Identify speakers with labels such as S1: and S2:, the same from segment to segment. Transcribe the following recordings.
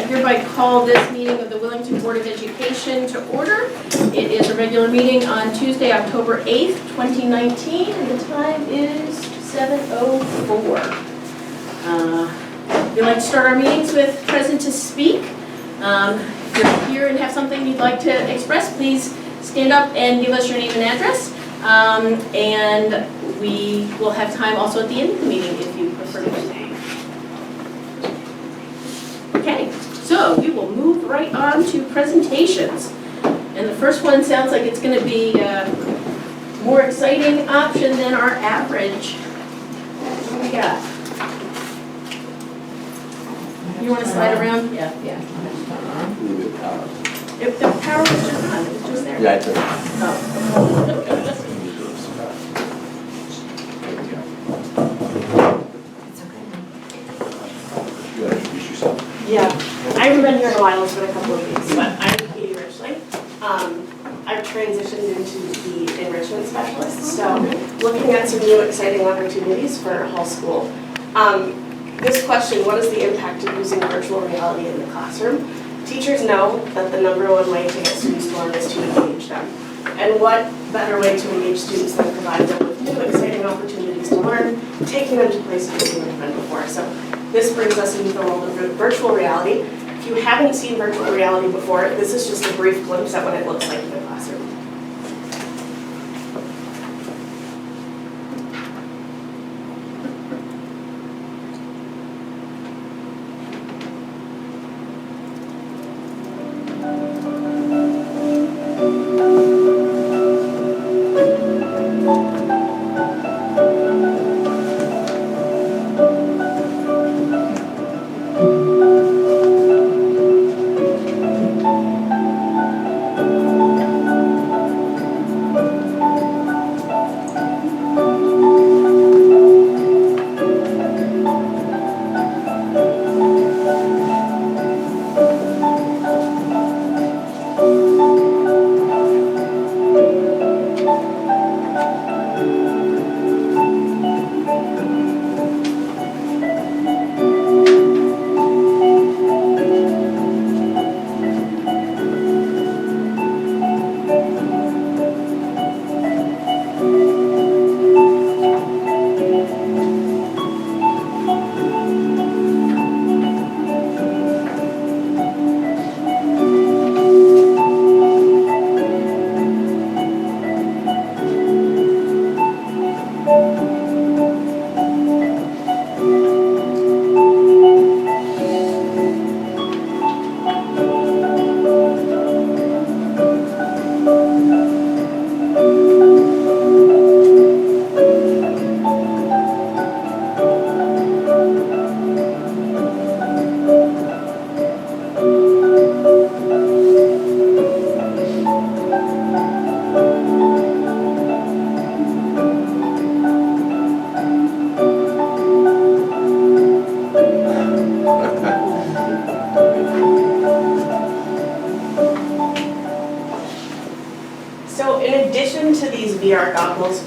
S1: hereby call this meeting of the Willington Board of Education to order. It is a regular meeting on Tuesday, October 8th, 2019, and the time is 7:04. We'd like to start our meetings with present to speak. If you're here and have something you'd like to express, please stand up and give us your name and address. And we will have time also at the end of the meeting if you prefer to stay. Okay, so we will move right on to presentations. And the first one sounds like it's going to be a more exciting option than our average. What do we got? You want to slide around? Yeah. If the power was just on, it was just there.
S2: Yeah, I took it.
S1: Oh.
S2: You want to introduce yourself?
S3: Yeah, I haven't been here in a while, it's been a couple of weeks, but I'm Katie Richley. I've transitioned into the enrichment specialist, so looking at some new exciting opportunities for Hall School. This question, what is the impact of using virtual reality in the classroom? Teachers know that the number one way to get students to learn is to engage them. And what better way to engage students than provide them with new exciting opportunities to learn, taking them to places they've never been before. So this brings us into the world of virtual reality. If you haven't seen virtual reality before, this is just a brief glimpse at what it looks like in the classroom.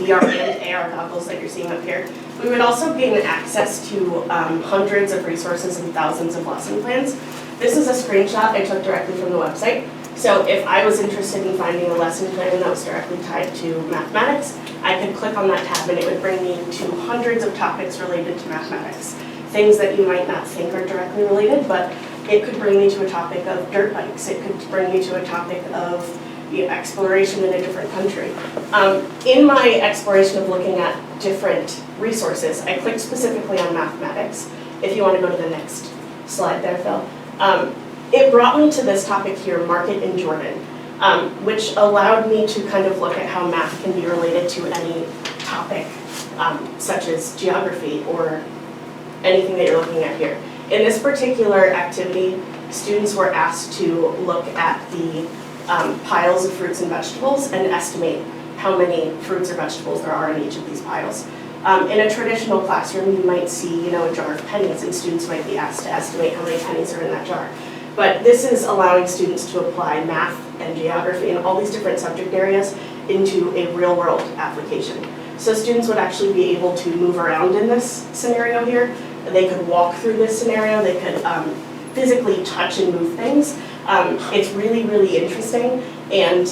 S3: VR and AR goggles that you're seeing up here, we would also gain access to hundreds of resources and thousands of lesson plans. This is a screenshot I took directly from the website. So if I was interested in finding a lesson plan that was directly tied to mathematics, I could click on that tab and it would bring me to hundreds of topics related to mathematics. Things that you might not think are directly related, but it could bring me to a topic of dirt bikes. It could bring me to a topic of exploration in a different country. In my exploration of looking at different resources, I clicked specifically on mathematics. If you want to go to the next slide there, Phil. It brought me to this topic here, market in Jordan, which allowed me to kind of look at how math can be related to any topic, such as geography or anything that you're looking at here. In this particular activity, students were asked to look at the piles of fruits and vegetables and estimate how many fruits or vegetables there are in each of these piles. In a traditional classroom, you might see, a jar of pennies, and students might be asked to estimate how many pennies are in that jar. But this is allowing students to apply math and geography and all these different subject areas into a real-world application. So students would actually be able to move around in this scenario here. They could walk through this scenario. They could physically touch and move things. It's really, really interesting and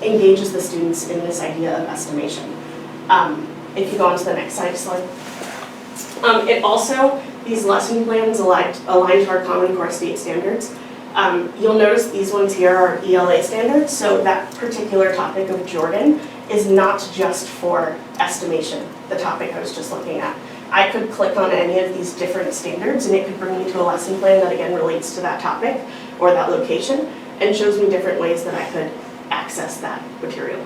S3: engages the students in this idea of estimation. If you go on to the next slide. It also, these lesson plans align to our Common Core state standards. You'll notice these ones here are ELA standards, so that particular topic of Jordan is not just for estimation, the topic I was just looking at. I could click on any of these different standards and it could bring me to a lesson plan that again relates to that topic or that location and shows me different ways that I could access that material.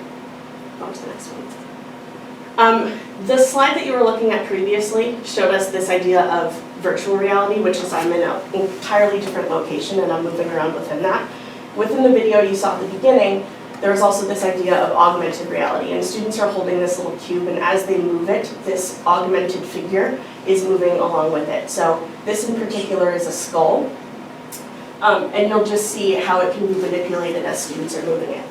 S3: On to the next one. The slide that you were looking at previously showed us this idea of virtual reality, which is I'm in an entirely different location and I'm moving around within that. Within the video you saw at the beginning, there was also this idea of augmented reality, and students are holding this little cube, and as they move it, this augmented figure is moving along with it. So this in particular is a skull, and you'll just see how it can be manipulated as students are moving it.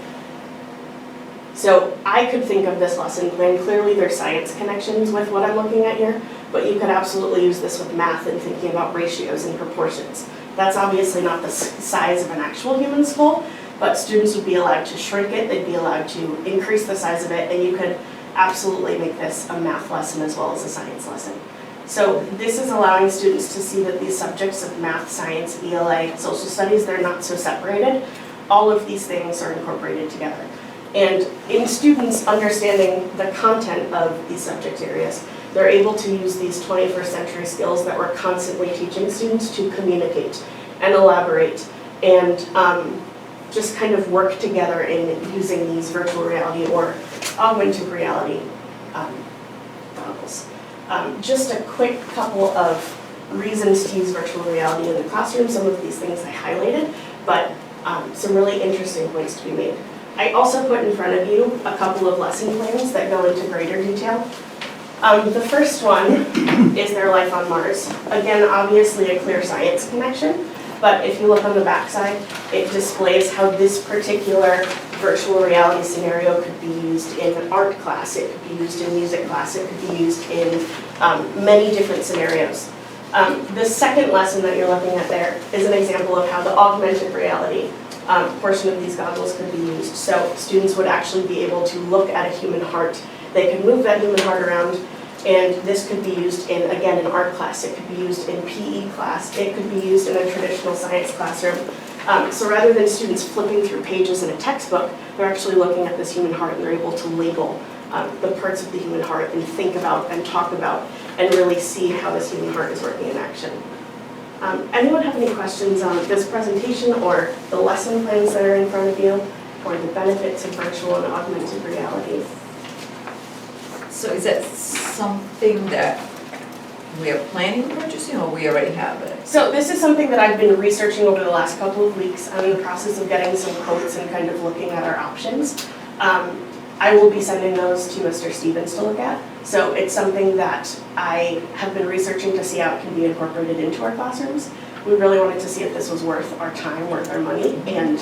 S3: So I could think of this lesson plan, clearly there's science connections with what I'm looking at here, but you could absolutely use this with math and thinking about ratios and proportions. That's obviously not the size of an actual human skull, but students would be allowed to shrink it, they'd be allowed to increase the size of it, and you could absolutely make this a math lesson as well as a science lesson. So this is allowing students to see that these subjects of math, science, ELA, social studies, they're not so separated. All of these things are incorporated together. And in students understanding the content of these subject areas, they're able to use these 21st century skills that we're constantly teaching students to communicate and elaborate and just kind of work together in using these virtual reality or augmented reality goggles. Just a quick couple of reasons to use virtual reality in the classroom. Some of these things I highlighted, but some really interesting points to be made. I also put in front of you a couple of lesson plans that go into greater detail. The first one is their life on Mars. Again, obviously a clear science connection, but if you look on the backside, it displays how this particular virtual reality scenario could be used in art class, it could be used in music class, it could be used in many different scenarios. The second lesson that you're looking at there is an example of how the augmented reality portion of these goggles could be used. So students would actually be able to look at a human heart. They could move that human heart around, and this could be used in, again, in art class. It could be used in PE class. It could be used in a traditional science classroom. So rather than students flipping through pages in a textbook, they're actually looking at this human heart and they're able to label the parts of the human heart and think about and talk about and really see how this human heart is working in action. Anyone have any questions on this presentation or the lesson plans that are in front of you, or the benefits of virtual and augmented reality?
S2: So is that something that we are planning on purchasing, or we already have it?
S3: So this is something that I've been researching over the last couple of weeks. I'm in the process of getting some quotes and kind of looking at our options. I will be sending those to Mr. Stevens to look at. So it's something that I have been researching to see how it can be incorporated into our classrooms. We really wanted to see if this was worth our time, worth our money, and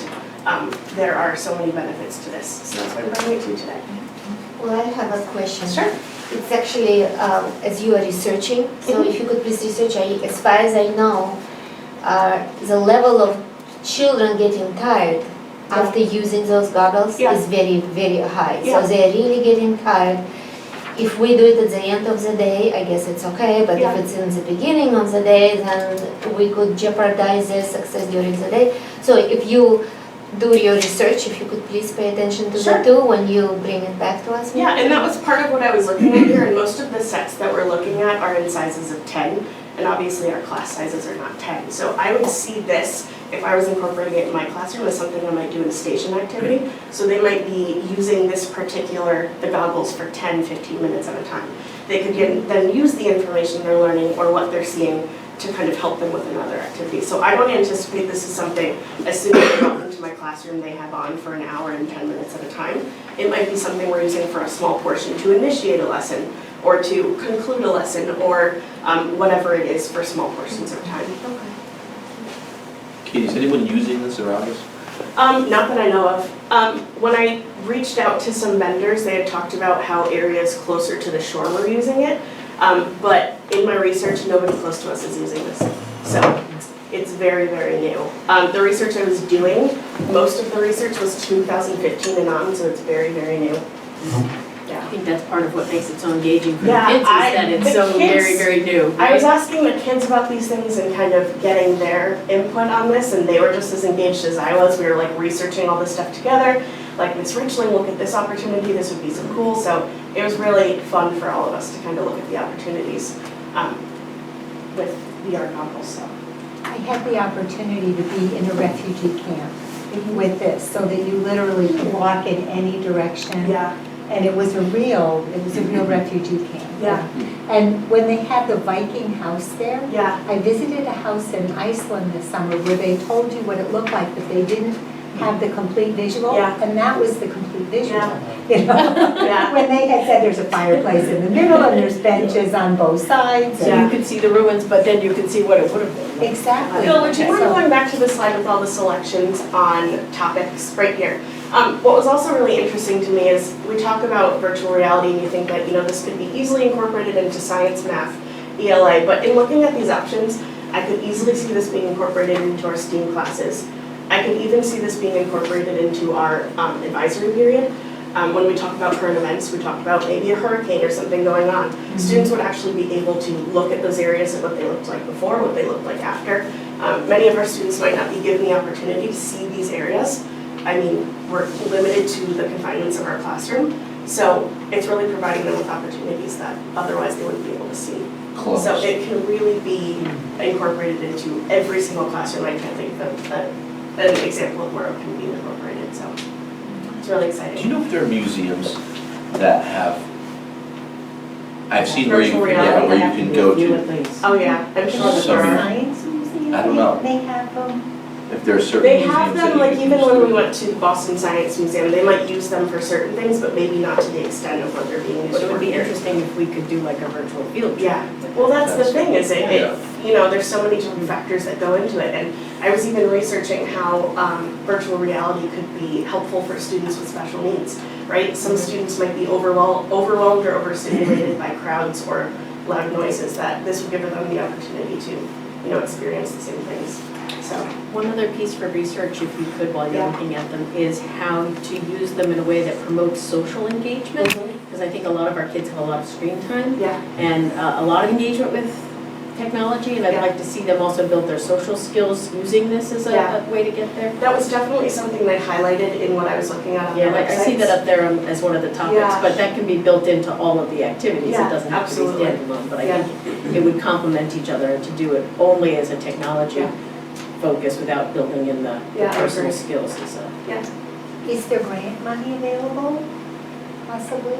S3: there are so many benefits to this. So that's why I'm bringing it to you today.
S4: Well, I have a question.
S3: Sure.
S4: It's actually, as you are researching, so if you could please research, as far as I know, the level of children getting tired after using those goggles is very, very high. So they're really getting tired. If we do it at the end of the day, I guess it's okay, but if it's in the beginning of the day, then we could jeopardize their success during the day. So if you do your research, if you could please pay attention to that too when you bring it back to us.
S3: Yeah, and that was part of what I was looking at here, and most of the sets that we're looking at are in sizes of 10, and obviously our class sizes are not 10. So I would see this, if I was incorporating it in my classroom, as something I might do in a station activity. So they might be using this particular, the goggles for 10, 15 minutes at a time. They could then use the information they're learning or what they're seeing to kind of help them with another activity. So I don't anticipate this is something, as soon as they walk into my classroom, they have on for an hour and 10 minutes at a time. It might be something we're using for a small portion to initiate a lesson or to conclude a lesson or whatever it is for small portions of time.
S4: Okay.
S5: Katie, is anyone using this around us?
S3: Not that I know of. When I reached out to some vendors, they had talked about how areas closer to the shore were using it. But in my research, nobody close to us is using this. So it's very, very new. The research I was doing, most of the research was 2015 and on, so it's very, very new.
S1: I think that's part of what makes it so engaging for the
S3: Yeah,
S1: kids, is that it's
S3: the
S1: so very,
S3: kids-
S1: very new.
S3: I was
S1: right?
S3: asking the kids about these things and kind of getting their input on this, and they were just as engaged as I was. We were like researching all this stuff together, like Miss Richland, look at this opportunity, this would be so cool. So it was really fun for all of us to kind of look at the opportunities with VR goggles, so.
S6: I had the opportunity to be in a refugee camp with this, so that you literally could walk in any direction.
S3: Yeah,
S6: And it was a real refugee camp.
S3: Yeah.
S6: And when they had the Viking house there,
S3: yeah,
S6: I visited a house in Iceland this summer where they told you what it looked like, but they didn't have the complete visual.
S3: Yeah.
S6: And that was the complete visual.
S3: Yeah.
S6: You know?
S3: Yeah.
S6: When they had said there's a fireplace in the middle and there's benches on both sides.
S1: So you could see the ruins, but then you could see what it would have been.
S6: Exactly.
S3: Bill, would you mind
S6: So-
S3: going back to the slide with all the selections on topics right here? What was also really interesting to me is we talk about virtual reality and you think that, this could be easily incorporated into science, math, ELA, but in looking at these options, I could easily see this being incorporated into our STEAM classes. I could even see this being incorporated into our advisory period. When we talk about current events, we talk about maybe a hurricane or something going on. Students would actually be able to look at those areas and what they looked like before, what they looked like after. Many of our students might not be given the opportunity to see these areas. I mean, we're limited to the confinements of our classroom, so it's really providing them with opportunities that otherwise they wouldn't be able to see.
S5: Close.
S3: So it can really be incorporated into every single classroom. I can't think of an example of where it can be incorporated, so it's really exciting.
S5: Do you know if there are museums that have, I've seen where you,
S3: Virtual
S5: yeah,
S3: reality,
S5: where you can go to,
S3: Oh, yeah, I'm sure that
S5: Some
S3: there are.
S6: Science museum,
S5: I don't know.
S6: they have them.
S5: if there are certain
S3: They
S5: museums
S3: have
S5: that
S3: them,
S5: you
S3: like
S5: can
S3: even
S5: use
S3: when
S5: to-
S3: we went to the Boston Science Museum, they might use them for certain things, but maybe not to the extent of what they're being used
S1: But
S3: for
S1: it would be
S3: here.
S1: interesting if we could do like a virtual field trip.
S3: Yeah, well, that's the thing, is
S5: Yeah.
S3: there's so many different factors that go into it, and I was even researching how virtual reality could be helpful for students with special needs, right? Some students might be overwhelmed or overstimulated by crowds or loud noises, that this would give them the opportunity to, experience the same things, so.
S1: One other piece for research, if you could, while you're
S3: Yeah.
S1: looking at them, is how to use them in a way that promotes social engagement. Because I think a lot of our kids have a lot of screen time
S3: Yeah,
S1: and a lot of engagement with technology, and I'd
S3: Yeah.
S1: like to see them also build their social skills using this as
S3: Yeah.
S1: a way to get there.
S3: that was definitely something they highlighted in what I was looking at on their
S1: Yeah,
S3: websites.
S1: I see that up there as one of the topics,
S3: Yeah.
S1: but that can be built into all of the activities.
S3: Yeah,
S1: It doesn't have to be
S3: absolutely.
S1: standalone, but I
S3: Yeah.
S1: think it would complement each other, and to do it only as a technology
S3: Yeah.
S1: focus without building in the
S3: Yeah, I
S1: personal
S3: agree.
S1: skills is a.
S6: Is there grant money available, possibly?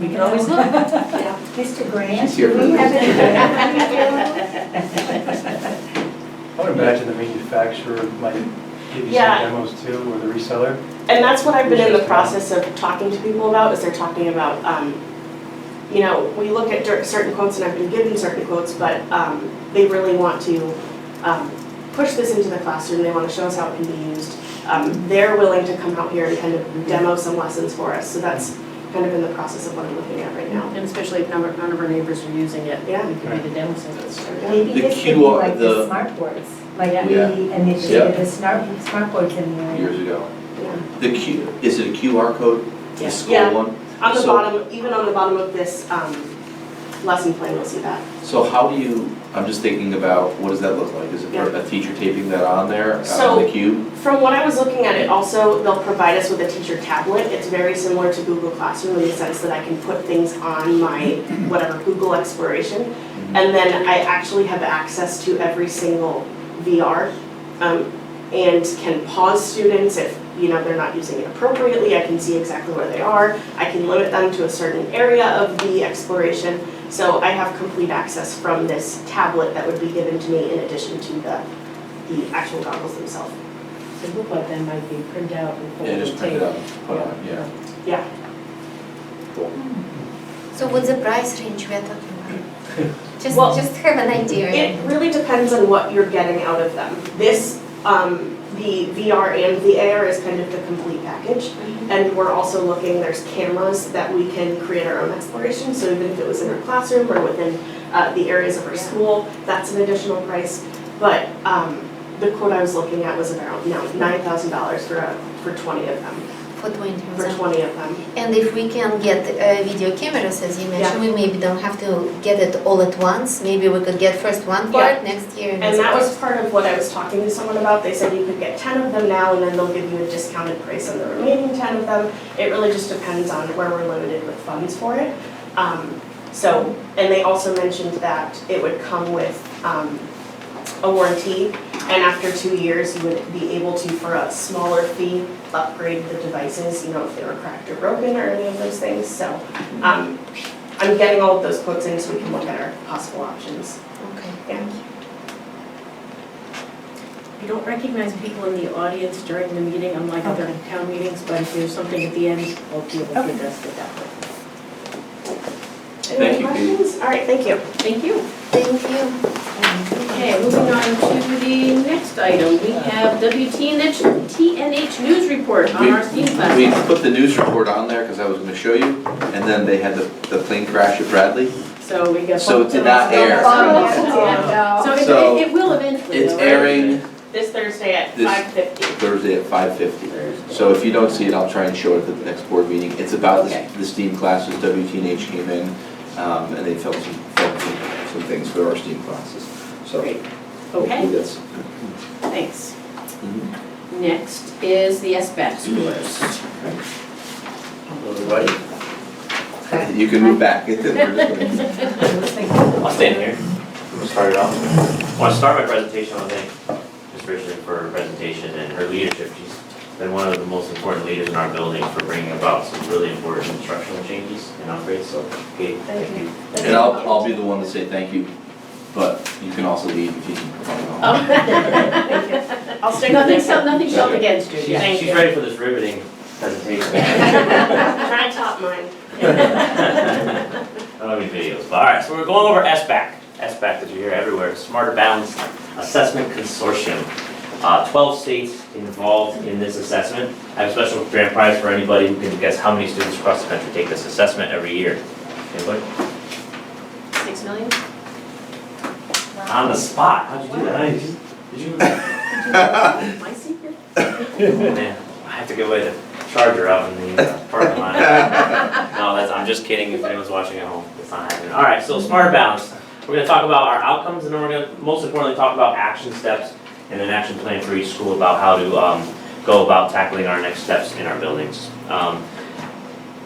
S1: We can always look.
S3: Yeah.
S6: Mr. Grant,
S5: She's here
S6: do
S5: for
S6: we
S5: a
S6: have
S5: reason.
S6: any grant money available?
S7: I would imagine the manufacturer might give you some
S3: Yeah.
S7: demos too, or the reseller.
S3: And that's what I've been in the process of talking to people about, is they're talking about, we look at certain quotes, and I've been given certain quotes, but they really want to push this into the classroom. They want to show us how it can be used. They're willing to come out here and kind of demo some lessons for us. So that's kind of in the process of what I'm looking at right now.
S1: And especially if none of our neighbors are using it,
S3: Yeah.
S1: we could be the demo centers.
S6: Maybe
S5: The
S6: this could be
S5: QR
S6: like the
S5: the-
S6: smart boards, like
S1: Yeah.
S6: we
S5: Yeah.
S6: initiated the smart boards in the area.
S5: years ago.
S3: Yeah.
S5: Is it a QR code?
S1: Yeah.
S5: The school
S3: Yeah.
S5: one?
S3: On the
S5: So-
S3: bottom, even on the bottom of this lesson plan, you'll see that.
S5: So how do you, I'm just thinking about, what does that look like? Is it for a teacher taping that on there,
S3: So-
S5: on the cube?
S3: From what I was looking at, it also, they'll provide us with a teacher tablet. It's very similar to Google Classroom in the sense that I can put things on my, whatever, Google Exploration. And then I actually have access to every single VR and can pause students if, they're not using it appropriately. I can see exactly where they are. I can limit them to a certain area of the exploration. So I have complete access from this tablet that would be given to me in addition to the actual goggles themselves.
S1: So look like that might be print out and fold
S5: Yeah,
S1: and
S5: just print
S1: tape.
S5: it out, put on, yeah.
S3: Yeah.
S5: Cool.
S4: So what's the price range we are talking about?
S3: Well,
S4: Just have an idea.
S3: It really depends on what you're getting out of them. This, the VR and the AR is kind of the complete package. And we're also looking, there's cameras that we can create our own exploration. So even if it was in our classroom or within the areas of our school, that's an additional price. But the quote I was looking at was around $9,000 for 20 of them.
S4: For 20
S3: For 20 of them.
S4: And if we can get video cameras, as you mentioned, we maybe don't have to get it all at once. Maybe we could get first one part next year.
S3: And that was part of what I was talking to someone about. They said you could get 10 of them now and then they'll give you a discounted price on the remaining 10 of them. It really just depends on where we're limited with funds for it. And they also mentioned that it would come with a warranty, and after 2 years you would be able to, for a smaller fee, upgrade the devices, you know, if they were cracked or broken or any of those things. So I'm getting all of those quotes in so we can look at our possible options.
S4: Okay.
S3: Yeah.
S1: I don't recognize people in the audience during the meeting, unlike other town meetings, but if there's something at the end, I'll be able to address it that way.
S3: Any
S5: Thank you,
S3: questions? All right, thank you.
S1: Thank you.
S4: Thank you.
S1: Okay, moving on to the next item, we have WTNH News Report on our STEAM class.
S5: We put the news report on there because I was going to show you, and then they had the plane crash at Bradley.
S1: So we got.
S5: So it did not air.
S1: So it will eventually.
S5: It's
S1: though, right?
S5: airing
S3: This Thursday at
S5: This-
S3: 5:50.
S5: Thursday at 5:50.
S1: Thursday.
S5: So if you don't see it, I'll try and show it at the next board meeting. It's about
S1: Okay.
S5: the STEAM classes. WTNH came in, and they filmed some things for our STEAM classes. So
S1: Great.
S5: hopefully
S1: Okay,
S5: that's.
S1: thanks.
S5: Mhm.
S1: Next is the SBAC scores.
S5: Everybody? You can move back. We're just gonna-
S8: I'll stand here. We'll start it off. I want to start my presentation on thank Ms. Richard for her presentation and her leadership. She's been one of the most important leaders in our building for bringing about some really important instructional changes and upgrades. So, Kate, thank you.
S5: And I'll be the one to say thank you, but you can also leave if you can.
S1: Oh.
S3: Thank you. I'll stick with this.
S1: Nothing felt against you.
S3: Thank
S8: She's
S3: you.
S8: ready for this riveting presentation.
S3: Try to top mine.
S8: I don't have any videos, but all right, so we're going over SBAC. SBAC that you hear everywhere, Smarter Balanced Assessment Consortium. 12 states involved in this assessment. I have a special grand prize for anybody who can guess how many students across the country take this assessment every year. Anybody?
S1: 6 million?
S8: On the spot, how'd you do that? Did you?
S1: My secret?
S8: Man, I have to give away the charger out in the parking lot. No, I'm just kidding if anyone's watching at home. It's not happening. All right, so Smarter Balanced. We're going to talk about our outcomes, and then we're going to, most importantly, talk about action steps and an action plan for each school about how to go about tackling our next steps in our buildings.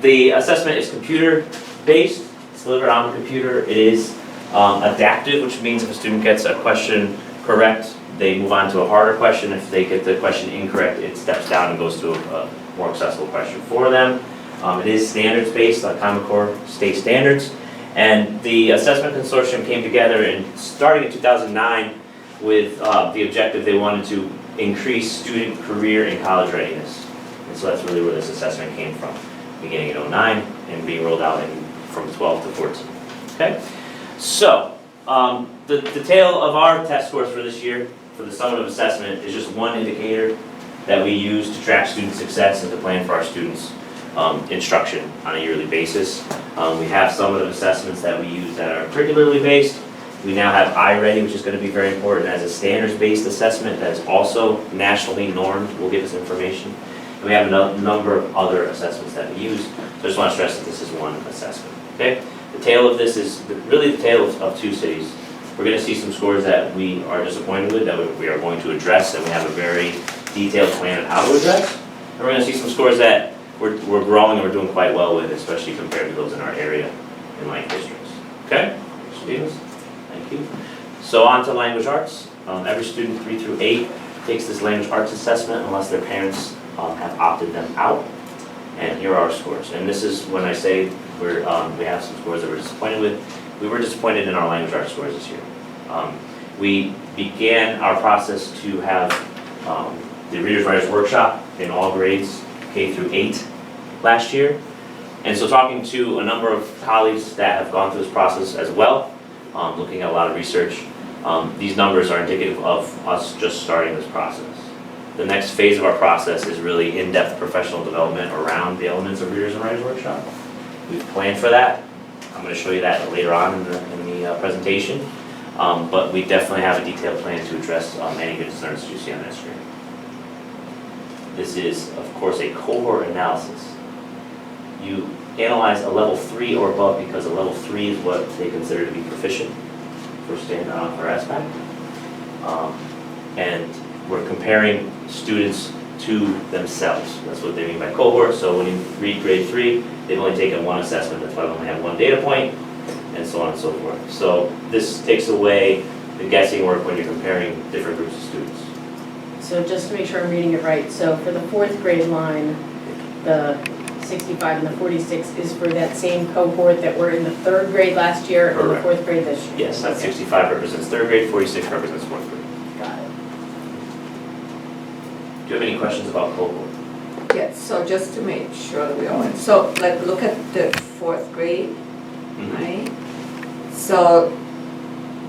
S8: The assessment is computer-based. It's delivered on the computer. It is adaptive, which means if a student gets a question correct, they move on to a harder question. If they get the question incorrect, it steps down and goes to a more accessible question for them. It is standards-based, like Common Core state standards. And the assessment consortium came together starting in 2009 with the objective they wanted to increase student career and college readiness. And so that's really where this assessment came from, beginning in 2009 and being rolled out from 12 to 14. Okay? So, the detail of our test scores for this year, for the summative assessment, is just one indicator that we use to track student success and to plan for our students' instruction on a yearly basis. We have summative assessments that we use that are curricularly based. We now have iReady, which is going to be very important as a standards-based assessment that is also nationally normed, will give us information. And we have a number of other assessments that we use. So I just want to stress that this is one assessment. Okay? The tale of this is really the tale of two cities. We're going to see some scores that we are disappointed with, that we are going to address, and we have a very detailed plan on how to address. And we're going to see some scores that we're growing and we're doing quite well with, especially compared to those in our area and like districts. Okay? Students? Thank you. So on to language arts. Every student 3 through 8 takes this language arts assessment unless their parents have opted them out. And here are our scores. And this is when I say we have some scores that we're disappointed with. We were disappointed in our language arts scores this year. We began our process to have the Readers Writers Workshop in all grades K through 8 last year. And so talking to a number of colleagues that have gone through this process as well, looking at a lot of research, these numbers are indicative of us just starting this process. The next phase of our process is really in-depth professional development around the elements of Readers and Writers Workshop. We've planned for that. I'm going to show you that later on in the the presentation, but we definitely have a detailed plan to address any concerns you see on that screen. This is, of course, a cohort analysis. You analyze a level 3 or above because a level 3 is what they consider to be proficient for standard on for aspect. And we're comparing students to themselves. That's what they mean by cohort. So when you read grade 3, they've only taken one assessment, that's why they only have one data point, and so on and so forth. So this takes away the guessing work when you're comparing different groups of students.
S1: So just to make sure I'm reading it right, so for the 4th grade line, the 65 and the 46 is for that same cohort that were in the 3rd grade last year and the
S8: Correct.
S1: 4th grade this year?
S8: Yes, that
S1: Okay.
S8: 65 represents 3rd grade, 46 represents 4th grade.
S1: Got it.
S8: Do you have any questions about cohort?
S2: Yes, so just to make sure that we all, so like look at the 4th grade, right? So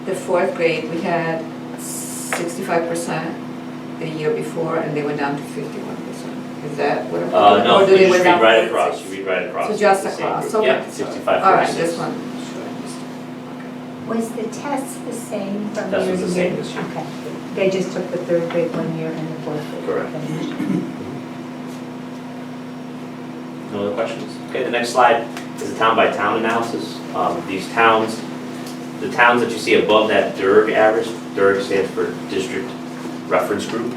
S2: the 4th grade, we had 65% the year before, and they went down to 51%. Is that what I'm looking
S8: No,
S2: or do
S8: you
S2: they
S8: just
S2: went
S8: read
S2: down
S8: right
S2: 46?
S8: across, you read right across.
S2: So just
S8: It's the same
S2: across,
S8: group.
S2: okay.
S8: Yeah, 65,
S2: All right,
S8: 46.
S2: this one.
S6: Was the test the same from
S8: Test
S6: year
S8: was
S6: to
S8: the
S6: year?
S8: same this year.
S6: Okay. They just took the 3rd grade one year and the 4th grade.
S8: Correct.
S6: finished.
S8: No other questions? Okay, the next slide is a town-by-town analysis. These towns, the towns that you see above that DIRG average, DIRG stands for District Reference Group.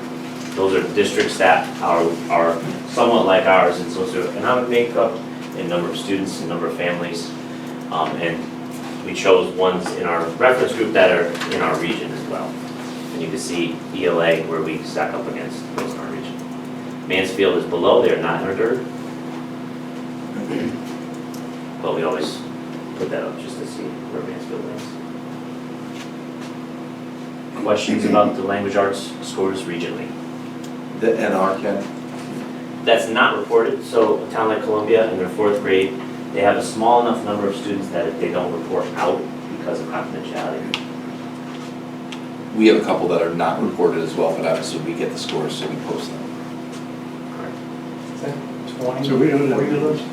S8: Those are districts that are somewhat like ours in socioeconomic makeup, in number of students, in number of families. And we chose ones in our reference group that are in our region as well. And you can see ELA where we stack up against those in our region. Mansfield is below, they are not in our DIRG. But we always put that up just to see where Mansfield lands. Questions about the language arts scores regionally?
S5: The NR, Ken?
S8: That's not reported, so a town like Columbia in their 4th grade, they have a small enough number of students that they don't report out because of confidentiality.
S5: We have a couple that are not reported as well, but obviously we get the scores, so we post them.
S7: Is that 20?
S9: So we don't know.
S7: 4-year list?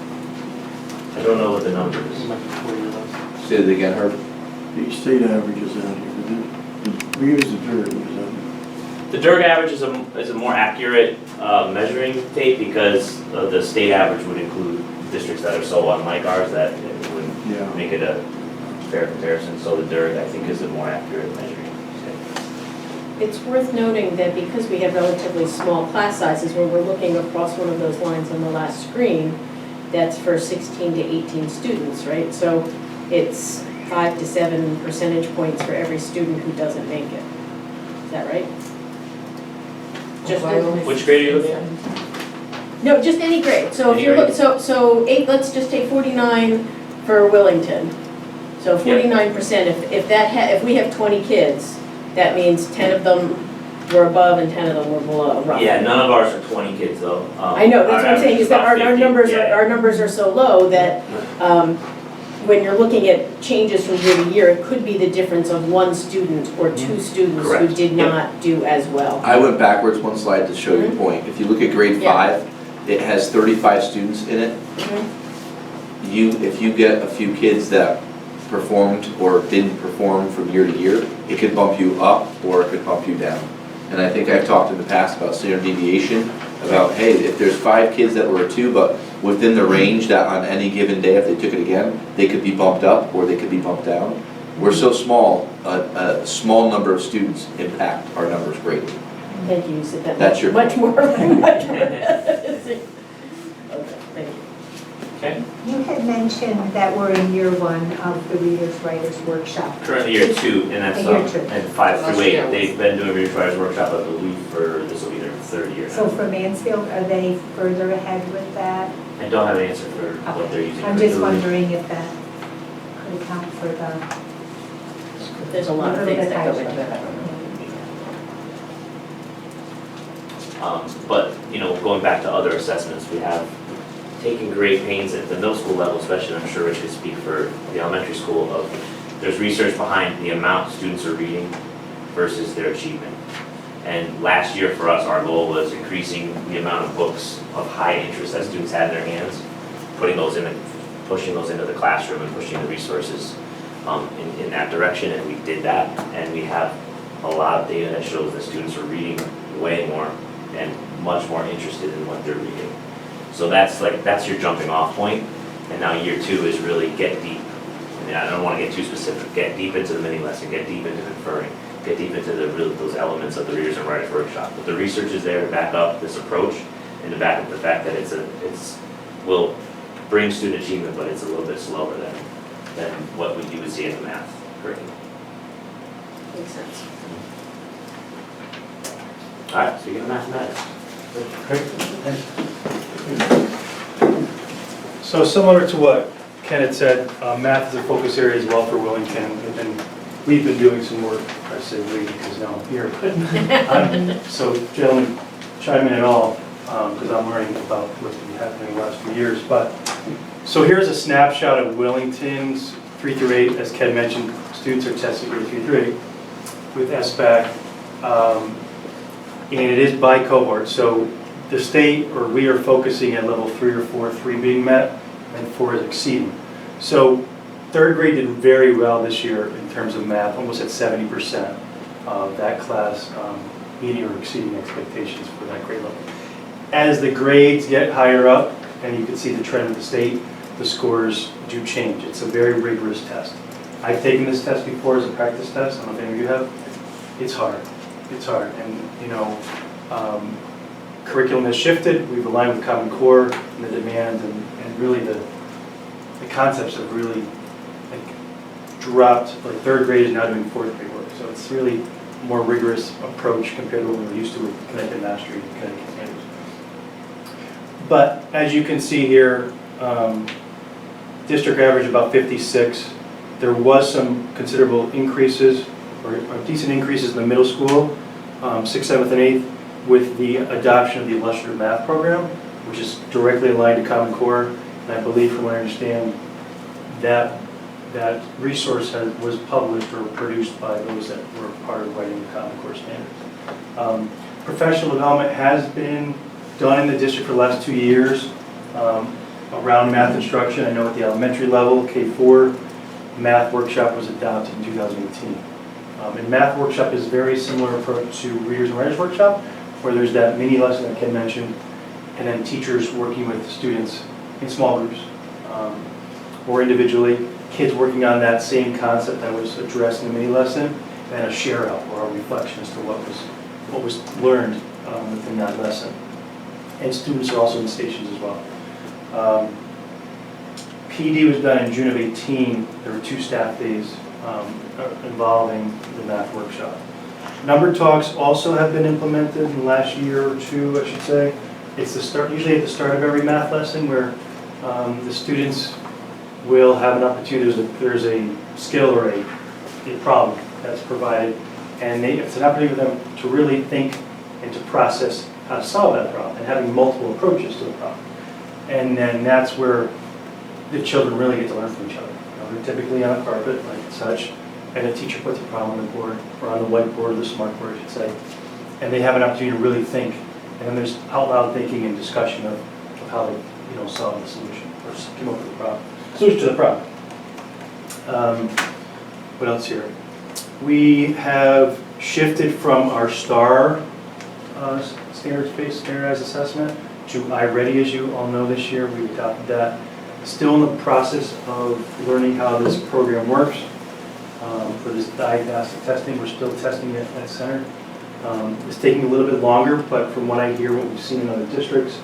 S8: I don't know what the number
S7: It
S8: is.
S7: might be 4-year list.
S5: Say it again, Herb?
S9: The state averages out here, we use the dirt,
S8: The DIRG average is a more accurate measuring tape because the state average would include districts that are so unlike ours that it wouldn't
S9: yeah.
S8: make it a fair comparison. So the DIRG, I think, is a more accurate measuring tape.
S1: It's worth noting that because we have relatively small class sizes, when we're looking across one of those lines on the last screen, that's for 16 to 18 students, right? So it's 5 to 7 percentage points for every student who doesn't make it. Is that right? Just
S8: Which grade are you looking at?
S1: no, just any grade. So if
S8: Any
S1: you're
S8: grade?
S1: so 8. Let's just take 49 for Willington. So 49%. If we have 20 kids, that means 10 of them were above and 10 of them were below. Roughly.
S8: Yeah, none of ours are 20 kids though.
S1: I know, that's what I'm saying, is that our numbers
S8: are.
S1: our numbers are so low that when you're looking at changes from year to year, it could be the difference of one student or two students who
S8: Correct.
S1: did
S8: Yep.
S1: not do as well.
S5: I went backwards one slide to show your point. If you look at grade
S1: Yeah.
S5: 5, it has 35 students in it.
S1: Mhm.
S5: If you get a few kids that performed or didn't perform from year to year, it could bump you up or it could bump you down. And I think I've talked in the past about standard deviation, about, hey, if there's 5 kids that were a 2, but within the range that on any given day, if they took it again, they could be bumped up or they could be bumped down. We're so small, a small number of students impact our numbers greatly.
S1: Thank you, you said that
S5: That's your
S1: much more. Okay, thank you.
S8: Okay.
S6: You had mentioned that we're in year 1 of the Readers Writers Workshop.
S8: Currently year 2, and that's
S6: Year 2.
S8: and 5
S2: Last
S8: through 8.
S2: year.
S8: They've been doing Readers Writers Workshop, I believe, for this will be their 3rd year now.
S6: So for Mansfield, are they further ahead with that?
S8: I don't have an answer for what they're using.
S6: I'm just wondering if that could account for the.
S1: There's a lot of
S6: little
S1: things
S6: bit
S1: that go
S6: higher.
S1: into that.
S8: But, you know, going back to other assessments, we have taken great pains at the middle school level, especially, I'm sure Rich could speak for the elementary school, there's research behind the amount students are reading versus their achievement. And last year for us, our goal was increasing the amount of books of high interest that students had in their hands, pushing those into the classroom and pushing the resources in that direction, and we did that, and we have a lot of data that shows that students are reading way more and much more interested in what they're reading. So that's your jumping off point, and now year 2 is really get deep. I mean, I don't want to get too specific, get deep into the mini lesson, get deep into inferring, get deep into those elements of the Readers and Writers Workshop. But the research is there to back up this approach and to back up the fact that will bring student achievement, but it's a little bit slower than what you would see in the math curriculum.
S1: Makes sense.
S8: All right, so you get mathematics.
S7: So similar to what Ken had said, math is a focus area as well for Willington, and we've been doing some work. I say we because now I'm here. So gentlemen, chime in at all, because I'm learning about what's been happening in the last few years. But so here's a snapshot of Willington's 3 through 8. As Ken mentioned, students are tested grade 3 through 8 with SBAC, and it is by cohort. So the state, or we are focusing at level 3 or 4, 3 being met, and 4 is exceeding. So 3rd grade did very well this year in terms of math, almost at 70% of that class meeting or exceeding expectations for that grade level. As the grades get higher up, and you can see the trend of the state, the scores do change. It's a very rigorous test. I've taken this test before as a practice test. I don't know if any of you have. It's hard. It's hard. And, you know, curriculum has shifted. We've aligned with Common Core and the demands, and really the concepts have really dropped. Like 3rd grade is now doing 4th grade work. So it's really a more rigorous approach compared to what we were used to with Connected Mastery and Connected Standards. But as you can see here, district average about 56. There was some considerable increases, or decent increases in the middle school, 6th, 7th, and 8th, with the adoption of the illustrative math program, which is directly aligned to Common Core. And I believe, from what I understand, that resource was published or produced by those that were part of writing the Common Core standards. Professional development has been done in the district for the last 2 years around math instruction. I know at the elementary level, K4, math workshop was adopted in 2018. And math workshop is very similar approach to Readers and Writers Workshop, where there's that mini lesson that Ken mentioned, and then teachers working with students in small groups or individually, kids working on that same concept that was addressed in the mini lesson, and then a share out or a reflection as to what was learned within that lesson. And students are also in stations as well. PD was done in June of 18. There were 2 staff days involving the math workshop. Number talks also have been implemented in the last year or 2, I should say. It's usually at the start of every math lesson, where the students will have an opportunity. There's a skill or a problem that's provided, and it's an opportunity for them to really think and to process how to solve that problem, and having multiple approaches to the problem. And then that's where the children really get to learn from each other. They're typically on a carpet, like such, and a teacher puts a problem on the board, or on the whiteboard, or the smart board, I should say, and they have an opportunity to really think. And then there's out loud thinking and discussion of how they, solve the solution, or come up with a problem, solution to the problem. What else here? We have shifted from our STAR standards-based standardized assessment to iReady, as you all know this year. We adopted that. Still in the process of learning how this program works. For this diagnostic testing, we're still testing it at Center. It's taking a little bit longer, but from what I hear, what we've seen in other districts,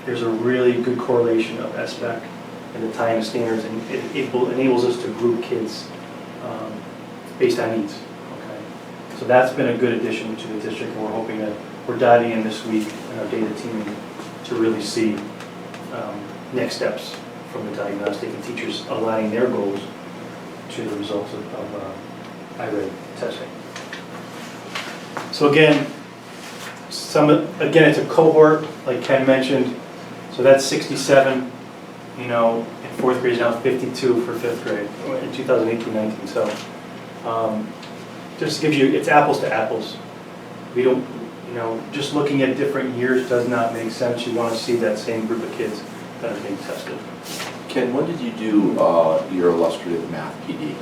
S7: there's a really good correlation of SBAC and the tying of standards, and it enables us to group kids based on needs. Okay, so that's been a good addition to the district, and we're hoping that we're diving in this week in our data team to really see next steps from the diagnostic and teachers aligning their goals to the results of iReady testing. So again, it's a cohort, like Ken mentioned. So that's 67, in 4th grade is now 52 for 5th grade in 2018-19. So just gives you, it's apples to apples. We don't, just looking at different years does not make sense. You want to see that same group of kids that are being tested.
S5: Ken, when did you do your illustrative math PD?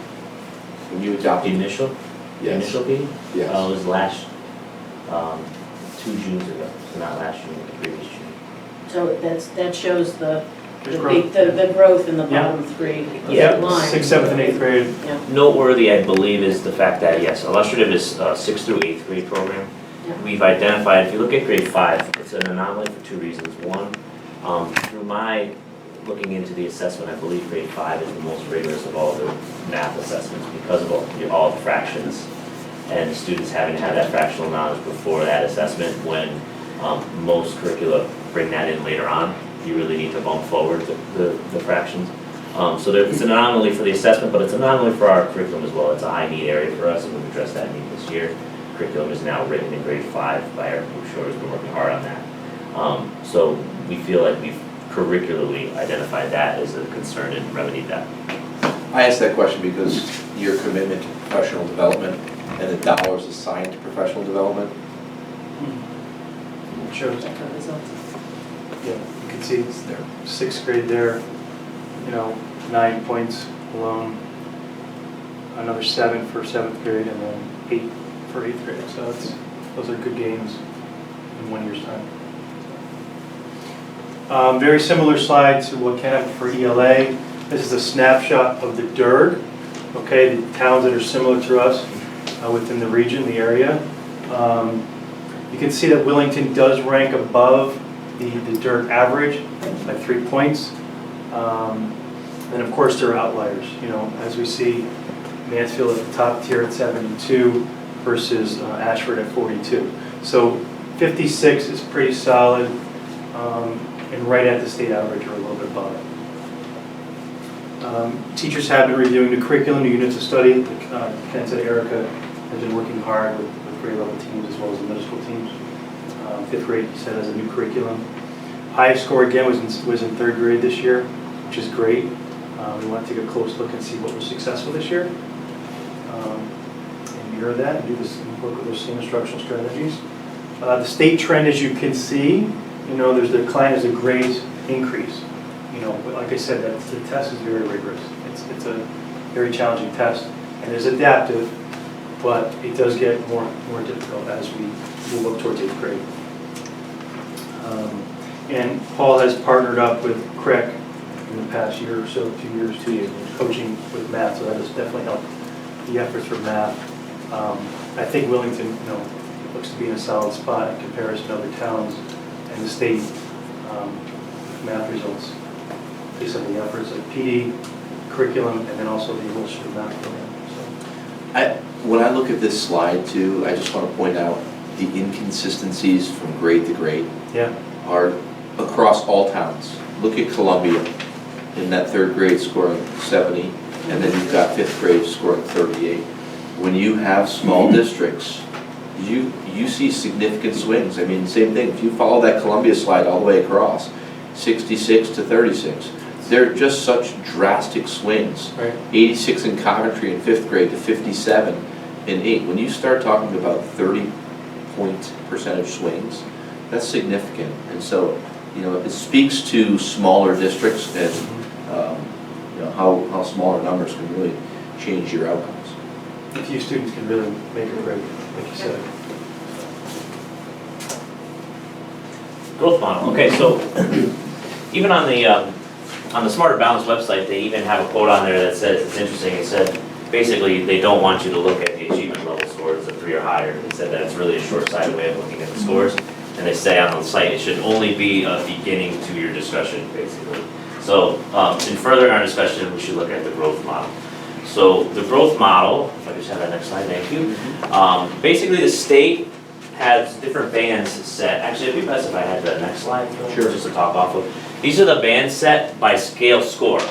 S5: When you
S8: The
S5: adopted?
S8: initial, the
S5: Yes.
S8: initial meeting?
S5: Yes.
S8: It was last, 2 Junes ago, so not last June, the previous June.
S1: So that shows the
S7: There's
S1: big,
S7: growth.
S1: the growth in the
S7: Yeah.
S1: bottom three
S7: Yeah,
S1: lines.
S7: 6th, 7th, and 8th grade.
S8: Noteworthy, I believe, is the fact that, yes, illustrative is a 6th through 8th grade program.
S1: Yeah.
S8: We've identified, if you look at grade 5, it's an anomaly for 2 reasons. One, through my looking into the assessment, I believe grade 5 is the most rigorous of all the math assessments because of all the fractions and students having to have that fractional knowledge before that assessment when most curricula bring that in later on. You really need to bump forward the fractions. So it's an anomaly for the assessment, but it's an anomaly for our curriculum as well. It's a high need area for us and we've addressed that need this year. Curriculum is now written in grade 5 by Eric Shore, who's been working hard on that. So we feel like we've curricularly identified that as a concern and remedied that.
S5: I asked that question because your commitment to professional development and the dollars assigned to professional development.
S7: Shows.
S1: Check out results.
S7: Yeah, you can see it's there, 6th grade there, 9 points alone, another 7 for 7th grade, and then 8 for 8th grade. So those are good gains in 1 year's time. Very similar slide to what Ken had for ELA. This is a snapshot of the DERG, okay, the towns that are similar to us within the region, the area. You can see that Willington does rank above the DERG average by 3 points. And of course, there are outliers. As we see Mansfield at the top tier at 72 versus Ashford at 42. So 56 is pretty solid. And right at the state average or a little bit above it. Teachers have been reviewing the curriculum, the units of study. Ken said Erica has been working hard with grade level teams as well as the middle school teams. 5th grade, he said, has a new curriculum. Highest score again was in 3rd grade this year, which is great. We want to take a close look and see what was successful this year. And mirror that and do this and work with those same instructional strategies. The state trend, as you can see, there's the decline as a grades increase. But like I said, the test is very rigorous. It's a very challenging test, and it's adaptive, but it does get more difficult as we move up towards 8th grade. And Paul has partnered up with CREC in the past year or so, 2 years, coaching with math, so that has definitely helped the efforts for math. I think Willington, looks to be in a solid spot in comparison to other towns and the state math results based on the efforts of PD, curriculum, and then also the illustrative math program.
S5: When I look at this slide too, I just want to point out the inconsistencies from grade to grade
S7: Yeah.
S5: are across all towns. Look at Columbia in that 3rd grade scoring 70, and then you've got 5th grade scoring 38. When you have small districts, you see significant swings. I mean, same thing, if you follow that Columbia slide all the way across, 66 to 36. They're just such drastic swings.
S7: Right.
S5: 86 in Coventry in 5th grade to 57 in 8th. When you start talking about 30-point percentage swings, that's significant. And so, it speaks to smaller districts and how smaller numbers can really change your outcomes.
S7: A few students can really make or break, like you said.
S8: Growth model, okay, so even on the Smarter Balance website, they even have a quote on there that says, it's interesting, it said, basically, they don't want you to look at the achievement level scores of 3 or higher. They said that it's really a short-sighted way of looking at the scores. And they say on the site, it should only be a beginning to your discussion, basically. So, in furthering our discussion, we should look at the growth model. So, the growth model, if I just have that next slide, thank you. Basically, the state has different bands set. Actually, it'd be best if I had the next slide,
S5: Sure.
S8: just to talk off of. These are the bands set by scale score.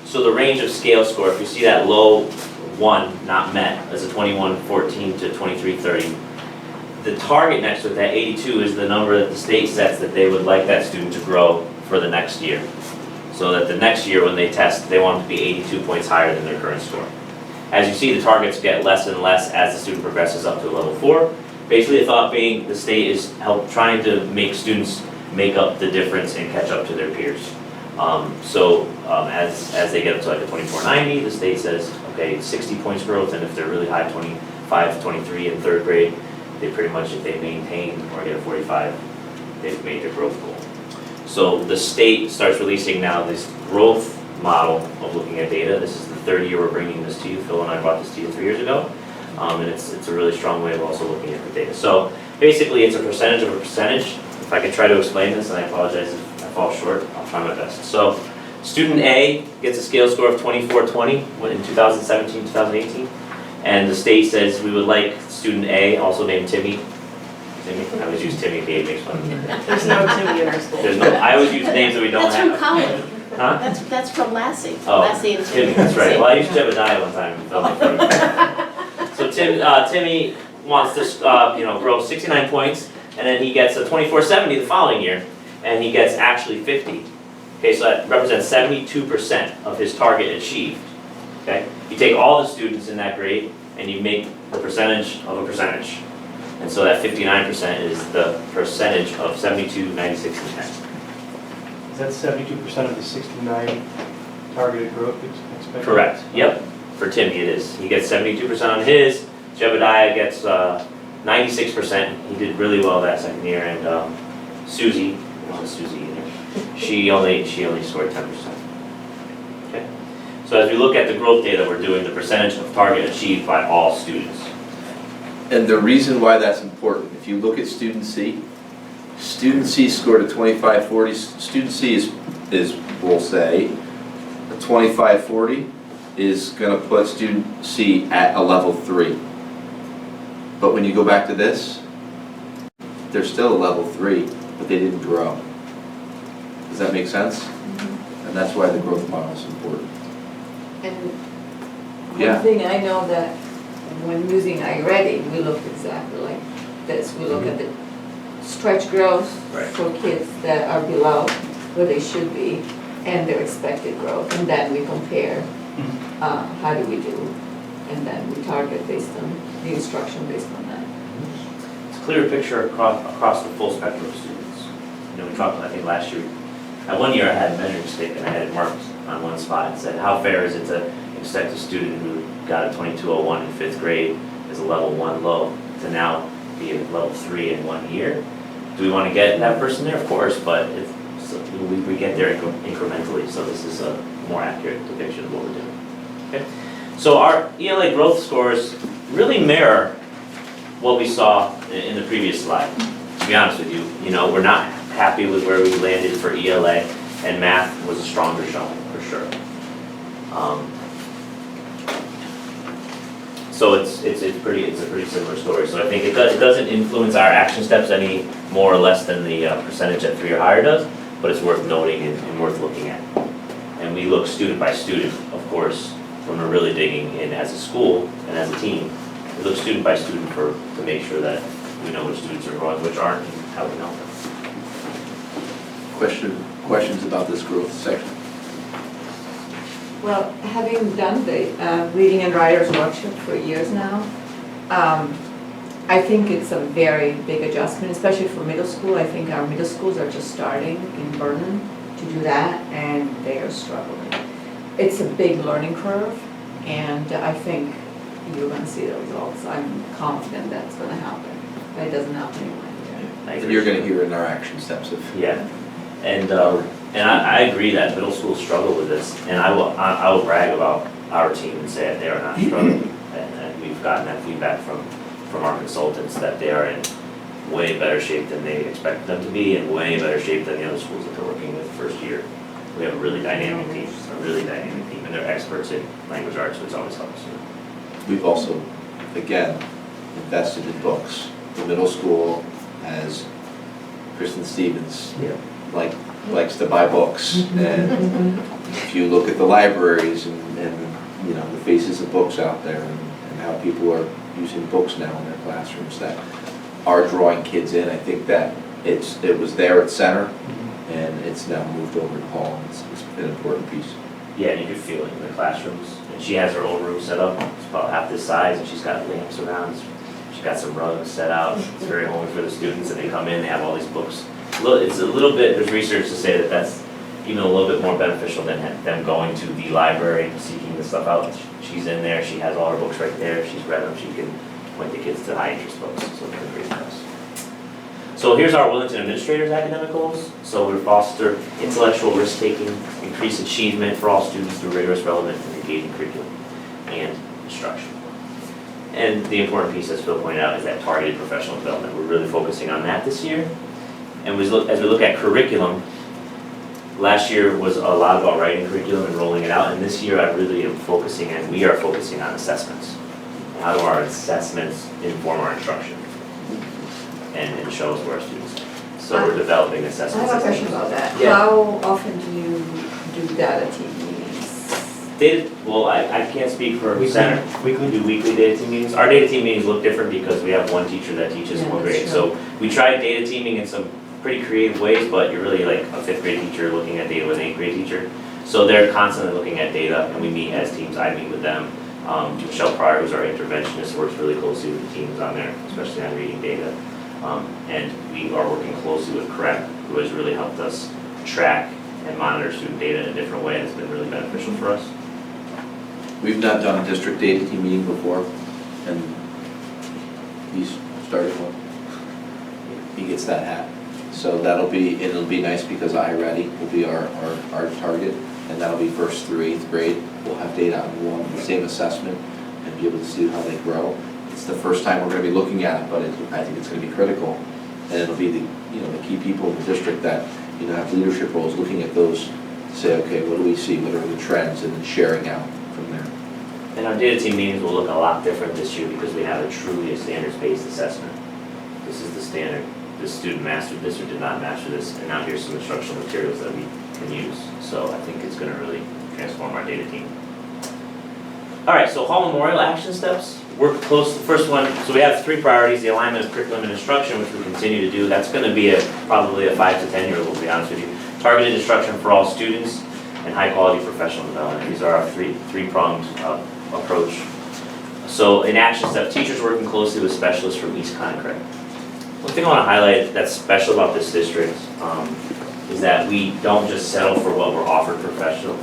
S8: So the range of scale score, if you see that low 1 not met, as a 21-14 to 23-30, the target next to it, that 82, is the number that the state sets that they would like that student to grow for the next year. So that the next year when they test, they want them to be 82 points higher than their current score. As you see, the targets get less and less as the student progresses up to level 4. Basically, the thought being the state is trying to make students make up the difference and catch up to their peers. As they get up to like a 2490, the state says, okay, 60 points growth, and if they're really high, 25, 23 in third grade, they pretty much, if they maintain or get a 45, they've made their growth goal. So the state starts releasing now this growth model of looking at data. This is the third year we're bringing this to you. Phil and I brought this to you 3 years ago. And it's a really strong way of also looking at the data. So basically it's a percentage of a percentage. If I could try to explain this, and I apologize if I fall short, I'll try my best. So student A gets a scale score of 2420 in 2017, 2018. And the state says we would like student A, also named Timmy. I always use Timmy, Dave makes fun of me.
S3: There's no Timmy in our school.
S8: I always use names that we don't
S1: That's from
S8: have.
S1: Collie.
S8: Huh?
S1: That's from Lassie.
S8: Oh,
S1: Lassie and Timmy.
S8: Timmy, that's right. Well, I used Jebediah one time. And felt like so Timmy wants to, grow 69 points, and then he gets a 2470 the following year, and he gets actually 50. Okay, so that represents 72% of his target achieved. Okay, you take all the students in that grade, and you make the percentage of a percentage. And so that 59% is the percentage of 72, 96, and 10.
S7: Is that 72% of the 69 targeted growth expected?
S8: Correct, yep. For Timmy it is. He gets 72% on his. Jebediah gets 96%. He did really well that second year. And Susie, not Susie either, she only scored 10%. Okay. So as we look at the growth data, we're doing the percentage of target achieved by all students.
S5: And the reason why that's important, if you look at student C scored a 2540. Student C is we'll say, a 2540 is going to put student C at a level 3. But when you go back to this, they're still a level 3, but they didn't grow. Does that make sense? And that's why the growth model is important.
S2: And
S5: Yeah.
S2: one thing I know that when using iReady, we look exactly like this. We look at the stretch growth
S8: Right.
S2: for kids that are below where they should be and their expected growth. And then we compare how do we do, and then we target based on the instruction based on that.
S8: It's a clear picture across the full spectrum of students. We talked, I think last year, one year I had a measuring stick and I had it marked on one spot and said, how fair is it to expect a student who got a 2201 in 5th grade as a level 1 low to now be a level 3 in 1 year? Do we want to get that person there? Of course, but we get there incrementally, so this is a more accurate depiction of what we're doing. Okay? So our ELA growth scores really mirror what we saw in the previous slide. To be honest with you, we're not happy with where we landed for ELA, and math was a stronger showing for sure. So it's a pretty similar story. So I think it doesn't influence our action steps any more or less than the percentage at 3 or higher does, but it's worth noting and worth looking at. And we look student by student, of course, when we're really digging in as a school and as a team. We look student by student to make sure that we know which students are growing, which aren't, and how we help them.
S5: Questions about this growth section?
S2: Well, having done the reading and writers workshop for years now, I think it's a very big adjustment, especially for middle school. I think our middle schools are just starting in Vernon to do that, and they are struggling. It's a big learning curve, and I think you're going to see the results. I'm confident that's going to happen, but it doesn't happen in 1 year.
S5: And you're going to hear in our action steps of.
S8: Yeah, and I agree that middle schools struggle with this, and I will brag about our team and say that they are not struggling, and we've gotten that feedback from our consultants that they are in way better shape than they expected them to be, and way better shape than the other schools that they're working with first year. We have a really dynamic team, and they're experts in language arts, which always helps.
S5: We've also, again, invested in books. The middle school has Kristen Stevens, likes to buy books. And if you look at the libraries and the faces of books out there and how people are using books now in their classrooms that are drawing kids in, I think that it was there at center and it's now moved over to Hall. It's an important piece.
S8: Yeah, and you could feel it in the classrooms. And she has her own room set up. It's about half this size, and she's got lamps around. She's got some rugs set out. It's very homey for the students, and they come in, they have all these books. It's a little bit, there's research to say that that's, even a little bit more beneficial than them going to the library, seeking the stuff out. She's in there, she has all her books right there, she's read them, she can point the kids to high interest books, so it's been great for us. So here's our Willington administrators' academic goals. So we foster intellectual risk-taking, increase achievement for all students through rigorous, relevant, and engaging curriculum and instruction. And the important piece, as Phil pointed out, is that targeted professional development. We're really focusing on that this year. And as we look at curriculum, last year was a lot about writing curriculum and rolling it out, and this year I really am focusing, and we are focusing on assessments. How do our assessments inform our instruction and show us where our students are? So we're developing
S2: I
S8: assessments.
S2: have a question about that.
S8: Yeah.
S2: How often do you do data team meetings?
S8: Well, I can't speak for
S7: Weekly.
S8: center. We do weekly data team meetings. Our data team meetings look different because we have one teacher that teaches
S2: Yeah,
S8: one
S2: that's
S8: grade.
S2: true.
S8: So we tried data teaming in some pretty creative ways, but you're really like a 5th grade teacher looking at data with an 8th grade teacher. So they're constantly looking at data, and we meet as teams. I meet with them. Michelle Pryor, who's our interventionist, works really closely with the teams on there, especially on reading data. And we are working closely with CREC, who has really helped us track and monitor student data in a different way, and it's been really beneficial for us.
S5: We've not done a district data team meeting before, and he's started one. He gets that hat. So it'll be nice because iReady will be our target, and that'll be 1st through 8th grade. We'll have data on the same assessment and be able to see how they grow. It's the first time we're gonna be looking at it, but I think it's gonna be critical. And it'll be the key people in the district that, have leadership roles, looking at those, to say, okay, what do we see, what are the trends, and then sharing out from there.
S8: And our data team meetings will look a lot different this year because we have a truly standards-based assessment. This is the standard. This student mastered this or did not master this, and now here's some instructional materials that we can use. So I think it's going to really transform our data team. All right, so Hall Memorial action steps. Work close. The first one, so we have 3 priorities: the alignment of curriculum and instruction, which we continue to do. That's going to be probably a 5 to 10 year old, to be honest with you. Targeted instruction for all students and high quality professional development. These are our three-pronged approach. So in action step, teachers working closely with specialists from East Con and Craig. One thing I want to highlight that's special about this district is that we don't just settle for what we're offered for professional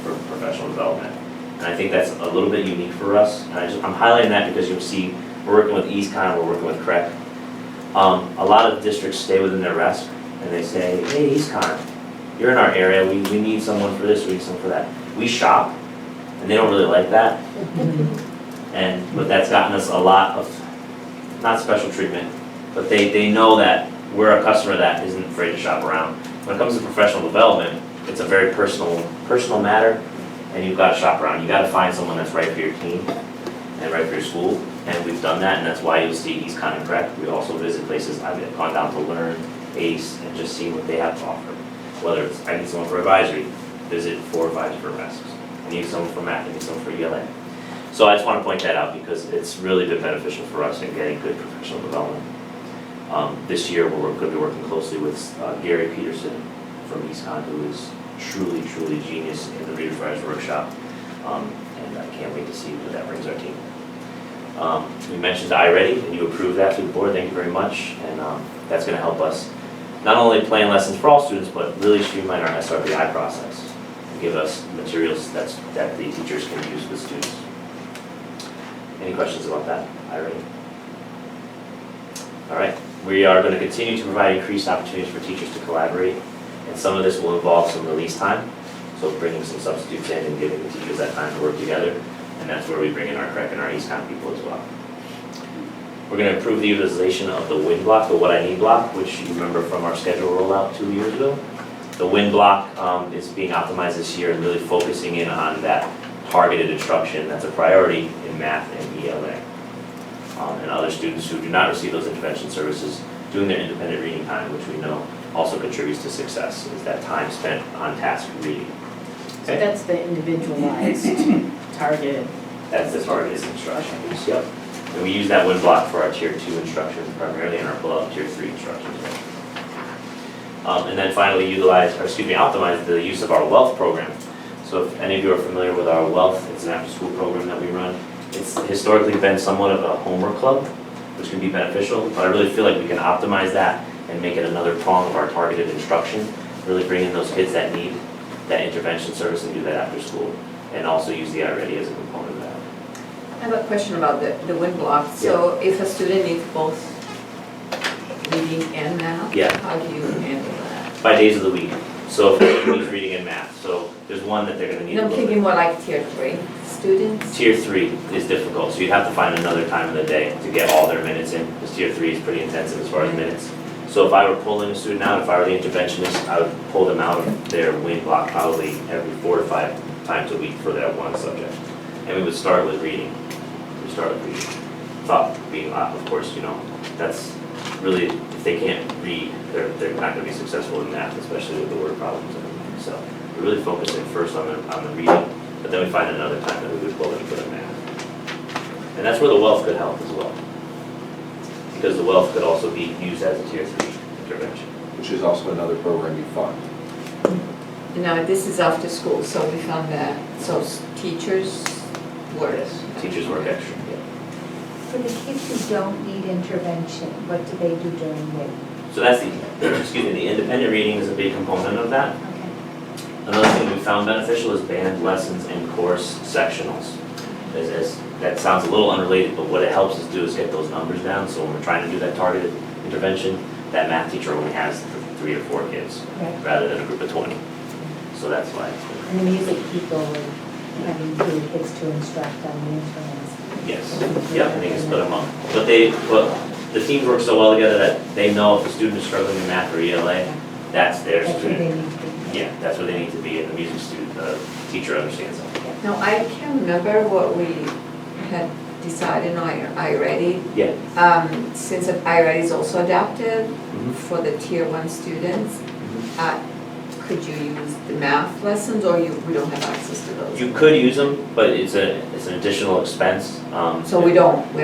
S8: development. And I think that's a little bit unique for us. And I'm highlighting that because you'll see we're working with East Con, we're working with Craig. A lot of districts stay within their RESP and they say, hey, East Con, you're in our area, we need someone for this, we need someone for that. We shop, and they don't really like that. But that's gotten us a lot of, not special treatment, but they know that we're a customer that isn't afraid to shop around. When it comes to professional development, it's a very personal matter, and you've got to shop around. You've got to find someone that's right for your team and right for your school, and we've done that, and that's why you'll see East Con and Craig. We also visit places. I've gone down to Learn, ACE, and just seen what they have to offer. Whether it's, I need someone for advisory, visit 4 or 5 different RESPs. I need someone for math, I need someone for ELA. So I just want to point that out because it's really been beneficial for us in getting good professional development. This year, we're going to be working closely with Gary Peterson from East Con, who is truly genius in the Reader's Writers Workshop, and I can't wait to see where that brings our team. We mentioned iReady, and you approved that through the board, thank you very much, and that's going to help us not only plan lessons for all students, but really streamline our SRBI process and give us materials that the teachers can use with students. Any questions about that iReady? All right, we are going to continue to provide increased opportunities for teachers to collaborate, and some of this will involve some release time, so bringing some substitutes in and giving the teachers that time to work together, and that's where we bring in our CREC and our East Con people as well. We're going to improve the utilization of the WIN block, the What I Need block, which you remember from our schedule rollout 2 years ago. The WIN block is being optimized this year and really focusing in on that targeted instruction that's a priority in math and ELA. And other students who do not receive those intervention services doing their independent reading time, which we know also contributes to success, is that time spent on task reading.
S1: So that's the individualized, targeted.
S8: That's the targeted instruction. Yep. And we use that WIN block for our Tier 2 instruction primarily and our pull-up Tier 3 instructions. And then finally optimize the use of our wealth program. So if any of you are familiar with our wealth, it's an after-school program that we run. It's historically been somewhat of a homework club, which can be beneficial, but I really feel like we can optimize that and make it another prong of our targeted instruction, really bring in those kids that need that intervention service and do that after school, and also use the iReady as a component of that.
S2: I have a question about the wind block. So if a student needs both reading and math,
S8: Yeah.
S2: how do you handle that?
S8: By days of the week. So if it needs reading and math, so there's one that they're gonna need.
S2: And
S8: a
S2: I'm
S8: little
S2: thinking more like tier 3 students.
S8: bit. Tier 3 is difficult, so you'd have to find another time of the day to get all their minutes in, because tier 3 is pretty intensive as far as minutes. So if I were pulling a student out, if I were the interventionist, I would pull them out of their wind block probably every 4 to 5 times a week for that one subject. And we would start with reading. We start with reading. Thought being, of course, that's really, if they can't read, they're not gonna be successful in math, especially with the word problems and everything. So we're really focusing first on the reading, but then we find another time that we would pull in for the math. And that's where the wealth could help as well. Because the wealth could also be used as a tier 3 intervention.
S5: Which is also another program you fund.
S2: Now, this is after school, so we found that, so teachers work.
S8: Teachers work extra.
S6: For the kids who don't need intervention, what do they do during the week?
S8: So that's the independent reading is a big component of that.
S6: Okay.
S8: Another thing we found beneficial is band lessons and course sectionals. That sounds a little unrelated, but what it helps us do is get those numbers down, so when we're trying to do that targeted intervention, that math teacher only has 3 or 4 kids,
S6: Right.
S8: rather than a group of 20. So that's why.
S6: And the music people are having two kids to instruct on the instruments.
S8: Yes, yeah, and they can split them up. But the teams work so well together that they know if a student is struggling in math or ELA, that's their
S6: That's where they
S8: student.
S6: need to be.
S8: Yeah, that's where they need to be, and the music teacher understands that.
S2: Now, I can't remember what we had decided on iReady.
S8: Yeah.
S2: Since iReady is also adapted
S8: Mhm.
S2: for the tier 1 students, could you use the math lessons, or we don't have access to those?
S8: You could use them, but it's an additional expense.
S2: So we're
S8: We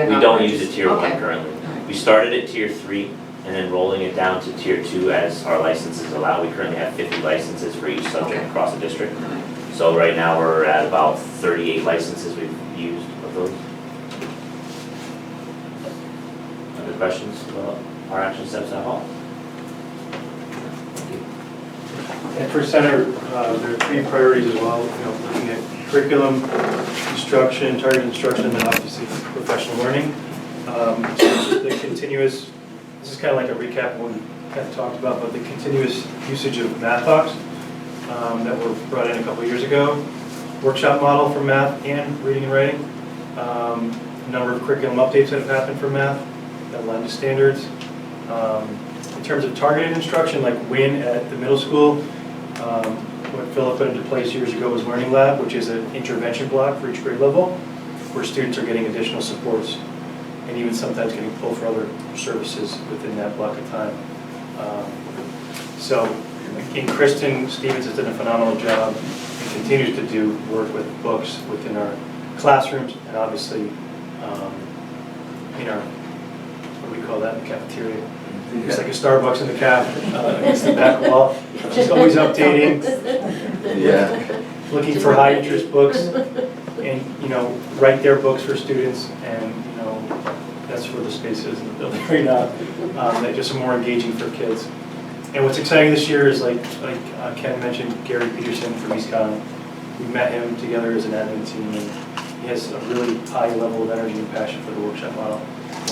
S2: not.
S8: don't use it tier 1
S2: Okay.
S8: currently.
S2: Alright.
S8: We started at tier 3 and then rolling it down to tier 2 as our licenses allow. We currently have 50 licenses for each subject
S2: Okay.
S8: across the district.
S2: Alright.
S8: So right now we're at about 38 licenses we've used of those. Other questions about our action steps at all?
S7: And for center, there are 3 priorities as well, looking at curriculum, instruction, targeted instruction, and then obviously professional learning. The continuous, this is kind of like a recap of what we kind of talked about, but the continuous usage of math talks that were brought in a couple of years ago, workshop model for math and reading and writing, a number of curriculum updates that have happened for math that align to standards. In terms of targeted instruction, like WIN at the middle school, what Philip put into place years ago was Learning Lab, which is an intervention block for each grade level, where students are getting additional supports and even sometimes getting pulled for other services within that block of time. So, and Kristen Stevens has done a phenomenal job and continues to do work with books within our classrooms and obviously in our, what do we call that, in the cafeteria? It's like a Starbucks in the caf, against the back wall. She's always updating,
S5: Yeah.
S7: looking for high interest books and, write their books for students and, that's where the space is in the building right now. That just more engaging for kids. And what's exciting this year is like Ken mentioned, Gary Peterson from EastCon. We met him together as an admin team and he has a really high level of energy and passion for the workshop model.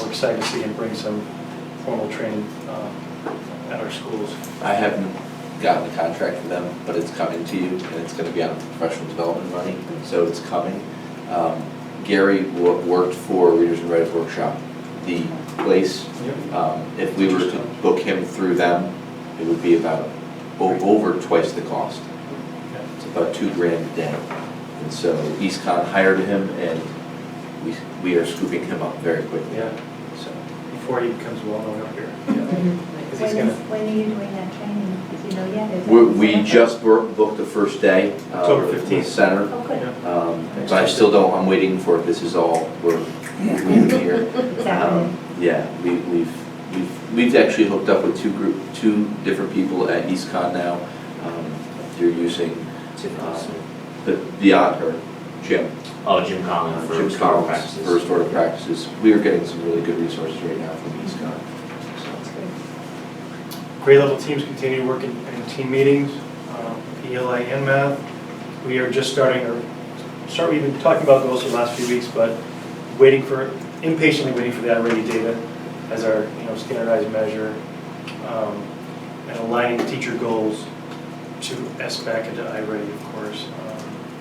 S7: We're excited to see him bring some formal training at our schools.
S5: I haven't gotten a contract for them, but it's coming to you, and it's gonna be on professional development money, so it's coming. Gary worked for Readers and Writers Workshop, the place. If we were to book him through them, it would be about over twice the cost. It's about $2,000 a day. And so EastCon hired him, and we are scooping him up very quickly.
S7: Yeah.
S5: So
S7: Before he becomes well known up here.
S6: When
S7: 'Cause he's gonna,
S6: are you doing that training? Do you know yet? Is
S5: we
S6: that-
S5: just booked the first day.
S7: October
S5: with
S7: 15th.
S5: the center.
S6: Oh, good.
S5: But I still don't, I'm waiting for it, this is all, we're moving here.
S6: It's happening.
S5: Yeah, we've actually hooked up with two different people at EastCon now. They're using, but beyond her, Jim.
S8: Oh, Jim Collins for
S5: Jim
S8: restorative
S5: Collins,
S8: practices.
S5: for restorative practices. We are getting some really good resources right now from EastCon.
S7: grade level teams continue working in team meetings. ELA and math. We are just we've been talking about those for the last few weeks, but impatiently waiting for the iReady data as our standardized measure, and aligning teacher goals to SBAC and to iReady, of course,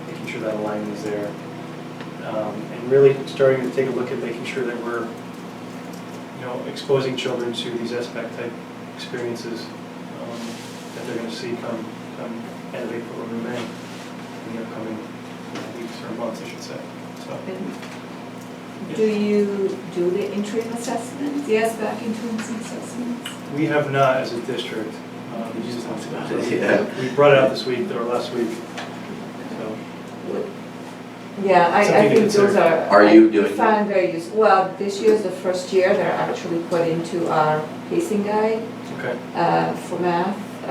S7: making sure that alignment is there. And really starting to take a look at making sure that we're exposing children to these SBAC type experiences that they're going to see come end of April or May in the upcoming weeks or months, I should say. So,
S2: Do you do the interim assessments, the SBAC interim assessments?
S7: we have not as a district.
S5: We just talked about it, yeah.
S7: We brought it out this week or last week. So,
S2: Yeah, I
S7: Something to
S2: think those
S7: consider.
S2: are.
S5: Are you
S2: I
S5: doing
S2: find very useful. Well, this year is the first year they're actually put into our pacing guide
S7: okay.
S2: for math. I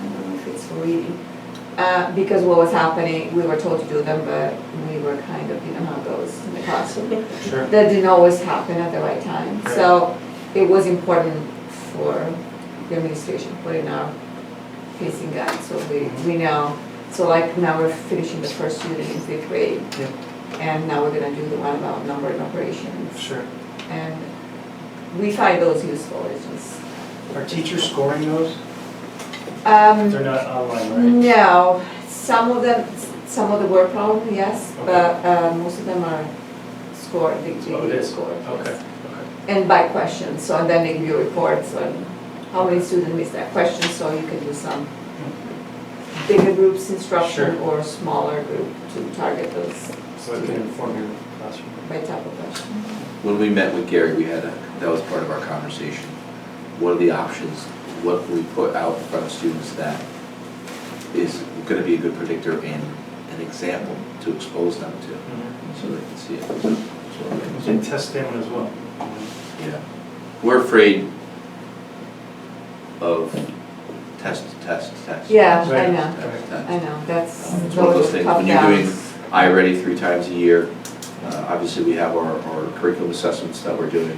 S2: don't know if it's for reading. Because what was happening, we were told to do them, but we were kind of, you know how it goes in the classroom.
S7: Sure.
S2: That didn't always happen at the right time.
S7: Right.
S2: So it was important for the administration to put in our pacing guide, so we know. So like now we're finishing the first unit in 5th grade.
S7: Yeah.
S2: And now we're gonna do the one about number and operations.
S7: Sure.
S2: And we find those useful, it's just.
S7: Are teachers scoring those?
S2: Um,
S7: They're not online, right?
S2: No, some of the word problem, yes,
S7: Okay.
S2: but most of them are scored, they
S7: Oh, it is?
S2: scored.
S7: Okay,
S2: yes.
S7: okay.
S2: And by question, so and then they give you reports on how many students missed that question, so you can do some bigger groups instruction
S7: Sure.
S2: or smaller group to target those
S7: So it can inform your classroom.
S2: by type of question.
S5: When we met with Gary, that was part of our conversation. What are the options? What can we put out in front of students that is going to be a good predictor and an example to expose them to, so they can see it.
S7: And test stamina as well.
S5: Yeah. We're afraid of test.
S2: Yeah, I
S7: Right.
S2: know,
S5: Test.
S2: I know, that's
S5: It's one of those things,
S2: tough
S5: when you're doing
S2: balance.
S5: iReady 3 times a year, obviously we have our curriculum assessments that we're doing,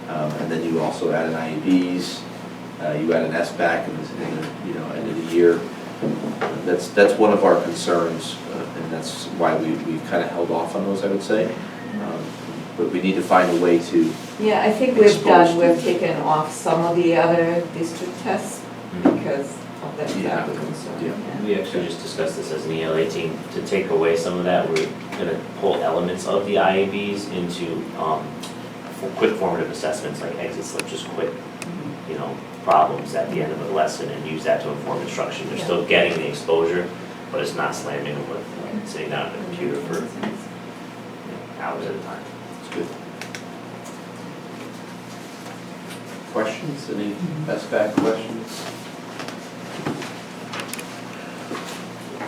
S5: and then you also add an IEPs, you add an SBAC in the end of the year. That's one of our concerns, and that's why we kind of held off on those, I would say. But we need to find a way to,
S2: Yeah, I think
S5: Exposed
S2: we've
S5: students.
S2: taken off some of the other district tests because of that
S5: Yeah.
S2: type of concern.
S5: Yeah.
S8: We actually just discussed this as an ELA team, to take away some of that, we're gonna pull elements of the IABs into, quick formative assessments, like exit slip, just quick, problems at the end of a lesson, and use that to inform instruction. They're still getting the exposure, but it's not slamming them with sitting down at the computer for hours at a time.
S5: it's good. Questions, any SBAC questions?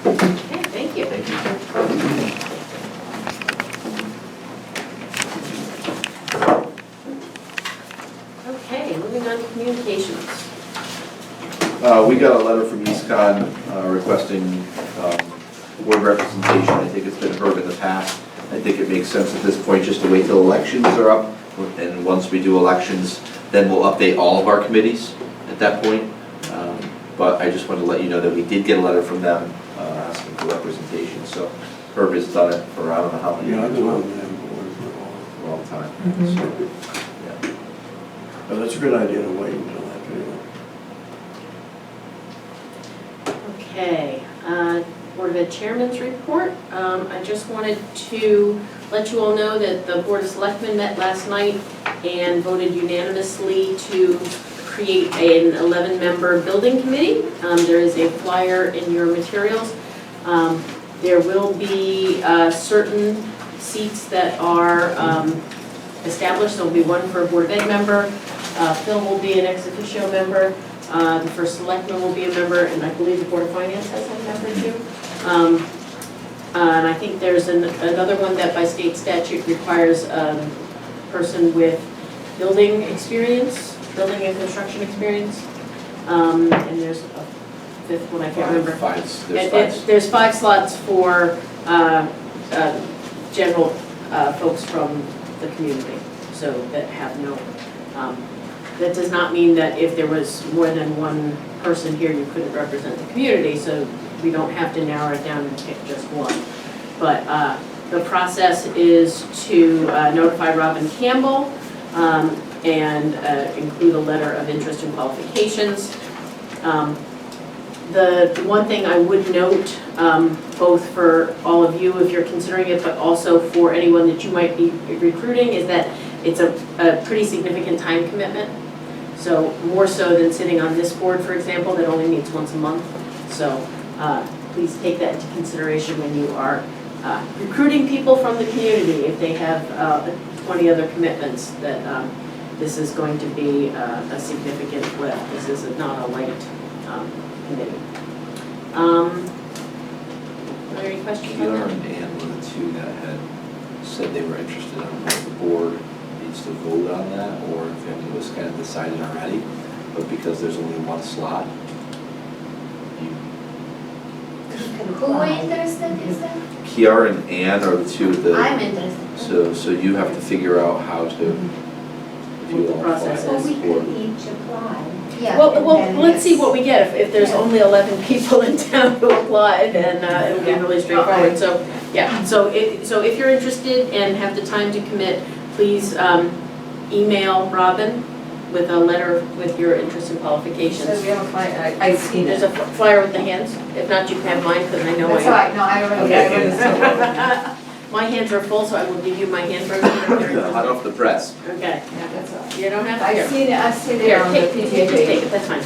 S1: Okay, thank you.
S5: Thank you.
S1: Okay, moving on to communications.
S5: We got a letter from EastCon requesting board representation. I think it's been heard in the past. I think it makes sense at this point just to wait till elections are up. And once we do elections, then we'll update all of our committees at that point. But I just wanted to let you know that we did get a letter from them asking for representation. So Herb has done it for I don't know how many
S9: Yeah, I've
S5: years.
S9: been on that board for
S5: A long time.
S2: Mhm.
S5: So, yeah.
S9: But that's a good idea to wait until that period.
S1: Okay, Board of Ed Chairman's report. I just wanted to let you all know that the Board of Selectmen met last night and voted unanimously to create an 11-member building committee. There is a flyer in your materials. There will be certain seats that are established. There'll be one for a Board of Ed member. Phil will be an ex officio member. The first selectman will be a member, and I believe the Board of Finance has a member too. And I think there's another one that by state statute requires a person with building experience, building and construction experience. And there's a fifth one, I can't remember. There's 5 slots for general folks from the community, so that have no, that does not mean that if there was more than one person here, you couldn't represent the community, so we don't have to narrow it down and pick just one. But the process is to notify Robin Campbell and include a letter of interest and qualifications. The one thing I would note, both for all of you if you're considering it, but also for anyone that you might be recruiting, is that it's a pretty significant time commitment. So more so than sitting on this board, for example, that only meets once a month. So please take that into consideration when you are recruiting people from the community. If they have 20 other commitments, that this is going to be a significant lift. This is not a light committee. Are there any questions on
S5: Kiara
S1: that?
S5: and Ann were the two that had said they were interested. I don't know if the board needs to vote on that, or if it was kind of decided already, but because there's only one slot, you
S4: Who are interested, is that?
S5: Kiara and Ann are the two that,
S4: I'm interested.
S5: so you have to figure out how to, if you
S1: What the
S5: want to
S1: process
S5: apply
S1: is.
S5: to
S6: Well, we
S5: the board.
S6: could each apply.
S4: Yeah.
S1: Well,
S6: And
S1: let's see
S6: yes.
S1: what we get. If there's only 11 people in town who apply, then it'll be really straightforward. So, yeah, so if you're interested and have the time to commit, please email Robin with a letter with your interest and qualifications.
S2: So we have a client, I've seen
S1: There's
S2: it.
S1: a flyer with the hands. If not, you can have mine, because I know
S2: That's all right, no, I already saw
S1: My hands are full, so I will give you my handwriting. if you're
S5: Hot
S1: interested.
S5: off the press.
S1: Okay,
S2: it. Yeah, that's all right.
S1: you don't have to.
S2: I've
S1: Here.
S2: seen it
S1: Here,
S2: on the
S1: take
S2: PTA
S1: just take
S2: page.
S1: it, that's fine.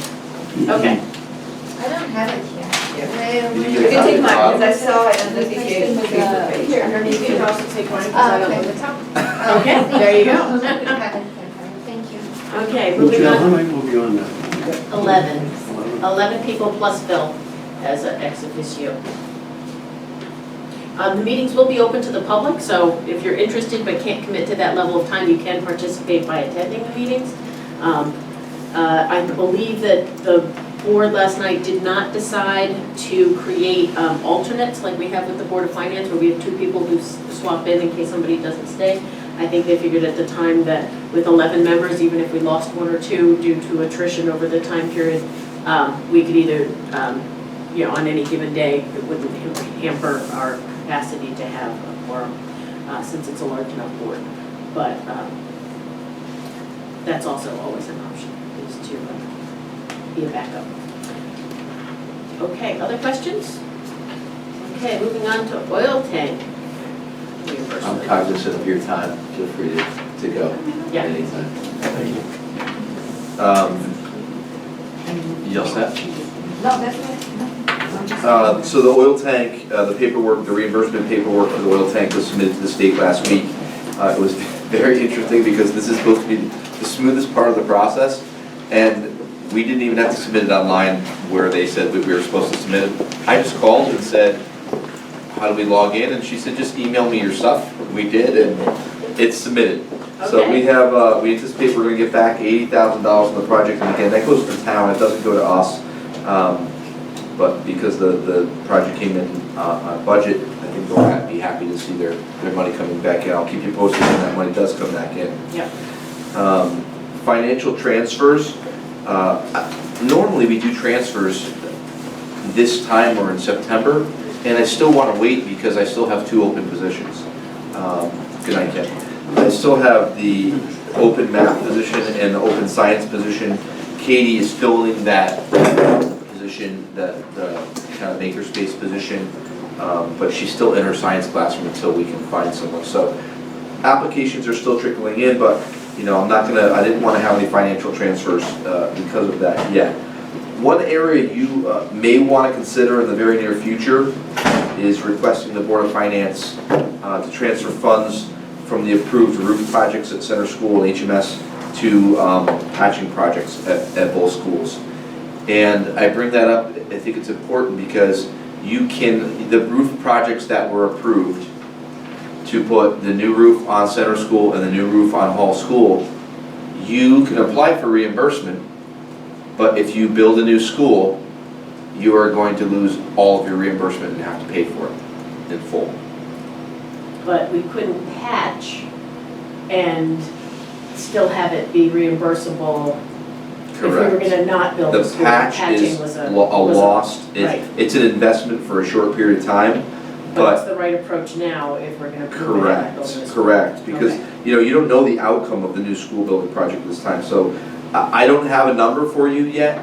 S1: Okay.
S4: I don't have it here.
S2: Yeah.
S4: Where-
S5: Did you
S2: You
S5: get
S2: can take mine, because I
S5: Bob?
S2: saw it on the PTA Facebook page.
S3: Here, underneath, you can also take mine, because I don't know the top.
S1: Okay, there you go.
S4: I have it here. Thank you.
S1: Okay,
S9: Which,
S1: moving
S9: how
S1: on.
S9: many will be on that?
S1: 11.
S9: 11.
S1: 11 people plus Phil as an ex officio. The meetings will be open to the public, so if you're interested but can't commit to that level of time, you can participate by attending the meetings. I believe that the board last night did not decide to create alternates like we have with the Board of Finance, where we have 2 people who swap in case somebody doesn't stay. I think they figured at the time that with 11 members, even if we lost 1 or 2 due to attrition over the time period, we could either, on any given day, it wouldn't hamper our capacity to have a quorum, since it's a large enough board. But that's also always an option, is to be a backup. Okay, other questions? Okay, moving on to oil tank
S5: I'm
S1: reimbursement.
S5: cognizant of your time, feel free to go
S1: Yeah.
S5: anytime. You all set?
S2: No, that's right.
S5: So the oil tank, the paperwork, the reimbursement paperwork for the oil tank was submitted to the state last week. It was very interesting because this is supposed to be the smoothest part of the process, and we didn't even have to submit it online where they said that we were supposed to submit it. I just called and said, how do we log in? And she said, just email me your stuff. We did, and it's submitted. So
S1: Okay.
S5: we anticipate we're gonna get back $80,000 on the project, and again, that goes to the town, it doesn't go to us. But because the project came in on budget, I think they'll be happy to see their money coming back in. I'll keep you posted when that money does come back in.
S1: Yep.
S5: Financial transfers, normally we do transfers this time or in September, and I still want to wait because I still have 2 open positions. Good night, Ken. I still have the open math position and the open science position. Katie is filling that position, the kind of makerspace position, but she's still in her science classroom until we can find someone. So applications are still trickling in, but I didn't want to have any financial transfers because of that yet. One area you may want to consider in the very near future is requesting the Board of Finance to transfer funds from the approved roof projects at Center School and HMS to patching projects at both schools. And I bring that up, I think it's important because the roof projects that were approved to put the new roof on Center School and the new roof on Hall School, you can apply for reimbursement, but if you build a new school, you are going to lose all of your reimbursement and have to pay for it in full.
S1: But we couldn't patch and still have it be reimbursable if we were gonna not build
S5: The
S1: a school,
S5: patch
S1: patching
S5: is
S1: was a.
S5: a
S1: was a-
S5: lost,
S1: Right.
S5: it's an investment for a short period of time,
S1: But it's
S5: but
S1: the right approach now if we're gonna prove it at building a school.
S5: correct, because,
S1: Okay.
S5: you don't know the outcome of the new school building project this time, so I don't have a number for you yet.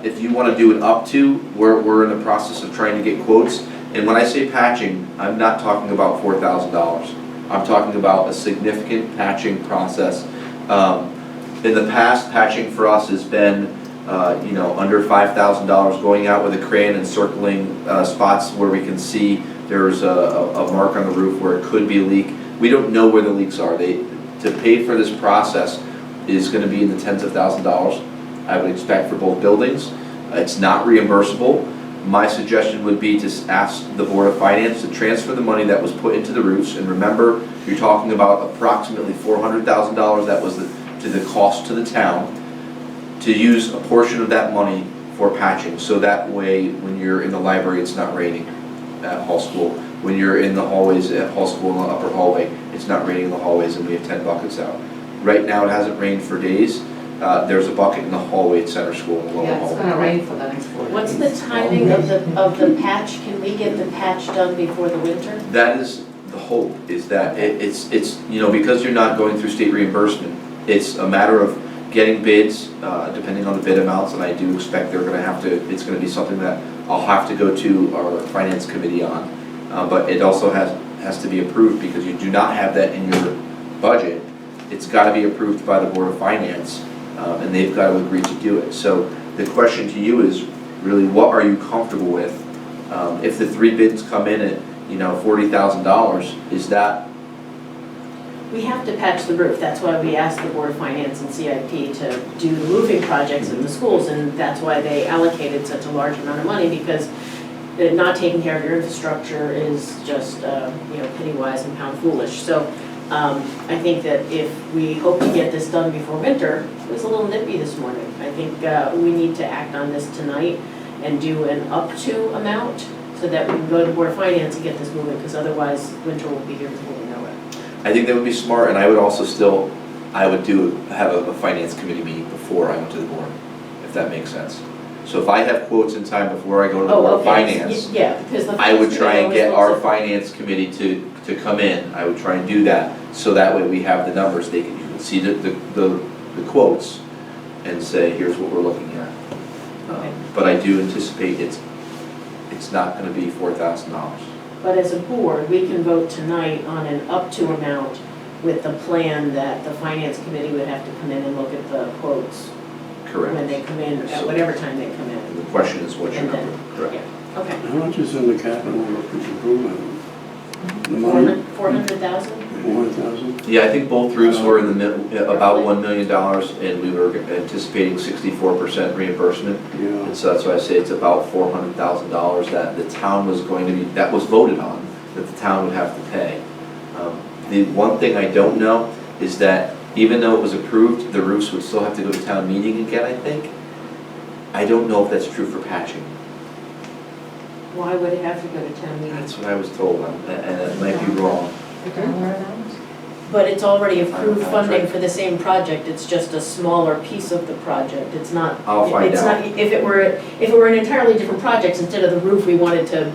S5: If you wanna do an up to, we're in the process of trying to get quotes, and when I say patching, I'm not talking about $4,000. I'm talking about a significant patching process. In the past, patching for us has been, under $5,000, going out with a crane and circling spots where we can see there's a mark on the roof where it could be a leak. We don't know where the leaks are. To pay for this process is gonna be in the tens of thousands of dollars, I would expect, for both buildings. It's not reimbursable. My suggestion would be to ask the Board of Finance to transfer the money that was put into the roofs, and remember, you're talking about approximately $400,000 that was to the cost to the town, to use a portion of that money for patching, so that way, when you're in the library, it's not raining at Hall School. When you're in the hallways at Hall School in the upper hallway, it's not raining in the hallways and we have 10 buckets out. Right now, it hasn't rained for days. There's a bucket in the hallway at Center School in the lower
S2: Yeah, it's
S5: hallway.
S2: gonna rain for the next 4 days.
S1: What's the timing of the patch? Can we get the patch done before the winter?
S5: That is the hope, is that it's because you're not going through state reimbursement, it's a matter of getting bids, depending on the bid amounts, and I do expect it's gonna be something that I'll have to go to our finance committee on. But it also has to be approved, because you do not have that in your budget. It's gotta be approved by the Board of Finance, and they've got to agree to do it. So the question to you is really, what are you comfortable with? If the 3 bids come in at, $40,000, is that?
S1: We have to patch the roof. That's why we asked the Board of Finance and CIP to do the roofing projects in the schools, and that's why they allocated such a large amount of money, because not taking care of your infrastructure is just, penny wise and pound foolish. So I think that if we hope to get this done before winter, it was a little nippy this morning. I think we need to act on this tonight and do an up to amount so that we can go to the Board of Finance and get this moving, because otherwise winter will be here before we know it.
S5: I think that would be smart, and I would also have a finance committee meeting before I went to the board, if that makes sense. So if I have quotes in time before I go to the Board of Finance,
S1: Yeah, because the.
S5: I would try and get our
S1: finance.
S5: finance committee to come in. I would try and do that, so that way we have the numbers. You can see the quotes and say, here's what we're looking at.
S1: Okay.
S5: But I do anticipate it's not gonna be $4,000.
S1: But as a board, we can vote tonight on an up to amount with the plan that the finance committee would have to come in and look at the quotes when
S5: Correct.
S1: they come in, at whatever time they come in.
S5: And the question is, what's your
S1: And then-
S5: number? Correct.
S1: Yeah, okay.
S9: How much is in the capital improvement? The money,
S1: 400,000?
S9: 400,000?
S5: Yeah, I think both roofs were in the about $1 million, and we were anticipating 64% reimbursement.
S9: Yeah.
S5: And so that's why I say it's about $400,000 that the town was going to be, that was voted on, that the town would have to pay. The one thing I don't know is that even though it was approved, the roofs would still have to go to town meeting again, I think. I don't know if that's true for patching.
S1: Why would it have to go to town meeting?
S5: That's what I was told, and that might be wrong.
S1: But it's already approved funding for the same project, it's just a smaller piece of the project, it's not.
S5: I'll find
S1: it's
S5: out.
S1: not- If it were an entirely different project, instead of the roof, we wanted to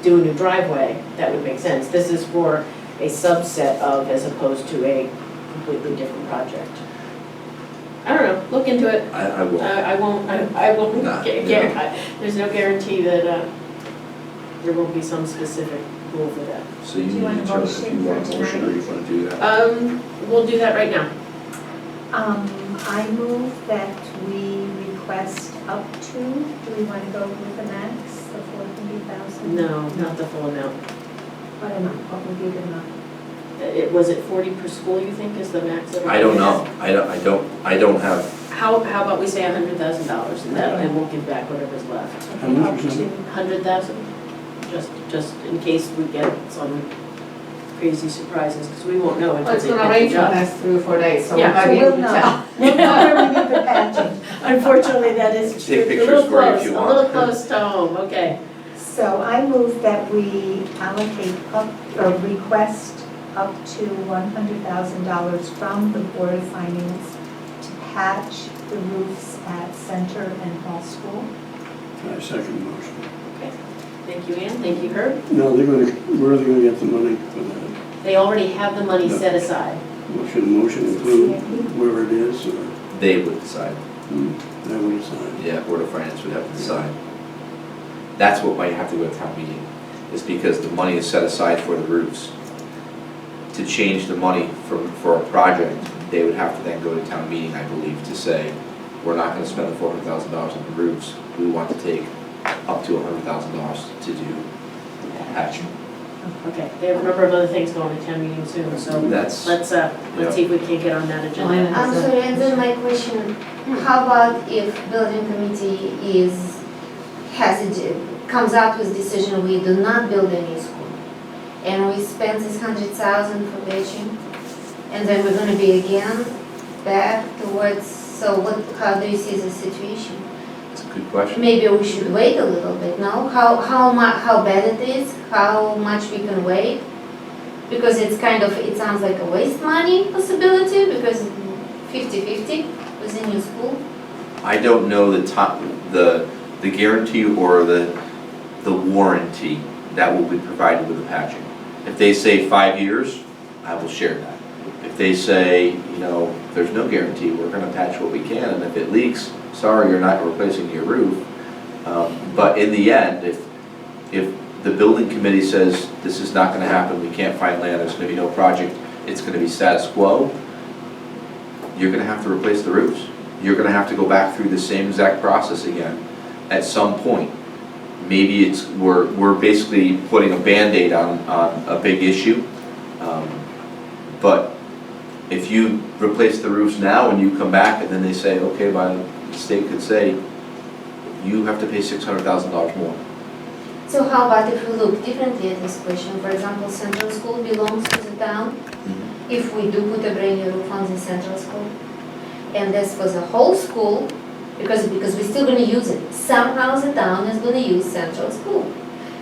S1: do a new driveway, that would make sense. This is for a subset of, as opposed to a completely different project. I don't know, look into it.
S5: I will.
S1: I won't
S5: Nah,
S1: guarantee, there's no guarantee that there won't be some specific rule for that.
S5: So you
S6: Do you
S5: need
S6: want
S5: to
S6: a
S5: determine if
S6: motion
S5: you want a
S6: for
S5: motion or
S6: tonight?
S5: you want to do that.
S1: We'll do that right now.
S6: I move that we request up to, do we want to go with the max, the 400,000?
S1: No, not the full amount.
S6: What amount, what would be the amount?
S1: Was it 40 per school, you think, is the max? that we
S5: I don't
S1: can
S5: know.
S1: have?
S5: I don't have,
S1: How about we say $100,000 and we'll give back whatever's left?
S9: How much is it?
S1: 100,000? Just in case we get some crazy surprises, because we won't know
S2: Well,
S1: until
S2: it's
S1: they
S2: gonna
S1: get
S2: rain
S1: the
S2: for the
S1: job.
S2: next 3 or 4 days, so we
S1: Yeah,
S2: might
S6: So
S2: be able
S6: we'll
S2: to
S6: know.
S2: tell.
S6: We'll know where we need the patching.
S1: Unfortunately, that is
S5: Take
S1: a
S5: pictures
S1: little
S5: for you if
S1: close,
S5: you
S1: a
S5: want.
S1: little close to home, okay.
S6: So I move that we allocate up, or request up to $100,000 from the Board of Finance to patch the roofs at Center and Hall School.
S9: I second the motion.
S1: Thank you, Ann, thank you, Herb.
S9: No, where are they gonna get the money for that?
S1: They already have the money set aside.
S9: Well, should the motion include where it is, or
S5: They would decide.
S9: that would decide?
S5: Yeah, Board of Finance would have to decide. That's what might have to go to town meeting, is because the money is set aside for the roofs. To change the money for a project, they would have to then go to town meeting, I believe, to say, we're not gonna spend the $400,000 on the roofs. We want to take up to $100,000 to do patching.
S1: Okay, they have a number of other things going to town meeting soon, so
S5: That's,
S1: let's see if we can get on that agenda.
S4: I'm sorry, and then my question, how about if building committee comes up with decision, we do not build a new school, and we spend this 100,000 for patching, and then we're gonna be again back towards, so how do you see the situation?
S5: that's a good question.
S4: Maybe we should wait a little bit, no? How bad it is, how much we can wait? Because it's kind of, it sounds like a waste money possibility, because 50-50 with a new school.
S5: I don't know the guarantee or the warranty that will be provided with the patching. If they say 5 years, I will share that. If they say, there's no guarantee, we're gonna patch what we can, and if it leaks, sorry, you're not replacing your roof. But in the end, if the building committee says this is not gonna happen, we can't find land, there's gonna be no project, it's gonna be status quo, you're gonna have to replace the roofs. You're gonna have to go back through the same exact process again at some point. Maybe we're basically putting a Band-Aid on a big issue. But if you replace the roofs now and you come back and then they say, okay, the state could say, you have to pay $600,000 more.
S4: So how about if we look differently at this question? For example, Central School belongs to the town. If we do put a brand new roof on the Central School, and this was a whole school, because we're still going to use it. Somehow the town is going to use Central School.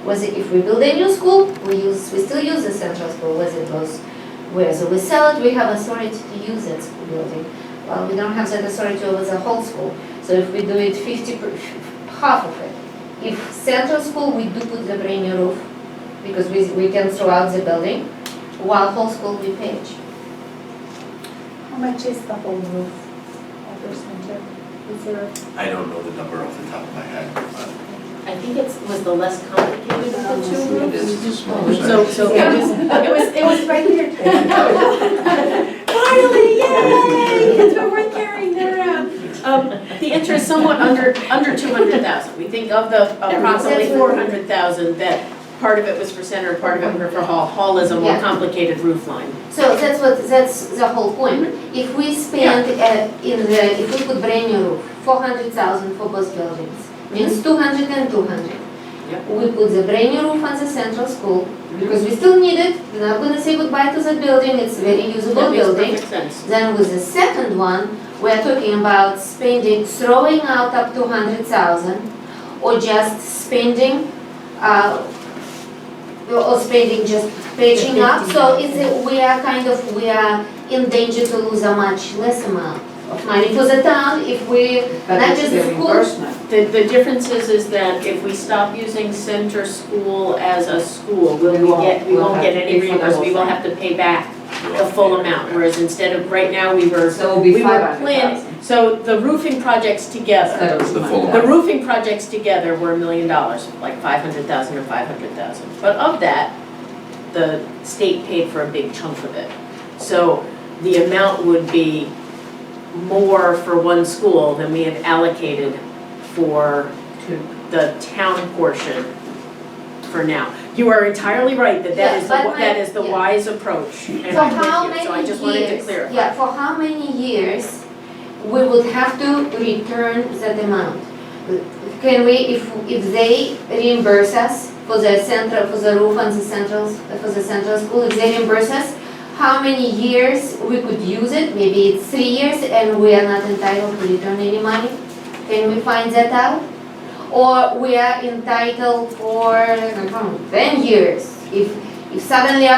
S4: If we build a new school, we still use the Central School. Whether we sell it, we have authority to use that school building. Well, we don't have that authority over the whole school. So if we do it half of it. If Central School, we do put the brand new roof, because we can throw out the building, while whole school we patch.
S6: How much is the whole roof at the center? Is there
S5: I don't know the number off the top of my head, but
S1: I think it was the less complicated of the two
S5: it
S1: roofs.
S5: is the smaller
S1: So
S5: side.
S1: it was right there. Finally, yay! It's been worth carrying that around. The answer is somewhat under 200,000. We think of the approximately 400,000 that part of it was for Center, part of it was for Hall. Hall is a more
S4: Yeah.
S1: complicated roof line.
S4: So that's the whole point. If we spend if we put brand new roof, 400,000 for both buildings, means 200 and 200.
S1: Yep.
S4: We put the brand new roof on the Central School, because we still need it. We're not gonna say goodbye to that building, it's a very usable
S1: That makes
S4: building.
S1: perfect sense.
S4: Then with the second one, we're talking about throwing out up to 100,000, or just spending, or spending just patching up. So we are in danger to lose a much less amount of money for the town if we, not just the school.
S1: The difference is that if we stop using Center School as a school, we won't get any reimbursement, we will have to pay back the full amount, whereas instead of, right now, we were
S2: So it'll be
S1: planning. So the roofing projects together,
S5: It's the full
S1: the
S5: amount.
S1: roofing projects together were $1 million, like 500,000 or 500,000. But of that, the state paid for a big chunk of it. So the amount would be more for one school than we have allocated for the town portion for now. You are entirely right that that is the
S4: Yeah.
S1: wise approach. And
S4: For
S1: I'm with
S4: how
S1: you,
S4: many
S1: so I just wanted to
S4: years?
S1: clarify.
S4: Yeah, for how many years we would have to return that amount? Can we, if they reimburse us for the roof on the for the Central School, if they reimburse us, how many years we could use it? Maybe it's 3 years and we are not entitled to return any money? Can we find that out? Or we are entitled for 10 years? If suddenly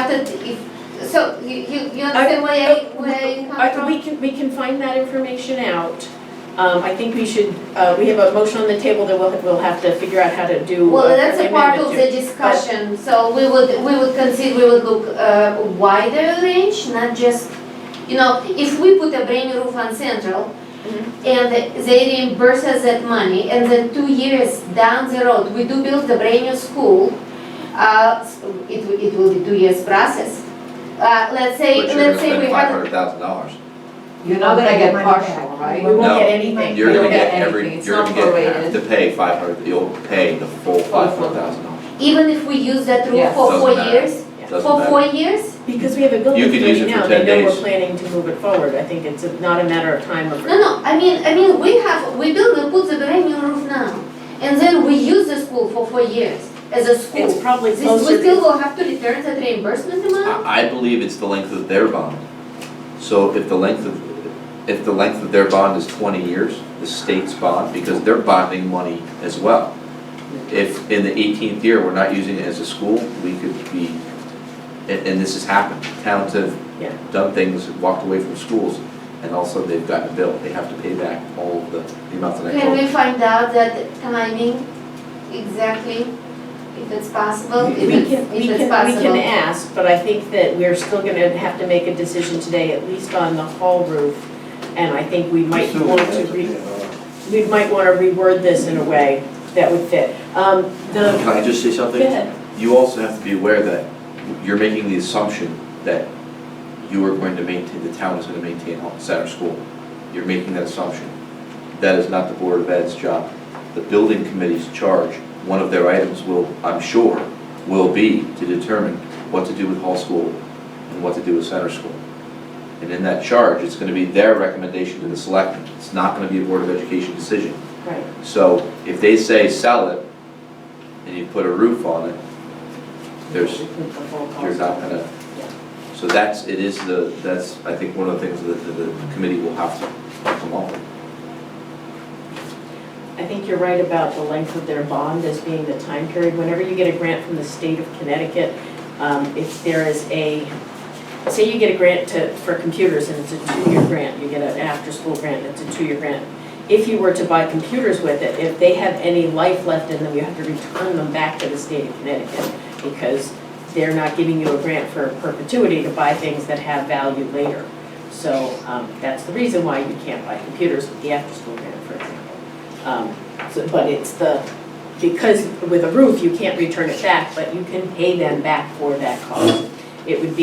S4: so you understand where I come from?
S1: We can find that information out. I think we should, we have a motion on the table that we'll have to figure out how to do.
S4: Well, that's a
S1: an
S4: part of
S1: amendment
S4: the discussion, so we would consider, we would look wider range, not just, if we put a brand new roof on Central, and they reimburse us that money, and then 2 years down the road, we do build the brand new school, it will be 2 years process. Let's say
S5: But you're
S4: we
S5: gonna spend
S4: had.
S5: $500,000.
S2: You're not gonna get partial, right?
S1: We won't
S5: No,
S1: get anything.
S5: You're
S2: You
S5: gonna
S2: don't get
S5: get
S2: anything. It's
S5: you're
S2: not
S5: gonna get,
S2: prorated.
S5: have to pay 500, you'll pay the full $500,000.
S4: Even if we use that roof
S2: Yes.
S4: for 4
S5: Doesn't matter.
S4: years,
S5: Doesn't
S4: for
S5: matter.
S4: 4 years?
S1: Because we have a building
S5: You could use
S1: committee
S5: it for
S1: now,
S5: 10
S1: they know we're
S5: days.
S1: planning to move it forward. I think it's not a matter of time of.
S4: No, I mean, we put the brand new roof now, and then we use the school for 4 years as a school.
S1: It's probably
S4: We
S1: closer
S4: still
S1: to,
S4: will have to return that reimbursement amount?
S5: I believe it's the length of their bond. So if the length of their bond is 20 years, the state's bond, because they're bonding money as well. If in the 18th year, we're not using it as a school, we could be, and this has happened. Towns have
S1: Yeah.
S5: done things, walked away from schools, and also they've gotten a bill. They have to pay back all of the amounts that I
S4: Can
S5: told.
S4: we find out that timing exactly, if it's possible, if
S1: we
S4: it's
S1: can
S4: possible?
S1: ask, but I think that we're still gonna have to make a decision today, at least on the hall roof. And I think we might
S9: Assuming
S1: want
S9: that's
S1: to,
S9: okay,
S1: we might want to reword this in a way that would fit.
S5: Can I just say something?
S1: Go ahead.
S5: You also have to be aware that you're making the assumption that you are going to maintain, the town is going to maintain center school. You're making that assumption. That is not the Board of Ed's job. The building committee's charge, one of their items will, I'm sure, will be to determine what to do with Hall School and what to do with center school. And in that charge, it's going to be their recommendation to the selectmen. It's not going to be a Board of Education decision.
S1: Right.
S5: So if they say sell it, and you put a roof on it, you're not gonna, so that's, I think one of the things that the committee will have to come up with.
S1: I think you're right about the length of their bond as being the time period. Whenever you get a grant from the state of Connecticut, if there is say you get a grant for computers and it's a 2-year grant, you get an after-school grant, it's a 2-year grant. If you were to buy computers with it, if they have any life left in them, you have to return them back to the state of Connecticut because they're not giving you a grant for perpetuity to buy things that have value later. So that's the reason why you can't buy computers with the after-school grant, for example. But it's because with a roof, you can't return it back, but you can pay them back for that cost. It would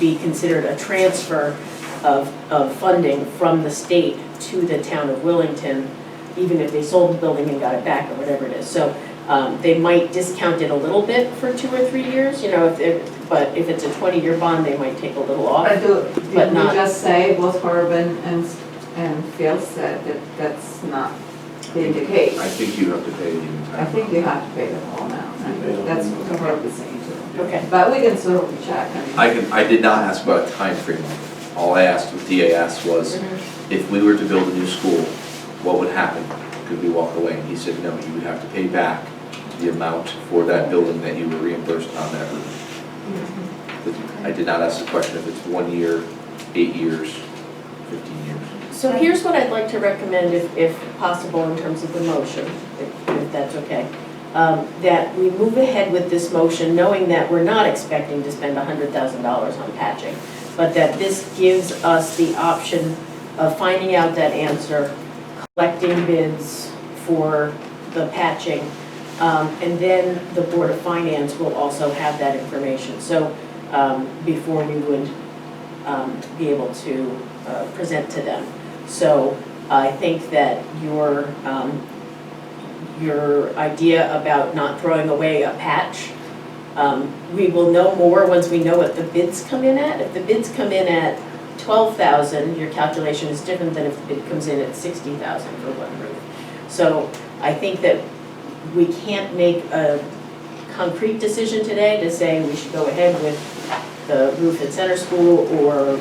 S1: be considered a transfer of funding from the state to the town of Willington, even if they sold the building and got it back or whatever it is. So they might discount it a little bit for 2 or 3 years, but if it's a 20-year bond, they might take a little off.
S2: But
S1: But
S2: did we
S1: not-
S2: just say, both Corbin and Phil said that that's not the case?
S5: I think you have to pay the
S2: I
S5: entire.
S2: think you have to pay the whole amount, right? That's what Corbin's saying too.
S1: Okay.
S2: But we can sort of check.
S5: I did not ask about a time frame. All I asked, what DA asked was, if we were to build a new school, what would happen? Could we walk away? And he said, no, you would have to pay back the amount for that building that you were reimbursed on that roof. I did not ask the question if it's 1 year, 8 years, 15 years.
S1: So here's what I'd like to recommend, if possible, in terms of the motion, if that's okay. That we move ahead with this motion, knowing that we're not expecting to spend $100,000 on patching, but that this gives us the option of finding out that answer, collecting bids for the patching, and then the Board of Finance will also have that information. So before we would be able to present to them. So I think that your idea about not throwing away a patch, we will know more once we know what the bids come in at. If the bids come in at 12,000, your calculation is different than if the bid comes in at 60,000 for one roof. So I think that we can't make a concrete decision today to say we should go ahead with the roof at center school or,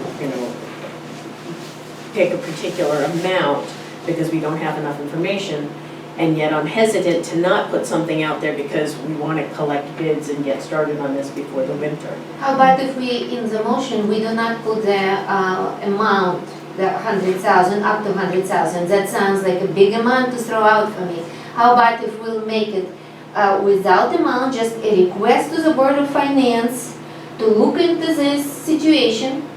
S1: pick a particular amount because we don't have enough information. And yet I'm hesitant to not put something out there because we want to collect bids and get started on this before the winter.
S4: How about if we, in the motion, we do not put the amount the 100,000, up to 100,000. That sounds like a big amount to throw out for me. How about if we'll make it without amount, just a request to the Board of Finance to look into this situation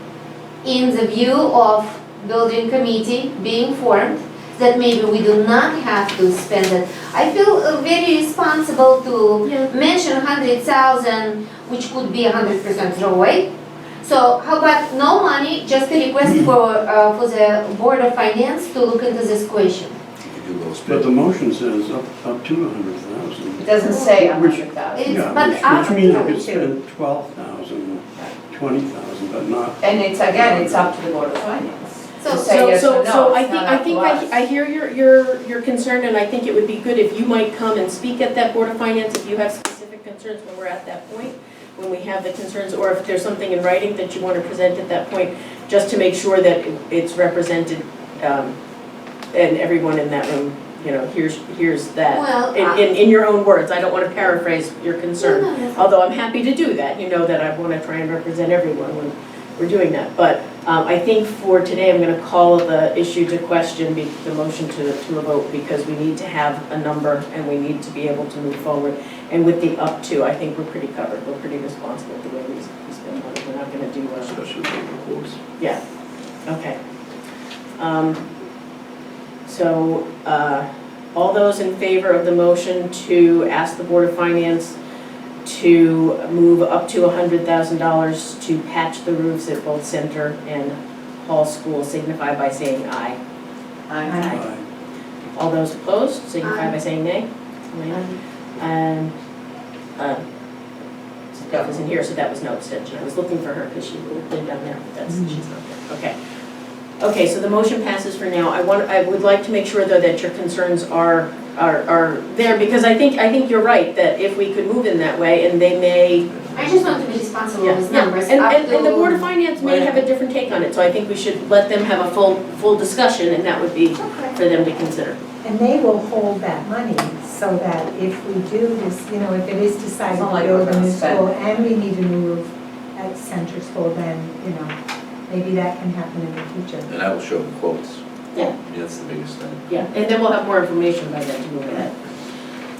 S4: in the view of building committee being formed, that maybe we do not have to spend it. I feel very responsible to mention 100,000, which could be 100% throwaway. So how about no money, just a request for the Board of Finance to look into this question?
S5: You could do a little
S9: But
S5: split.
S9: the motion says up to 100,000.
S2: It doesn't say
S9: Which-
S2: 100,000.
S4: It's-
S9: Yeah,
S4: but
S9: which means you
S6: up
S9: could
S6: to.
S9: spend 12,000, 20,000, but not.
S2: And it's, again, it's up to the Board of Finance.
S4: So-
S2: To say yes or no,
S1: So I
S2: it's
S1: think,
S2: not
S1: I
S2: up
S1: think
S2: to us.
S1: I hear your concern, and I think it would be good if you might come and speak at that Board of Finance if you have specific concerns when we're at that point, when we have the concerns, or if there's something in writing that you want to present at that point, just to make sure that it's represented, and everyone in that room, you know, hears that.
S4: Well,
S1: In your own words, I don't want to paraphrase your concern.
S4: No, no, no.
S1: Although I'm happy to do that, you know that I want to try and represent everyone when we're doing that. But I think for today, I'm going to call the issue to question, the motion to a vote, because we need to have a number and we need to be able to move forward. And with the up to, I think we're pretty covered. We're pretty responsible the way we spend money. We're not going to do,
S5: Especially with the quotes.
S1: yeah, okay. So, all those in favor of the motion to ask the Board of Finance to move up to $100,000 to patch the roofs at both Center and Hall School signify by saying aye.
S2: Aye.
S1: All those opposed signify
S4: Aye.
S1: by saying nay. And, Steph isn't here, so that was no abstention. I was looking for her because she would have been down there, but that's, she's not there. Okay. Okay, so the motion passes for now. I would like to make sure though that your concerns are there, because I think you're right, that if we could move in that way, and they may.
S4: I just want to be responsible with
S1: Yeah,
S4: numbers.
S1: and,
S4: up
S1: and the
S4: to-
S1: Board of Finance may have a different take on it, so I think we should let them have a full discussion, and that would be
S4: Okay.
S1: for them to consider.
S6: And they will hold that money so that if we do this, you know, if it is decided
S2: It's not
S6: to
S2: like
S6: build
S2: we're
S6: a
S2: gonna
S6: new
S2: spend.
S6: school and we need to move at Center School, then, you know, maybe that can happen in the future.
S5: And I will show them quotes.
S1: Yeah.
S5: That's the biggest thing.
S1: Yeah, and then we'll have more information by then to move ahead.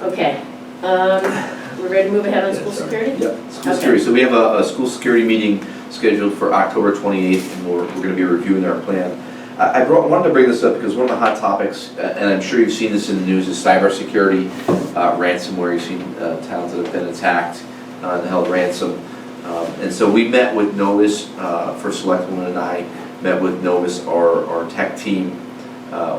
S1: Okay, we're ready to move ahead on school security?
S5: Yep, school security. So we have a school security meeting scheduled for October 28th, and we're going to be reviewing our plan. I wanted to bring this up because one of the hot topics, and I'm sure you've seen this in the news, is cybersecurity, ransomware. You've seen towns that have been attacked and held ransom. And so we met with Novus, First Selectwoman and I met with Novus, our tech team.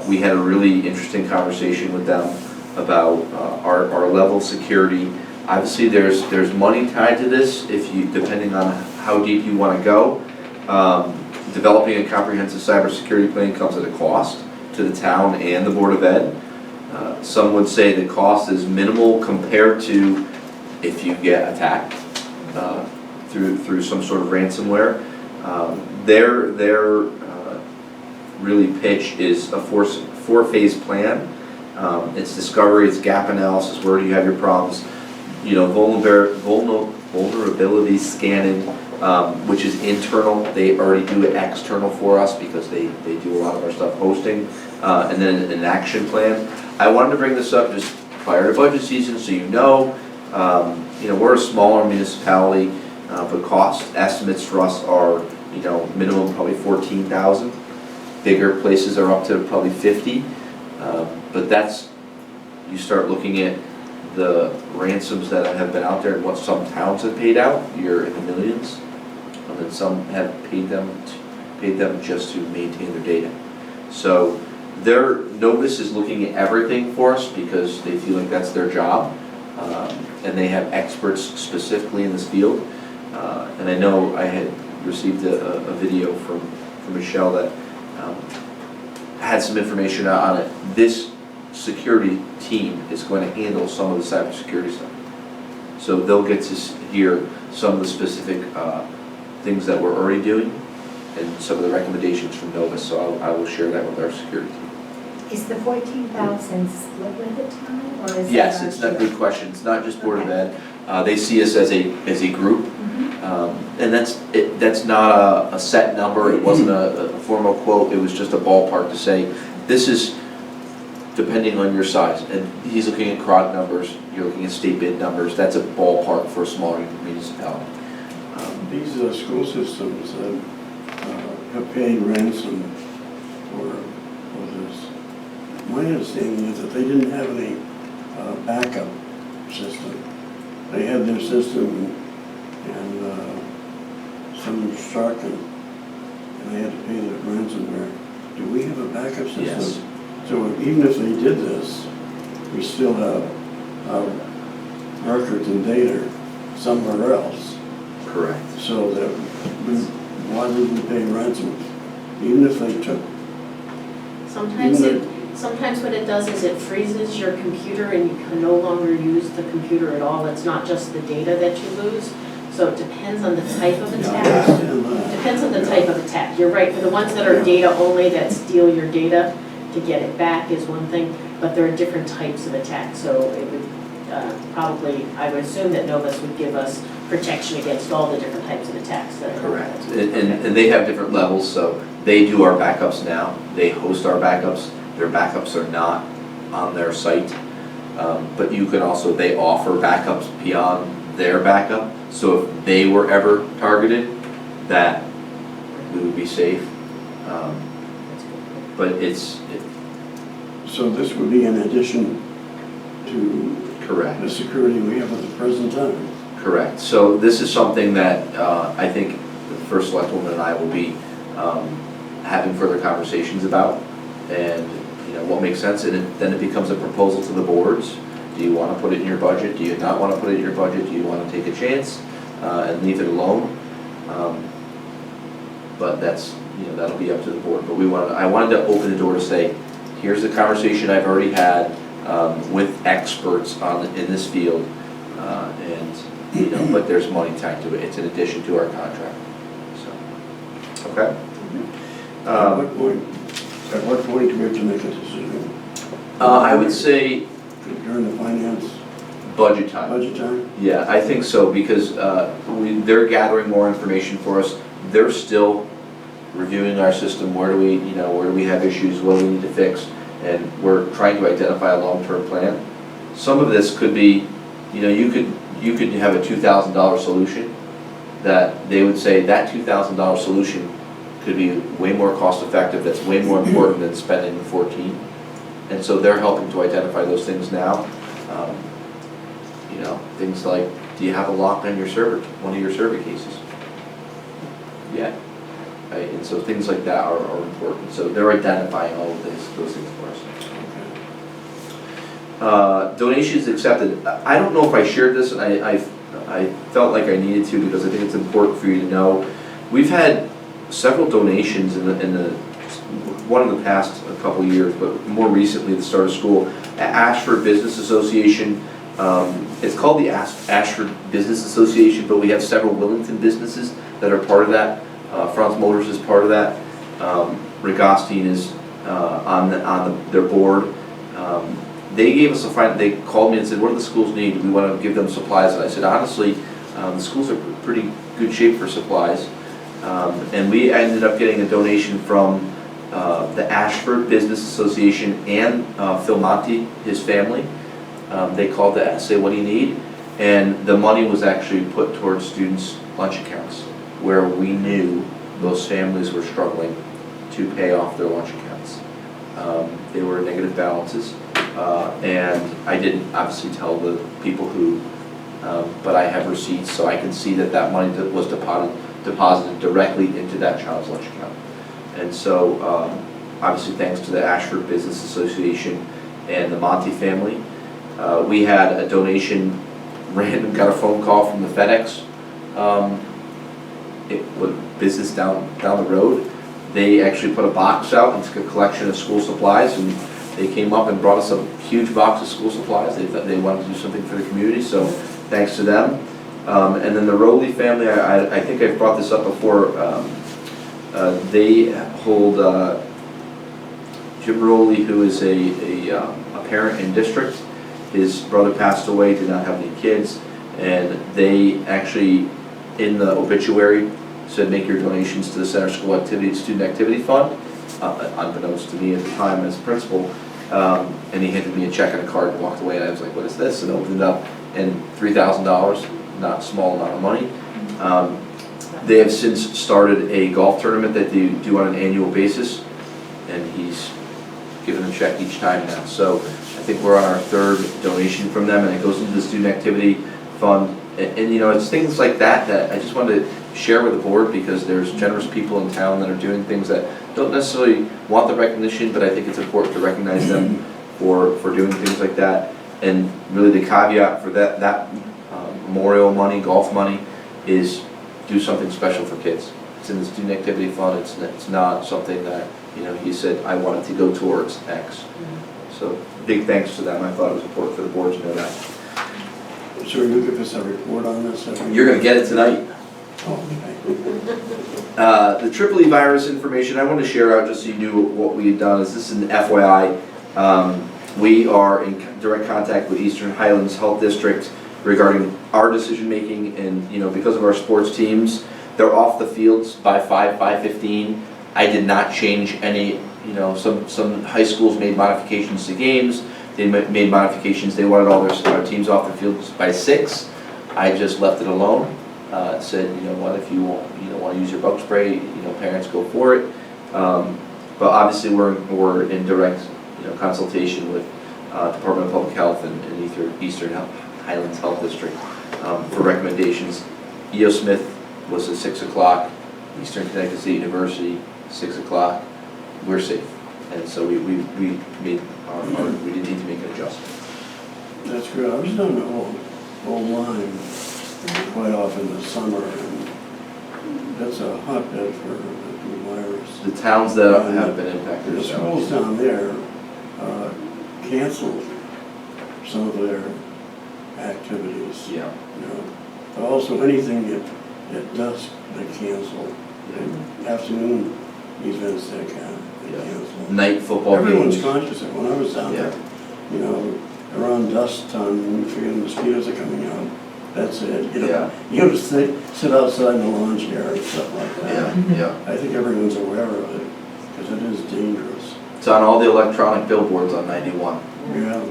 S5: We had a really interesting conversation with them about our level of security. Obviously, there's money tied to this, depending on how deep you want to go. Developing a comprehensive cybersecurity plan comes at a cost to the town and the Board of Ed. Some would say the cost is minimal compared to if you get attacked through some sort of ransomware. Their really pitch is a four-phase plan. It's discovery, it's gap analysis, where do you have your problems, you know, vulnerability scanning, which is internal. They already do it external for us because they do a lot of our stuff hosting, and then an action plan. I wanted to bring this up just prior to budget season, so you know, we're a smaller municipality, but cost estimates for us are, you know, minimum probably 14,000. Bigger places are up to probably 50. But you start looking at the ransoms that have been out there and what some towns have paid out, you're in the millions. And then some have paid them just to maintain their data. So Novus is looking at everything for us because they feel like that's their job. And they have experts specifically in this field. And I know I had received a video from Michelle that had some information on it. This security team is going to handle some of the cybersecurity stuff. So they'll get to hear some of the specific things that we're already doing and some of the recommendations from Novus. So I will share that with our security team.
S6: Is the 14,000 split with the town, or is it?
S5: Yes, it's a good question. It's not just Board of Ed. They see us as a group. And that's not a set number, it wasn't a formal quote, it was just a ballpark to say, this is depending on your size. And he's looking at CROG numbers, you're looking at state bid numbers, that's a ballpark for a smaller municipality.
S9: These school systems have paid ransom for this. My understanding is that they didn't have any backup system. They had their system and some struck and they had to pay the ransomware. Do we have a backup system?
S5: Yes.
S9: So even if they did this, we still have records and data somewhere else.
S5: Correct.
S9: So that, why would we pay ransom? Even if they took,
S1: Sometimes what it does is it freezes your computer and you can no longer use the computer at all. It's not just the data that you lose. So it depends on the type of
S9: yeah, I
S1: attack.
S9: understand that.
S1: Depends on the type of attack. You're right, for the ones that are data only, that steal your data to get it back is one thing, but there are different types of attacks. So it would probably, I would assume that Novus would give us protection against all the different types of attacks that are.
S5: Correct. And they have different levels, so they do our backups now, they host our backups, their backups are not on their site. But you can also, they offer backups beyond their backup, so if they were ever targeted, that we would be safe. But
S9: So this would be in addition to
S5: correct.
S9: the security we have at the present time.
S5: Correct. So this is something that I think the first selectwoman and I will be having further conversations about, and what makes sense, and then it becomes a proposal to the boards. Do you want to put it in your budget? Do you not want to put it in your budget? Do you want to take a chance and leave it alone? But that's, that'll be up to the board. But I wanted to open the door to say, here's the conversation I've already had with experts in this field, but there's money tied to it. It's in addition to our contract. So, okay.
S9: At what point do we have to make a decision?
S5: I would say
S9: During the finance
S5: budget time.
S9: budget time?
S5: Yeah, I think so, because they're gathering more information for us. They're still reviewing our system. Where do we have issues? What do we need to fix? And we're trying to identify a long-term plan. Some of this could be, you could have a $2,000 solution that they would say that $2,000 solution could be way more cost-effective. That's way more important than spending the 14. And so they're helping to identify those things now. Things like, do you have a lock on your server, one of your server cases? Yeah. Right? And so things like that are important. So they're identifying all of those things for us. Donations accepted. I don't know if I shared this, and I felt like I needed to because I think it's important for you to know. We've had several donations in the past couple years, but more recently, the start of school. Ashford Business Association, it's called the Ashford Business Association, but we have several Willington businesses that are part of that. Franz Motors is part of that. Regostine is on their board. They gave us they called me and said, what do the schools need? We want to give them supplies. And I said, honestly, the schools are pretty good shape for supplies. And we ended up getting a donation from the Ashford Business Association and Phil Monty, his family. They called to say, what do you need? And the money was actually put towards students' lunch accounts, where we knew those families were struggling to pay off their lunch accounts. They were negative balances, and I didn't obviously tell the people who, but I have receipts, so I can see that money was deposited directly into that child's lunch account. And so, obviously thanks to the Ashford Business Association and the Monty family, we had a donation, got a phone call from the FedEx business down the road. They actually put a box out and took a collection of school supplies, and they came up and brought us a huge box of school supplies. They thought they wanted to do something for the community, so thanks to them. And then the Rowley family, I think I've brought this up before. They hold Jim Rowley, who is a parent in district. His brother passed away, did not have any kids, and they actually, in the obituary, said make your donations to the Center School Student Activity Fund, unbeknownst to me at the time as principal. And he handed me a check and a card and walked away, and I was like, what is this? And opened it up, and $3,000, not a small amount of money. They have since started a golf tournament that they do on an annual basis, and he's given a check each time now. So I think we're on our third donation from them, and it goes into the Student Activity Fund. And you know, it's things like that that I just wanted to share with the board, because there's generous people in town that are doing things that don't necessarily want the recognition, but I think it's important to recognize them for doing things like that. And really the caveat for that memorial money, golf money, is do something special for kids. It's in the Student Activity Fund. It's not something that, you know, he said, I want it to go towards X. So big thanks to them. I thought it was important for the board to know that.
S9: So you give us a report on this?
S5: You're going to get it tonight.
S9: Oh, okay.
S5: The Triple E virus information I want to share out, just so you knew what we had done, is this is an FYI. We are in direct contact with Eastern Highlands Health District regarding our decision making, and you know, because of our sports teams, they're off the fields by 5:15. I did not change any. You know, some high schools made modifications to games. They made modifications. They wanted all their teams off the fields by 6. I just left it alone. Said, you know what, if you want to use your bug spray, you know, parents go for it. But obviously we're in direct, you know, consultation with Department of Public Health and Eastern Highlands Health District for recommendations. E.O. Smith was at 6 o'clock. Eastern Connecticut State University, 6 o'clock. We're safe, and so we made we didn't need to make an adjustment.
S9: That's good. I was down the whole line quite often this summer, and that's a hotbed for the virus.
S5: The towns that have been impacted.
S9: The schools down there canceled some of their activities.
S5: Yeah.
S9: You know, but also anything at dusk they cancel. The afternoon events they cancel.
S5: Night football
S9: Everyone's
S5: games.
S9: conscious of it. When I was down there, you know, around dusk time, you figure the mosquitoes are coming out. That's it. You know, you have to sit outside in the lawn chair and stuff like that.
S5: Yeah.
S9: I think everyone's aware of it because it is dangerous.
S5: It's on all the electronic billboards on 91.
S9: Yeah.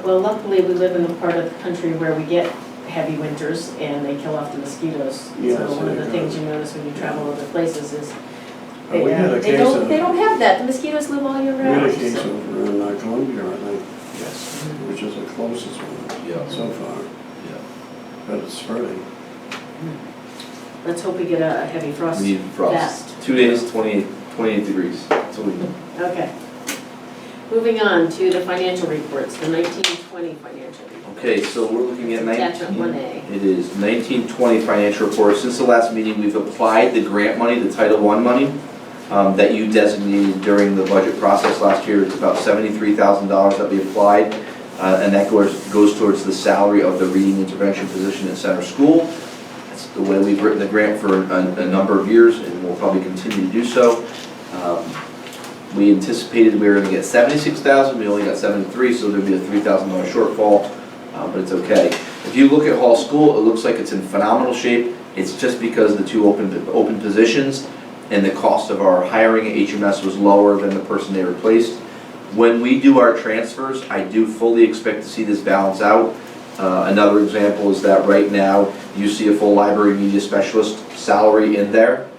S1: Well, luckily, we live in the part of the country where we get heavy winters and they kill off the mosquitoes.
S9: Yes,
S1: So one of the
S9: they
S1: things
S9: do.
S1: you notice when you travel other places is
S9: We had a
S1: they
S9: case
S1: don't
S9: of-
S1: have that. The mosquitoes live all year
S9: We had
S1: round.
S9: a case
S1: so-
S9: over in Columbia, I think,
S5: Yes.
S9: which is the closest one
S5: Yeah.
S9: so far,
S5: Yeah.
S9: but it's spreading.
S1: Let's hope we get a heavy frost.
S5: We need frost.
S1: Fast.
S5: 2 days, 28 degrees. That's what we need.
S1: Okay. Moving on to the financial reports, the 1920 financial report.
S5: Okay, so we're looking at
S1: Attachment
S5: 19.
S1: 1A.
S5: It is 1920 financial report. Since the last meeting, we've applied the grant money, the Title I money, that you designated during the budget process last year. It's about $73,000 that we applied, and that goes towards the salary of the reading intervention position at Center School. That's the way we've written the grant for a number of years, and we'll probably continue to do so. We anticipated we were going to get $76,000. We only got $73,000, so there'd be a $3,000 shortfall, but it's okay. If you look at Hall School, it looks like it's in phenomenal shape. It's just because the two open positions and the cost of our hiring at HMS was lower than the person they replaced. When we do our transfers, I do fully expect to see this balance out. Another example is that right now you see a full library media specialist salary in there,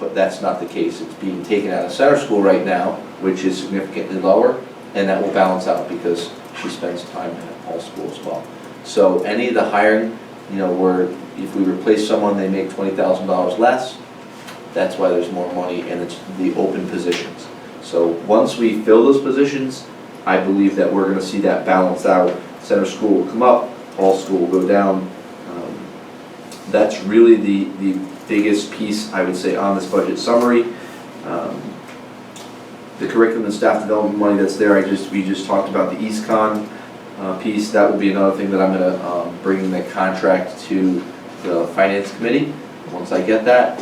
S5: but that's not the case. It's being taken out of Center School right now, which is significantly lower, and that will balance out because she spends time at Hall School as well. So any of the hiring, you know, where if we replace someone, they make $20,000 less, that's why there's more money, and it's the open positions. So once we fill those positions, I believe that we're going to see that balance out. Center School will come up, Hall School will go down. That's really the biggest piece, I would say, on this budget summary. The curriculum and staff development money that's there, we just talked about the EastCon piece. That will be another thing that I'm going to bring in the contract to the Finance Committee once I get that.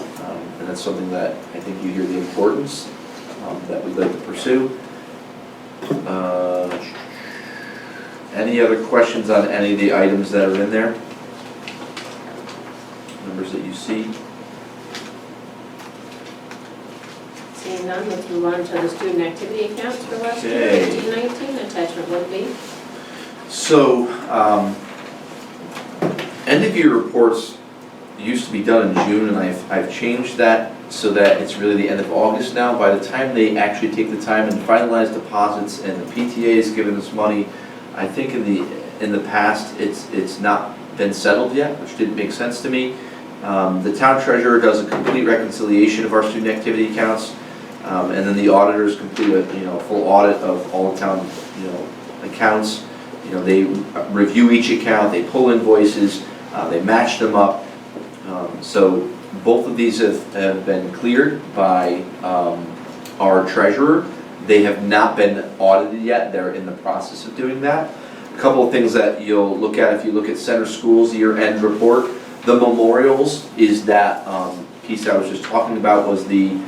S5: And that's something that I think you hear the importance that we'd like to pursue. Any other questions on any of the items that are in there? Numbers that you see?
S1: Seeing none, let's move on to the student activity accounts for last year,
S5: Okay.
S1: 18-19, attachment 1B.
S5: So, end of year reports used to be done in June, and I've changed that so that it's really the end of August now. By the time they actually take the time and finalize deposits and the PTA is giving us money, I think in the past, it's not been settled yet, which didn't make sense to me. The town treasurer does a complete reconciliation of our student activity accounts, and then the auditors complete a full audit of all the town accounts. They review each account, they pull invoices, they match them up. So both of these have been cleared by our treasurer. They have not been audited yet, they're in the process of doing that. A couple of things that you'll look at if you look at Center Schools year-end report. The memorials is that piece I was just talking about, was the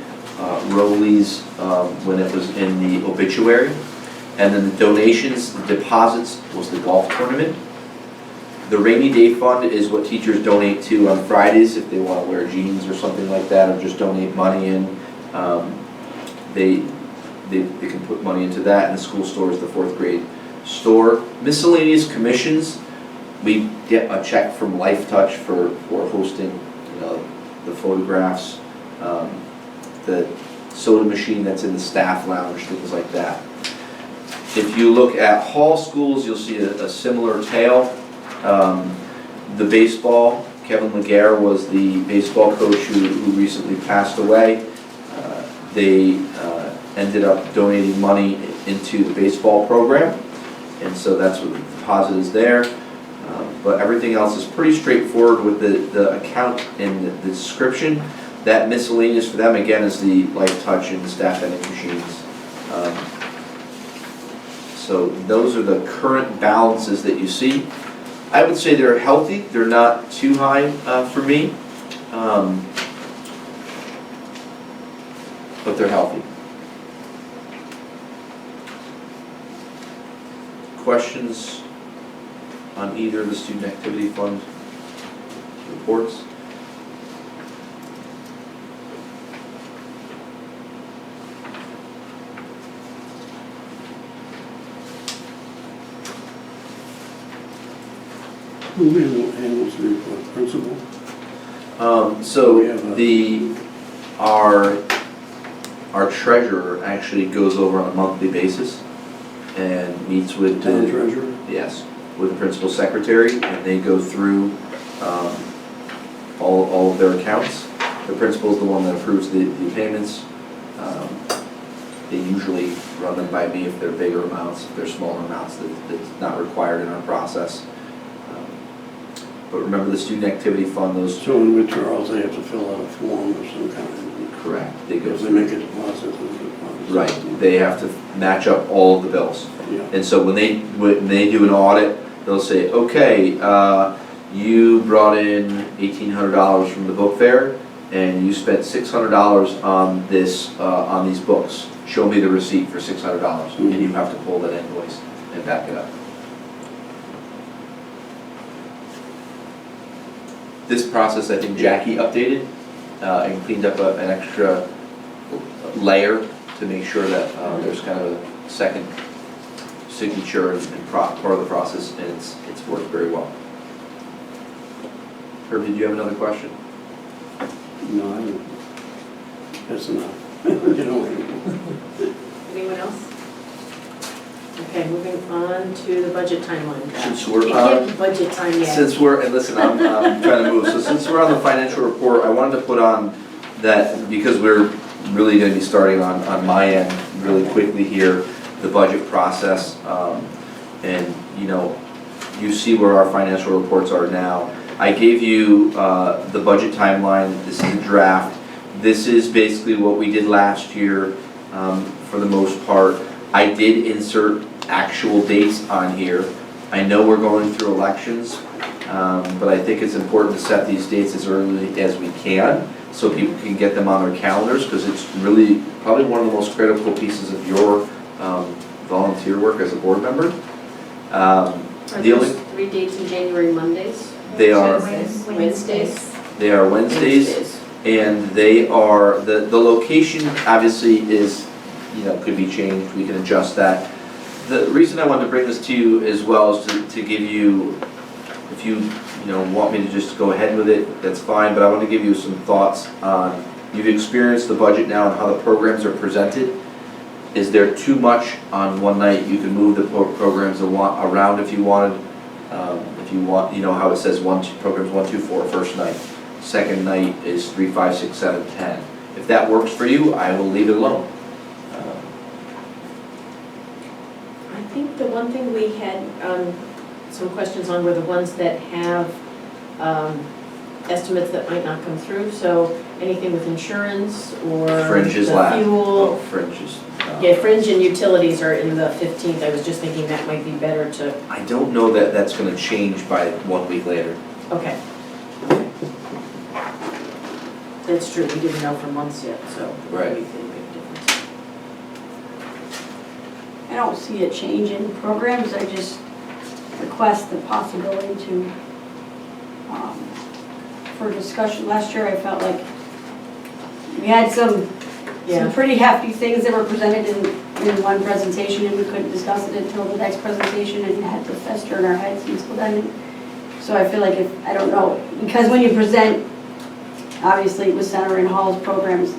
S5: Rowley's when it was in the obituary. And then the donations, the deposits was the golf tournament. The rainy day fund is what teachers donate to on Fridays if they want to wear jeans or something like that, or just donate money in. They can put money into that, and the school store is the 4th grade store. Miscellaneous commissions, we get a check from Life Touch for hosting the photographs, the soda machine that's in the staff lounge, things like that. If you look at Hall schools, you'll see a similar tale. The baseball, Kevin Laguerre was the baseball coach who recently passed away. They ended up donating money into the baseball program, and so that's what the deposit is there. But everything else is pretty straightforward with the account and the description. That miscellaneous for them, again, is the Life Touch and the staff vending machines. So those are the current balances that you see. I would say they're healthy. They're not too high for me, but they're healthy. Questions on either of the student activity fund reports?
S9: Who handles the report? Principal?
S5: So
S9: We have
S5: our treasurer actually goes over on a monthly basis and meets with
S9: Town treasurer?
S5: yes, with the principal secretary, and they go through all of their accounts. The principal is the one that approves the payments. They usually run them by me if they're bigger amounts. If they're smaller amounts, that's not required in our process. But remember, the student activity fund, those...
S9: So in withdrawals, they have to fill out a form of some kind?
S5: Correct. They go
S9: If they
S5: through.
S9: make a deposit, there's a deposit.
S5: Right. They have to match up all of the bills.
S9: Yeah.
S5: And so when they do an audit, they'll say, okay, you brought in $1,800 from the book fair, and you spent $600 on this, on these books. Show me the receipt for $600, and you have to pull that invoice and back it up. This process, I think Jackie updated and cleaned up an extra layer to make sure that there's kind of a second signature and part of the process, and it's worked very well. Herb, did you have another question?
S9: No, I don't. That's enough. You know.
S1: Anyone else? Okay, moving on to the budget timeline.
S5: Since we're
S1: It can't be budget time yet.
S5: Since we're, and listen, I'm trying to move, so since we're on the financial report, I wanted to put on that, because we're really gonna be starting on my end really quickly here, the budget process, and you see where our financial reports are now. I gave you the budget timeline. This is a draft. This is basically what we did last year for the most part. I did insert actual dates on here. I know we're going through elections, but I think it's important to set these dates as early as we can so people can get them on their calendars, because it's really probably one of the most critical pieces of your volunteer work as a board member.
S1: Are those 3 dates in January Mondays?
S5: They are
S1: Wednesdays?
S5: They are Wednesdays. And they are, the location obviously is, could be changed, we can adjust that. The reason I wanted to bring this to you as well is to give you, if you want me to just go ahead with it, that's fine, but I want to give you some thoughts on, you've experienced the budget now and how the programs are presented. Is there too much on one night? You can move the programs around if you wanted. If you want, how it says programs 1, 2, 4, first night. Second night is 3, 5, 6, 7, 10. If that works for you, I will leave it alone.
S1: I think the one thing we had some questions on were the ones that have estimates that might not come through, so anything with insurance or
S5: Fringe is
S1: the
S5: last.
S1: fuel.
S5: Fringe is.
S1: Yeah, fringe and utilities are in the 15th. I was just thinking that might be better to,
S5: I don't know that that's going to change by 1 week later.
S1: okay. That's true, we didn't know for months yet, so.
S5: Right.
S1: maybe it'll make a difference.
S10: I don't see a change in programs, I just request the possibility to, for discussion. Last year, I felt like we had some pretty hefty things that were presented in one presentation, and we couldn't discuss it until the next presentation, and it had to fester in our heads until then. So I feel like I don't know, because when you present, obviously with Center and Hall's programs,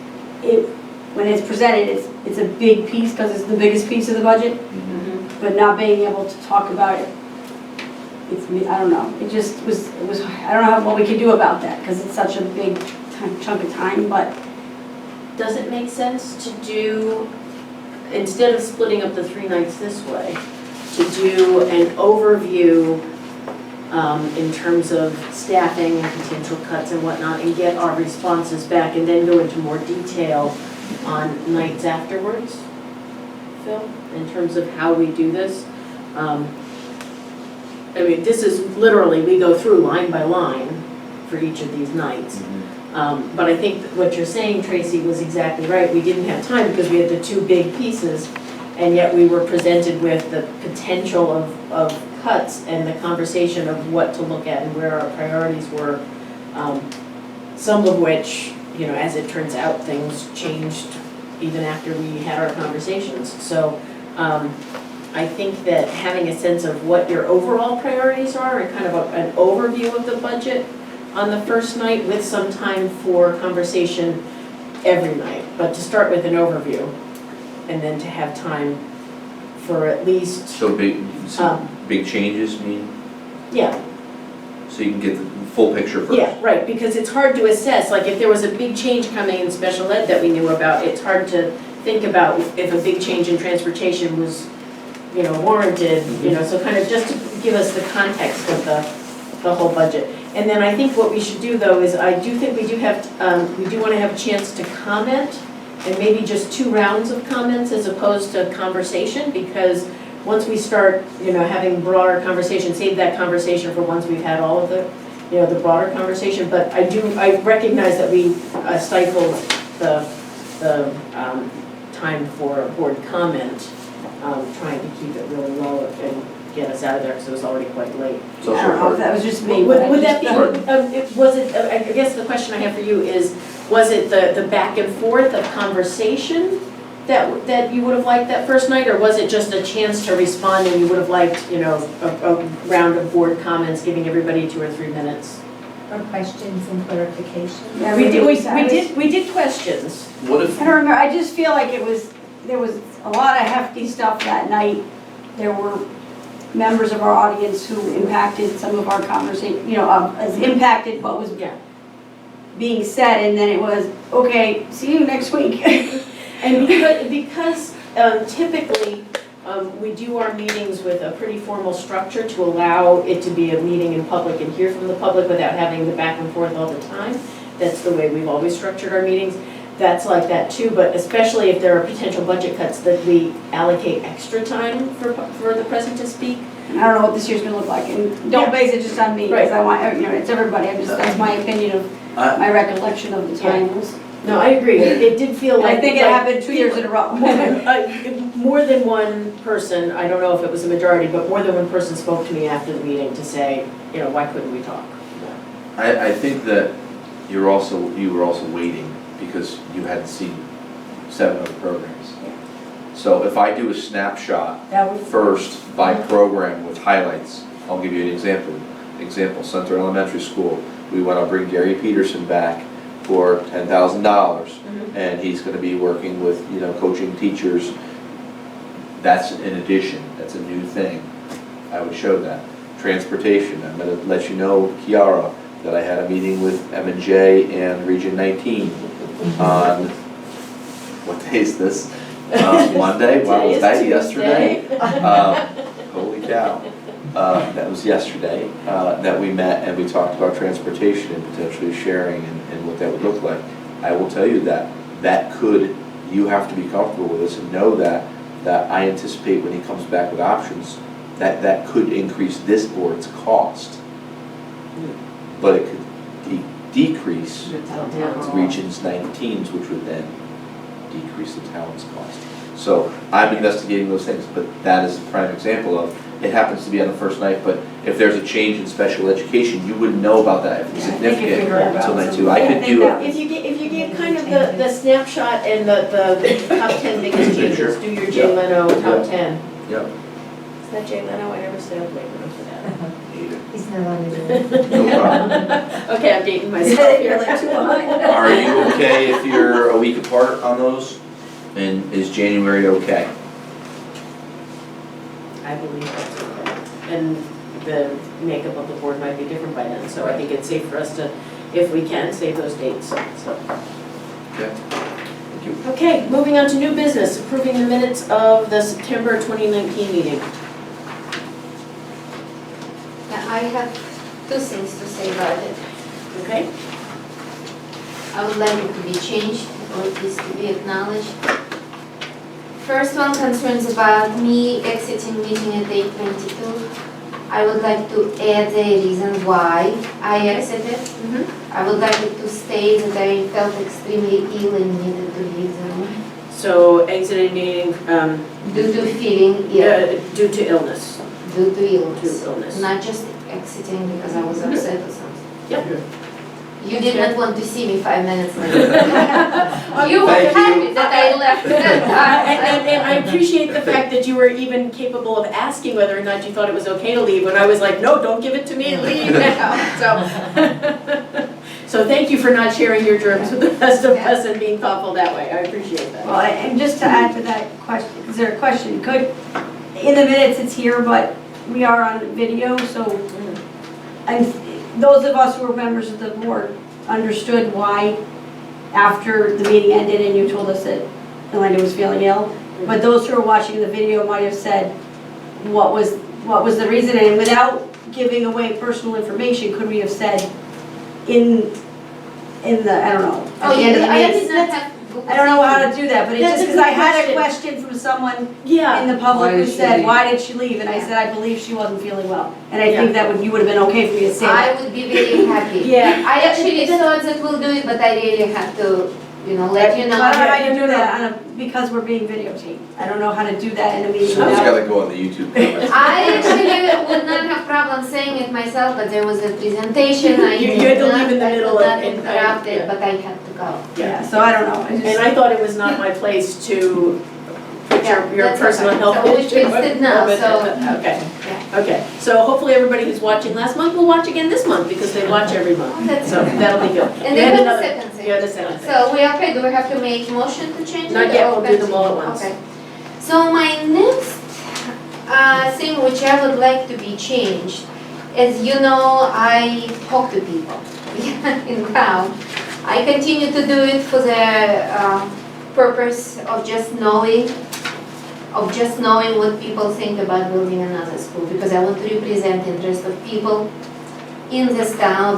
S10: when it's presented, it's a big piece because it's the biggest piece of the budget, but not being able to talk about it, I don't know, it just was, I don't know what we could do about that because it's such a big chunk of time, but.
S1: Does it make sense to do, instead of splitting up the 3 nights this way, to do an overview in terms of staffing and potential cuts and whatnot, and get our responses back, and then go into more detail on nights afterwards, Phil, in terms of how we do this? I mean, this is literally, we go through line by line for each of these nights. But I think what you're saying, Tracy, was exactly right. We didn't have time because we had the 2 big pieces, and yet we were presented with the potential of cuts and the conversation of what to look at and where our priorities were. Some of which, as it turns out, things changed even after we had our conversations. So I think that having a sense of what your overall priorities are and kind of an overview of the budget on the first night with some time for conversation every night, but to start with an overview and then to have time for at least.
S5: So big changes mean?
S1: Yeah.
S5: So you can get the full picture first?
S1: Yeah, right, because it's hard to assess, like if there was a big change coming in special ed that we knew about, it's hard to think about if a big change in transportation was, warranted, so kind of just to give us the context of the whole budget. And then I think what we should do though is I do think we do want to have a chance to comment, and maybe just 2 rounds of comments as opposed to conversation, because once we start, having broader conversation, save that conversation for once we've had all of the, the broader conversation. But I recognize that we stifled the time for board comment, trying to keep it really low and get us out of there because it was already quite late.
S5: So
S10: I don't know if that was just me.
S1: Would that be, I guess the question I have for you is, was it the back and forth of conversation that you would have liked that first night, or was it just a chance to respond and you would have liked, a round of board comments, giving everybody 2 or 3 minutes?
S6: Or questions and clarification?
S10: Yeah,
S1: We did questions.
S5: What if?
S10: I don't remember, I just feel like there was a lot of hefty stuff that night. There were members of our audience who impacted some of our conversation, as impacted what was being said, and then it was, okay, see you next week.
S1: And because typically we do our meetings with a pretty formal structure to allow it to be a meeting in public and hear from the public without having the back and forth all the time. That's the way we've always structured our meetings. That's like that too, but especially if there are potential budget cuts, that we allocate extra time for the president to speak.
S10: And I don't know what this year's gonna look like, and don't base it just on me, because I want, it's everybody, that's my opinion of, my recollection of the times.
S1: No, I agree, it did feel like.
S10: I think it happened 2 years in a row.
S1: More than one person, I don't know if it was a majority, but more than one person spoke to me after the meeting to say, why couldn't we talk?
S5: I think that you were also waiting because you hadn't seen 7 other programs. So if I do a snapshot
S10: That would.
S5: first by program with highlights, I'll give you an example. Center Elementary School, we want to bring Gary Peterson back for $10,000, and he's going to be working with, coaching teachers. That's an addition, that's a new thing. I would show that. Transportation, I'm going to let you know, Kiara, that I had a meeting with M&J and Region 19 on, what day is this? Monday? Wow, was that yesterday? Holy cow. That was yesterday, that we met and we talked about transportation and potentially sharing and what that would look like. I will tell you you have to be comfortable with this and know that I anticipate when he comes back with options, that could increase this board's cost. But it could decrease Regions 19's, which would then decrease the town's cost. So I'm investigating those things, but that is a prime example of, it happens to be on the first night, but if there's a change in special education, you wouldn't know about that if it's significant until night 2. I could do it.
S1: If you give kind of the snapshot and the top 10 biggest changes, do your Jay Leno top 10.
S5: Yep.
S1: Is that Jay Leno? I never stay up late enough for that.
S4: He's not on it.
S5: No problem.
S1: Okay, I'm dating myself here.
S5: Are you okay if you're a week apart on those? And is January okay?
S1: I believe that's okay. And the makeup of the board might be different by then, so I think it's safe for us to, if we can, save those dates, so.
S5: Okay. Thank you.
S1: Okay, moving on to new business, approving the minutes of the September 2019 meeting.
S4: I have 2 things to say about it.
S1: Okay?
S4: I would like it to be changed, or at least to be acknowledged. First one concerns about me exiting meeting at 8:22. I would like to add the reason why I exited. I would like it to state that I felt extremely ill and needed to leave the room.
S1: So exited meeting
S4: Due to feeling ill,
S1: due to illness.
S4: due to illness.
S1: To illness.
S4: Not just exiting because I was upset or something.
S1: Yep.
S4: You did not want to see me 5 minutes later. You were
S5: Thank you.
S4: happy that I left that time.
S1: And I appreciate the fact that you were even capable of asking whether or not you thought it was okay to leave, when I was like, no, don't give it to me, leave now. So thank you for not sharing your germs with the rest of us and being thoughtful that way, I appreciate that.
S10: Well, and just to add to that question, is there a question? In the minutes it's here, but we are on video, so, and those of us who were members of the board understood why after the meeting ended and you told us that Elena was feeling ill, but those who were watching the video might have said what was the reason, and without giving away personal information, could we have said in the, I don't know, at the end of the meeting? I don't know how to do that, but it's
S1: That's
S10: just
S1: a
S10: because I
S1: good
S10: had a
S1: question.
S10: question from someone
S1: Yeah.
S10: in the public
S2: Why
S10: who
S2: did she
S10: said,
S2: leave?
S10: why did she leave? And I said, I believe she wasn't feeling well. And I
S1: Yeah.
S10: think that you would have been okay for me to say
S4: I
S10: that.
S4: would be very happy.
S1: Yeah.
S4: I actually thought that we'll do it, but I really have to, let you
S10: I don't know
S4: know.
S10: how you do that because we're being videotaped. I don't know how to do that in a meeting.
S5: So it's
S10: without-
S5: gotta go on the YouTube comments.
S4: I actually would not have problem saying it myself, but there was a presentation.
S1: You had to leave in the middle
S4: I
S1: of-
S4: could not interrupt
S1: yeah.
S4: it, but I had to go.
S10: Yeah, so I don't know. I
S1: And
S10: just,
S1: I thought it was not my place to put
S4: Yeah,
S1: your
S4: that's
S1: personal
S4: okay.
S1: health
S4: So we
S1: issue.
S4: fixed it now, so-
S1: Okay,
S4: Yeah.
S1: okay. So hopefully everybody who's watching last month will watch again this month, because they watch every month.
S4: Oh, that's
S1: So
S4: okay.
S1: that'll be good.
S4: And
S1: You
S4: then
S1: had
S4: the
S1: another-
S4: second thing.
S1: You had a second thing.
S4: So we okay, do we have to make motion to change it?
S1: Not yet, we'll
S4: or
S1: do them all at once.
S4: Okay. So my next thing which I would like to be changed, as you know, I talk to people in town. I continue to do it for the purpose of just knowing what people think about building another school, because I want to represent the interest of people in this town,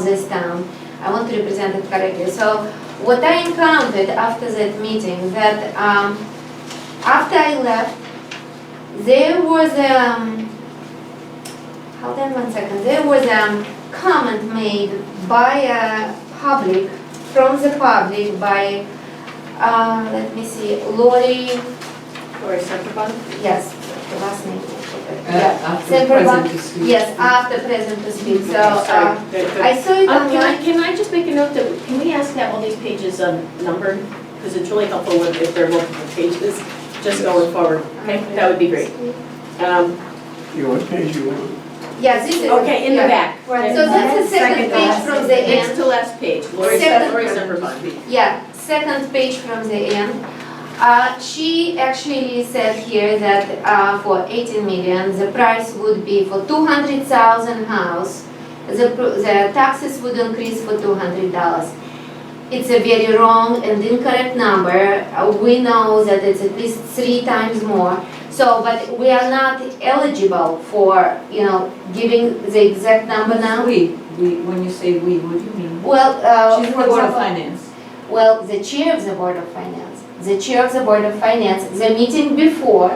S4: I want to represent it correctly. So what I encountered after that meeting, that after I left, there was hold on 1 second, there was a comment made by from the public by, let me see, Lori,
S1: Or a second one?
S4: yes, the last name, I forgot.
S2: After
S4: Separate
S2: present
S4: one?
S2: to speak.
S4: Yes, after present to speak, so,
S1: Sorry, good.
S4: I saw it online.
S1: Can I just make a note that, can we ask that all these pages numbered? Because it's really helpful if they're multiple pages, just going forward, okay? That would be great.
S9: What page you want?
S4: Yeah, this is.
S1: Okay, in the
S4: yeah.
S1: back.
S4: So that's the second page from the
S1: Next
S4: end.
S1: to last page, Lori
S4: Second.
S1: Sempervine.
S4: Yeah, second page from the end. She actually said here that for 18 million, the price would be for 200,000 house, the taxes would increase for $200. It's a very wrong and incorrect number. We know that it's at least 3 times more. So, but we are not eligible for, giving the exact number now.
S2: When you say we, what do you mean?
S4: Well,
S2: She's
S4: for
S2: the Board of
S4: example,
S2: Finance.
S4: well, the chair of the Board of Finance, the meeting before,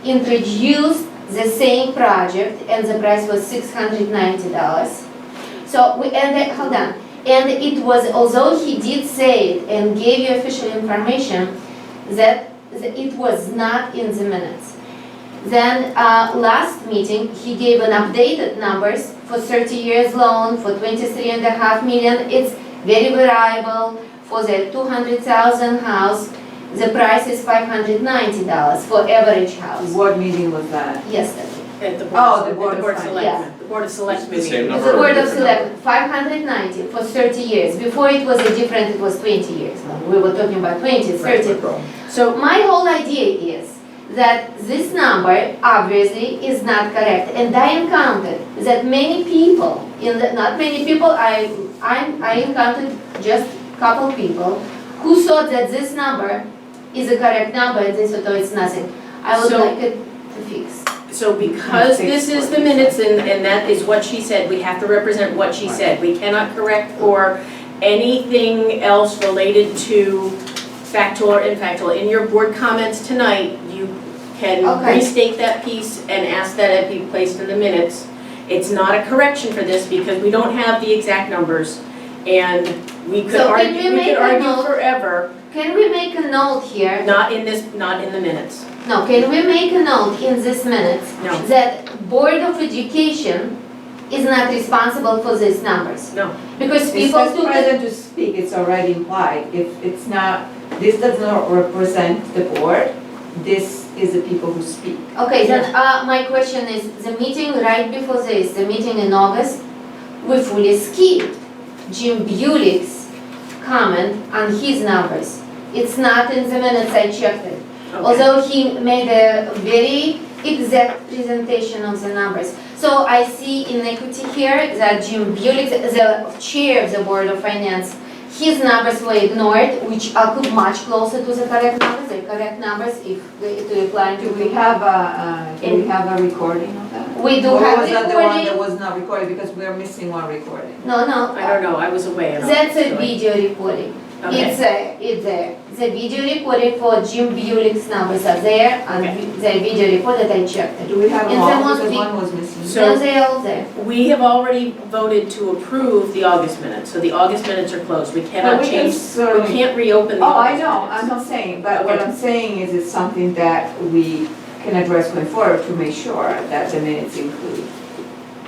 S4: introduced the same project and the price was $690. So, hold on, and it was, although he did say it and gave you official information, that it was not in the minutes. Then, last meeting, he gave an updated numbers for 30 years loan, for 23.5 million. It's very variable. For the 200,000 house, the price is $590 for average house.
S2: What meeting was that?
S4: Yesterday.
S1: At the
S2: The
S1: Board
S2: Board
S1: of
S2: of
S1: Selectmen. The Board of Selectmen
S5: The same
S1: meeting.
S5: number.
S4: The Board of
S5: different
S4: Select, 590 for 30 years. Before it was it was 20 years. We were talking about 20, 30.
S5: No problem.
S4: So my whole idea is that this number obviously is not correct. And I encountered that many people, not many people, I encountered just a couple people who thought that this number is a correct number and they thought, oh, it's nothing. I would
S1: So-
S4: like it to fix.
S1: So because this is the minutes and that is what she said, we have to represent what she said. We cannot correct for anything else related to factual or infactual. In your board comments tonight, you can
S4: Okay.
S1: restate that piece and ask that it be placed in the minutes. It's not a correction for this because we don't have the exact numbers and we could
S4: So can
S1: argue,
S4: we make a
S1: argue
S4: note?
S1: forever,
S4: Can we make a note here?
S1: not in the minutes.
S4: No, can we make a note in this minutes
S1: No.
S4: that Board of Education is not responsible for these numbers?
S1: No.
S4: Because
S11: It
S4: people
S11: says
S4: took it,
S11: present to speak, it's already implied. If it's not, this does not represent the board, this is the people who speak.
S4: okay, then my question is, the meeting right before this, the meeting in August, we fully skipped Jim Bulick's comment on his numbers. It's not in the minutes, I checked it.
S1: Okay.
S4: Although he made a very exact presentation of the numbers. So I see inequity here that Jim Bulick, the chair of the Board of Finance, his numbers were ignored, which are much closer to the correct numbers if to apply
S11: Do
S4: to.
S11: we have a recording of that?
S4: We do
S11: Or
S4: have
S11: was that the one that
S4: recording.
S11: was not recorded, because we are missing one recording?
S4: No,
S1: I don't know, I was away. I don't
S4: That's a
S1: know.
S4: video recording.
S1: Okay.
S4: It's there. The video recording for Jim Bulick's numbers are there, and
S1: Okay.
S4: the video report that I checked.
S11: Do we have
S4: In
S11: them
S4: the
S11: all,
S4: most
S11: because
S4: big-
S11: one was missing?
S1: So-
S4: No, they're all there.
S1: We have already voted to approve the August minutes, so the August minutes are closed. We cannot
S11: But we can
S1: change, we
S11: certainly-
S1: can't reopen the
S11: Oh, I
S1: August
S11: know,
S1: minutes.
S11: I'm not saying, but what
S1: Okay.
S11: I'm saying is it's something that we can address going forward to make sure that the minutes include.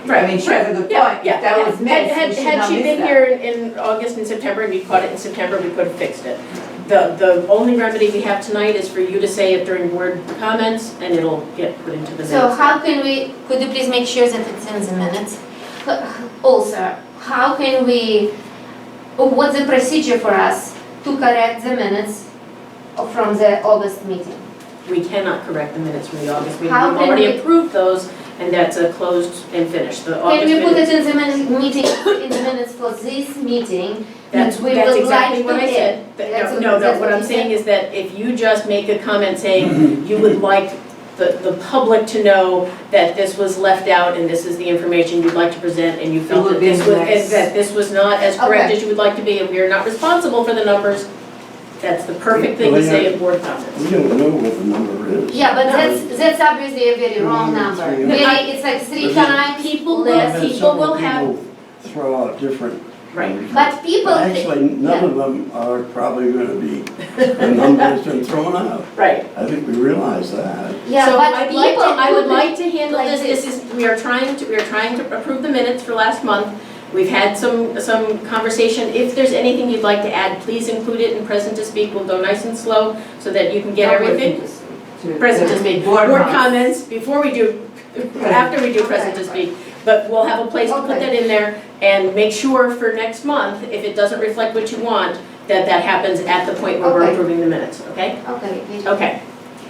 S11: I mean, she has a good
S1: Yeah,
S11: point,
S1: yeah,
S11: if that
S1: yeah.
S11: was missed, we should
S1: Had
S11: not
S1: she
S11: miss
S1: been
S11: that.
S1: here in August and September, and we caught it in September, we could have fixed it. The only remedy we have tonight is for you to say it during board comments, and it'll get put into the minutes.
S4: So how can we, could you please make sure that it's in the minutes? Also, how can we, what's the procedure for us to correct the minutes from the August meeting?
S1: We cannot correct the minutes from the August meeting.
S4: How
S1: We've
S4: can
S1: already
S4: we-
S1: approved those, and that's a closed and finished. The
S4: Can
S1: August
S4: we put
S1: minutes.
S4: it in the meeting, in the minutes for this meeting?
S1: That's
S4: We
S1: that's
S4: would
S1: exactly
S4: like
S1: what
S4: to
S1: I
S4: add.
S1: said.
S4: That's
S1: No,
S4: what
S1: what I'm
S4: you
S1: saying
S4: said.
S1: is that if you just make a comment saying you would like the public to know that this was left out and this is the information you'd like to present and you felt
S11: will
S1: that
S11: be
S1: this
S11: in the
S1: was,
S11: next-
S1: that this was not as correct
S4: Okay.
S1: as you would like to be and we are not responsible for the numbers, that's the perfect thing to say in board comments.
S9: We don't know what the number is.
S4: Yeah, but that's obviously a very wrong number.
S9: Yeah.
S4: Very, it's like 3 times
S1: People
S4: less.
S1: will- people will have-
S9: People throw out different
S1: Right.
S4: But people think,
S9: Actually, none of them are probably gonna be the numbers been thrown out.
S1: Right.
S9: I think we realize that.
S4: yeah,
S1: So
S4: but
S1: I'd like to,
S4: people
S1: I would
S4: could
S1: like to handle
S4: like
S1: this, we are trying to approve the minutes for last month. We've had some conversation. If there's anything you'd like to add, please include it in present to speak. We'll go nice and slow so that you can get everything. Present to speak, board comments before we do, after we do present to speak. But we'll have a place to put that in there and make sure for next month, if it doesn't reflect what you want, that happens at the point where we're
S4: Okay.
S1: approving the minutes, okay?
S4: Okay.
S1: Okay.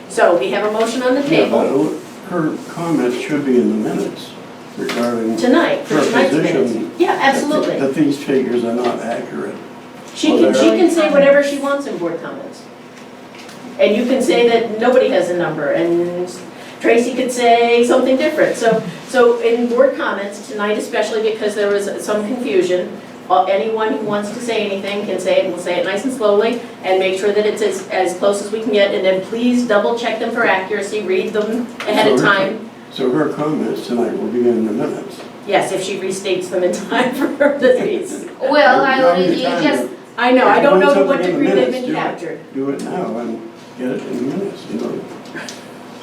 S1: So we have a motion on the
S9: Yeah,
S1: table
S9: but her comments should be in the minutes regarding
S1: tonight, for
S9: her
S1: tonight's minutes.
S9: position.
S1: Yeah, absolutely.
S9: That these figures are not accurate.
S1: She can say whatever she wants in board comments. And you can say that nobody has a number, and Tracy could say something different. So in board comments tonight, especially because there was some confusion, anyone who wants to say anything can say it, and we'll say it nice and slowly, and make sure that it's as close as we can get, and then please double check them for accuracy, read them ahead of time.
S9: So her comments tonight will be in the minutes.
S1: Yes, if she restates them in time for the fees.
S4: Well, I
S9: Now
S4: already
S9: you can
S4: just,
S1: I know, I don't know to
S9: Put
S1: what
S9: something in the
S1: degree they've
S9: minutes,
S1: been captured.
S9: Do it now and get it in the minutes, you know.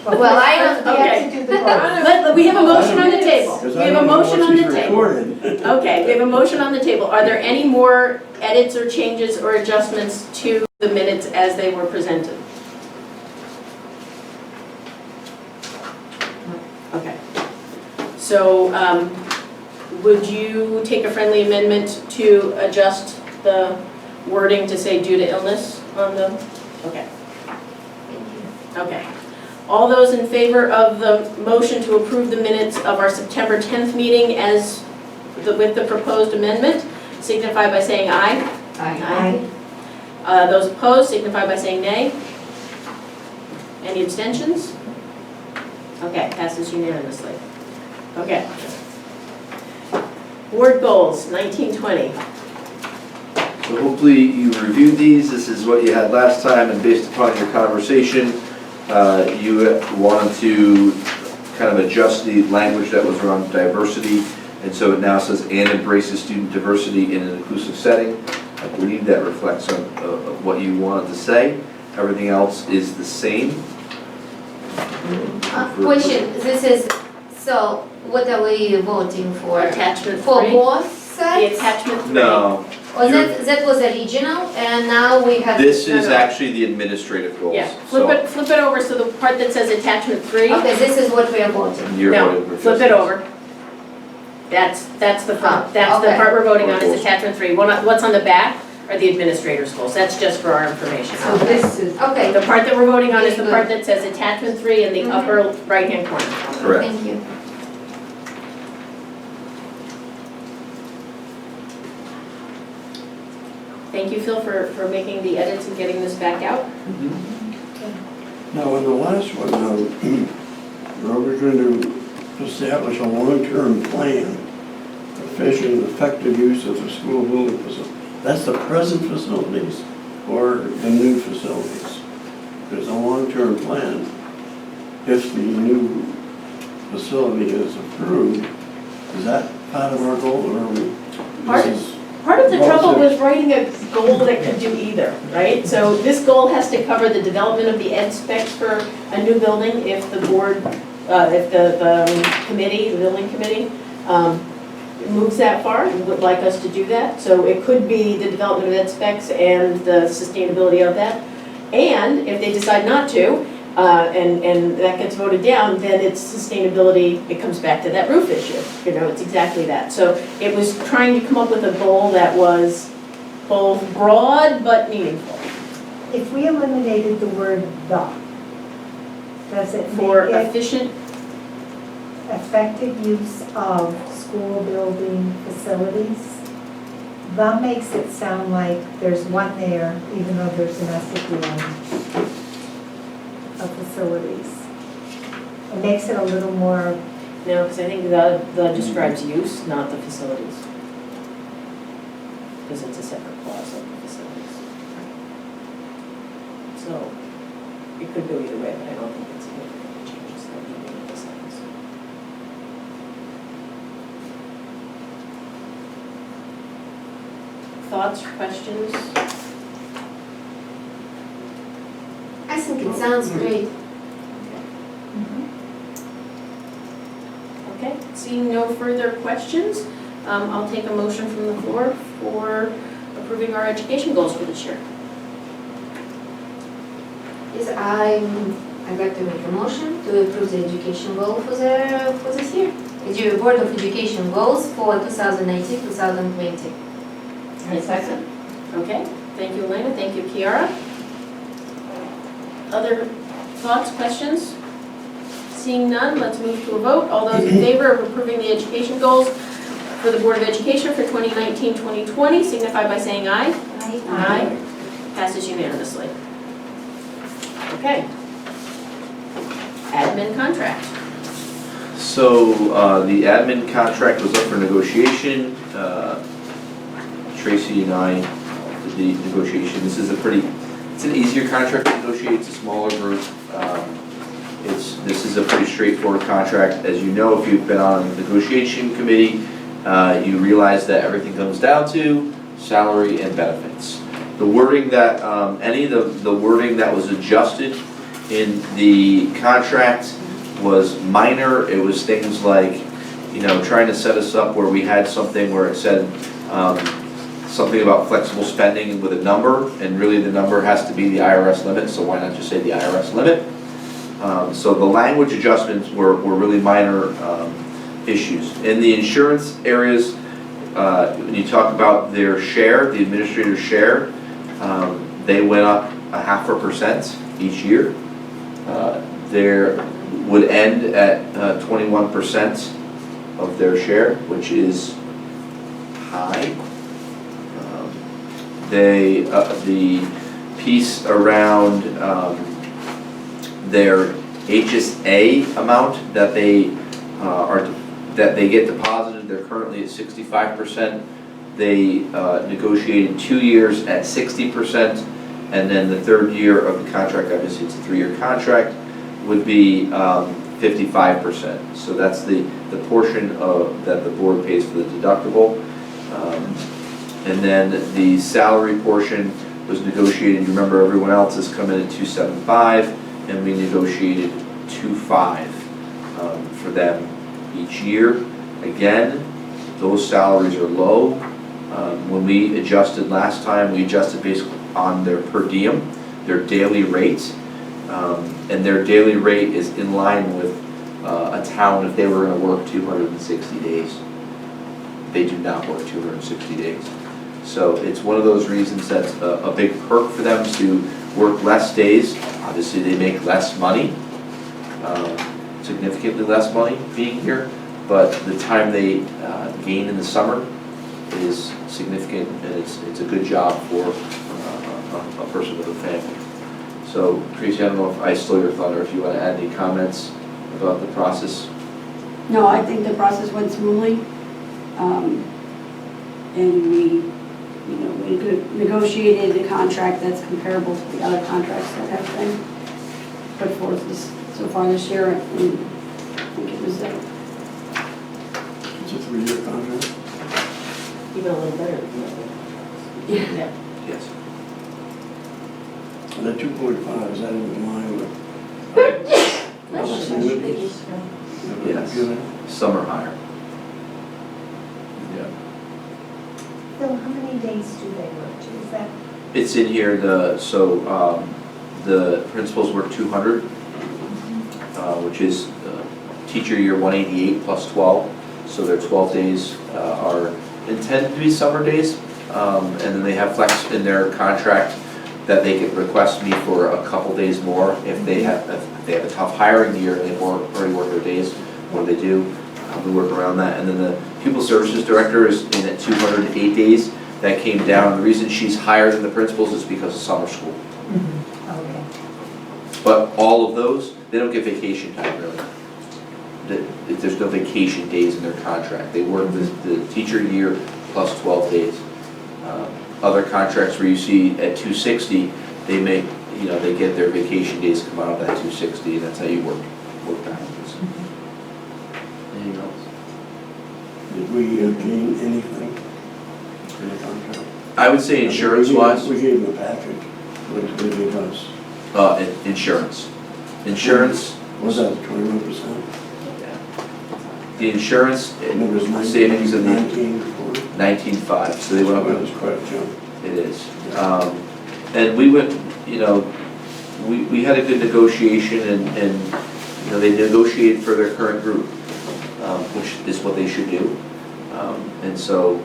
S4: well, I don't,
S1: Okay. We have a motion on the table.
S9: Because
S1: We
S9: I
S1: have a
S9: don't know
S1: motion
S9: what
S1: on the
S9: she's
S1: table.
S9: recorded.
S1: Okay, we have a motion on the table. Are there any more edits or changes or adjustments to the minutes as they were presented? Okay. So, would you take a friendly amendment to adjust the wording to say due to illness on the, okay. Okay. All those in favor of the motion to approve the minutes of our September 10th meeting as, with the proposed amendment, signify by saying aye.
S11: Aye.
S1: Those opposed signify by saying nay. Any abstentions? Okay, passes unanimously. Okay. Board goals, 1920.
S5: So hopefully you reviewed these, this is what you had last time, and based upon your conversation, you wanted to kind of adjust the language that was around diversity, and so it now says, and embraces student diversity in an inclusive setting. I believe that reflects on what you wanted to say. Everything else is the same.
S4: question, this is, so what are we voting for?
S1: Attachment
S4: For
S1: 3.
S4: both
S1: The
S4: sides?
S1: attachment 3.
S5: No,
S4: Or that was original and now we have.
S5: this is
S1: No.
S5: actually the administrative goals.
S1: Yeah,
S5: So
S1: flip it over, so the part that says attachment 3.
S4: Okay, this is what we are voting.
S5: you're
S1: No,
S5: voting for
S1: flip it over. That's the front, that's the
S4: okay.
S1: part we're voting on, is
S5: Goals.
S1: attachment 3. What's on the back are the administrator's goals, that's just for our information.
S11: So this is,
S4: Okay,
S1: The part that we're voting on is the
S4: Good.
S1: part that says attachment 3 in the
S4: Mhm.
S1: upper right-hand corner.
S5: Correct.
S4: thank you.
S1: Thank you, Phil, for making the edits and getting this back out.
S9: Now, in the last one, we're going to establish a long-term plan, efficient, effective use of the school building facility. That's the present facilities or the new facilities. There's a long-term plan. If the new facility is approved, is that part of our goal, or are we?
S1: Part-
S9: this is-
S1: Part of the
S9: Well,
S1: trouble
S9: so-
S1: was writing a goal that could do either, right? So this goal has to cover the development of the ed specs for a new building if the board, if the committee, the building committee, moves that far and would like us to do that. So it could be the development of ed specs and the sustainability of that. And if they decide not to, and that gets voted down, then it's sustainability, it comes back to that roof issue. You know, it's exactly that. So it was trying to come up with a goal that was both broad but meaningful
S6: If we eliminated the word "the," does it
S1: for
S6: make it
S1: efficient,
S6: effective use of school building facilities? "The" makes it sound like there's one there, even though there's domestic one of facilities. It makes it a little more,
S1: no, because I think the describes use, not the facilities. Because it's a separate clause of the facilities. So it could go either way, but I don't think it's significant changes that we made in the sentence. thoughts, questions?
S4: I think it sounds great.
S1: Okay, seeing no further questions, I'll take a motion from the floor for approving our education goals for this year.
S4: Yes, I'd like to make a motion to approve the education goal for this year. The Board of Education goals for 2019-2020.
S11: I second.
S1: Okay, thank you, Elena, thank you, Kiara. Other thoughts, questions? Seeing none, let's move to a vote. All those in favor of approving the education goals for the Board of Education for 2019-2020 signify by saying aye. Aye. Passes unanimously. Okay. Admin contract.
S5: So the admin contract was up for negotiation. Tracy and I did the negotiation. This is it's an easier contract to negotiate. It's a smaller group. This is a pretty straightforward contract. As you know, if you've been on a negotiation committee, you realize that everything comes down to salary and benefits. The wording that, any of the wording that was adjusted in the contract was minor. It was things like, trying to set us up where we had something where it said something about flexible spending with a number, and really the number has to be the IRS limit, so why not just say the IRS limit? So the language adjustments were really minor issues. In the insurance areas, when you talk about their share, the administrator's share, they went up 0.5% each year. There would end at 21% of their share, which is high. The piece around their HSA amount that they get deposited, they're currently at 65%. They negotiated 2 years at 60%, and then the third year of the contract, obviously it's a 3-year contract, would be 55%. So that's the portion that the board pays for the deductible. And then the salary portion was negotiated. You remember everyone else has come in at 275, and we negotiated 2.5 for them each year. Again, those salaries are low. When we adjusted last time, we adjusted based on their per diem, their daily rate, and their daily rate is in line with a town if they were going to work 260 days. They do not work 260 days. So it's one of those reasons that's a big perk for them to work less days. Obviously, they make less money, significantly less money being here, but the time they gain in the summer is significant, and it's a good job for a person with a family. So, Tracy, I don't know if I stole your thunder, if you want to add any comments about the process.
S10: No, I think the process went smoothly. And we negotiated a contract that's comparable to the other contracts that have been put forth so far this year. And I think it was
S9: It's a 3-year contract.
S1: Even a little better.
S10: yeah.
S5: Yes.
S9: And the 2.5, is that in line with?
S5: Yes. Some are higher. Yeah.
S6: Phil, how many days do they work? Is that?
S5: It's in here, the principals work 200, which is teacher year 188 plus 12, so their 12 days are intended to be summer days, and then they have flex in their contract that they can request me for a couple days more if they have a tough hiring year and they've already worked their days. What do they do? We work around that. And then the Pupil Services Director is in at 208 days. That came down. The reason she's higher than the principals is because of summer school.
S6: Okay.
S5: But all of those, they don't get vacation time really. There's no vacation days in their contract. They work the teacher year plus 12 days. Other contracts where you see at 260, they make, they get their vacation days come out of that 260, and that's how you work backwards. Anything else?
S9: Did we gain anything in the contract?
S5: I would say insurance wise,
S9: We gave them a package, what did they give us?
S5: insurance. Insurance,
S9: Was that 21%?
S5: the insurance
S9: And it was
S5: savings in the
S9: 19 before?
S5: 19.5, so they went up.
S9: That was quite a jump.
S5: It is. And we went, you know, we had a good negotiation and, you know, they negotiated for their current group, which is what they should do. And so,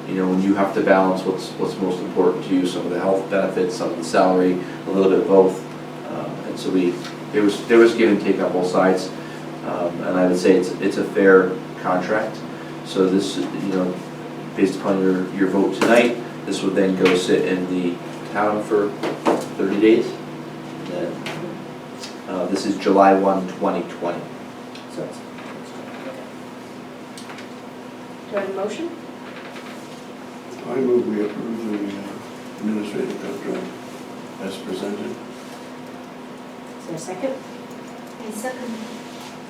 S5: you know, when you have to balance what's most important to you, some of the health benefits, some of the salary, a little bit of both. And so there was give and take on both sides. And I would say it's a fair contract. So this, you know, based upon your vote tonight, this would then go sit in the town for 30 days. And then, this is July 1, 2020.
S1: So it's, do I have a motion?
S9: I move we approve the administrative contract as presented.
S1: Is there a second?
S4: And second,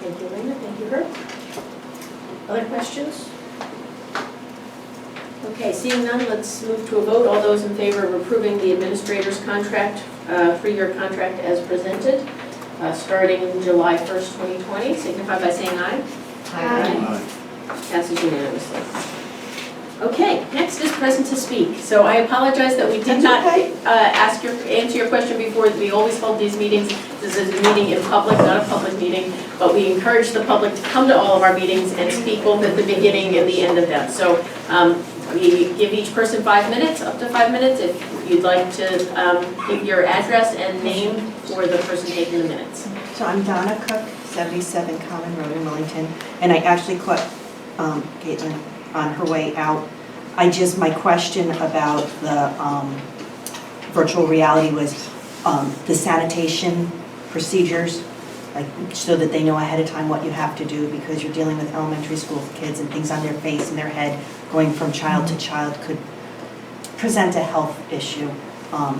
S1: Thank you, Linda, thank you, Herb. Other questions? Okay, seeing none, let's move to a vote. All those in favor of approving the administrator's contract, 3-year contract as presented, starting July 1st, 2020, signify by saying aye.
S9: Aye.
S1: Passes unanimously. Okay, next is present to speak. So I apologize that we did not answer your question before. We always hold these meetings. This is a meeting in public, not a public meeting, but we encourage the public to come to all of our meetings and speak both at the beginning and the end of them. So we give each person 5 minutes, up to 5 minutes, if you'd like to give your address and name for the person taking the minutes.
S12: So I'm Donna Cook, 77 Common Road in Willington, and I actually caught Caitlin on her way out. My question about the virtual reality was the sanitation procedures, like so that they know ahead of time what you have to do, because you're dealing with elementary school kids and things on their face and their head going from child to child could present a health issue.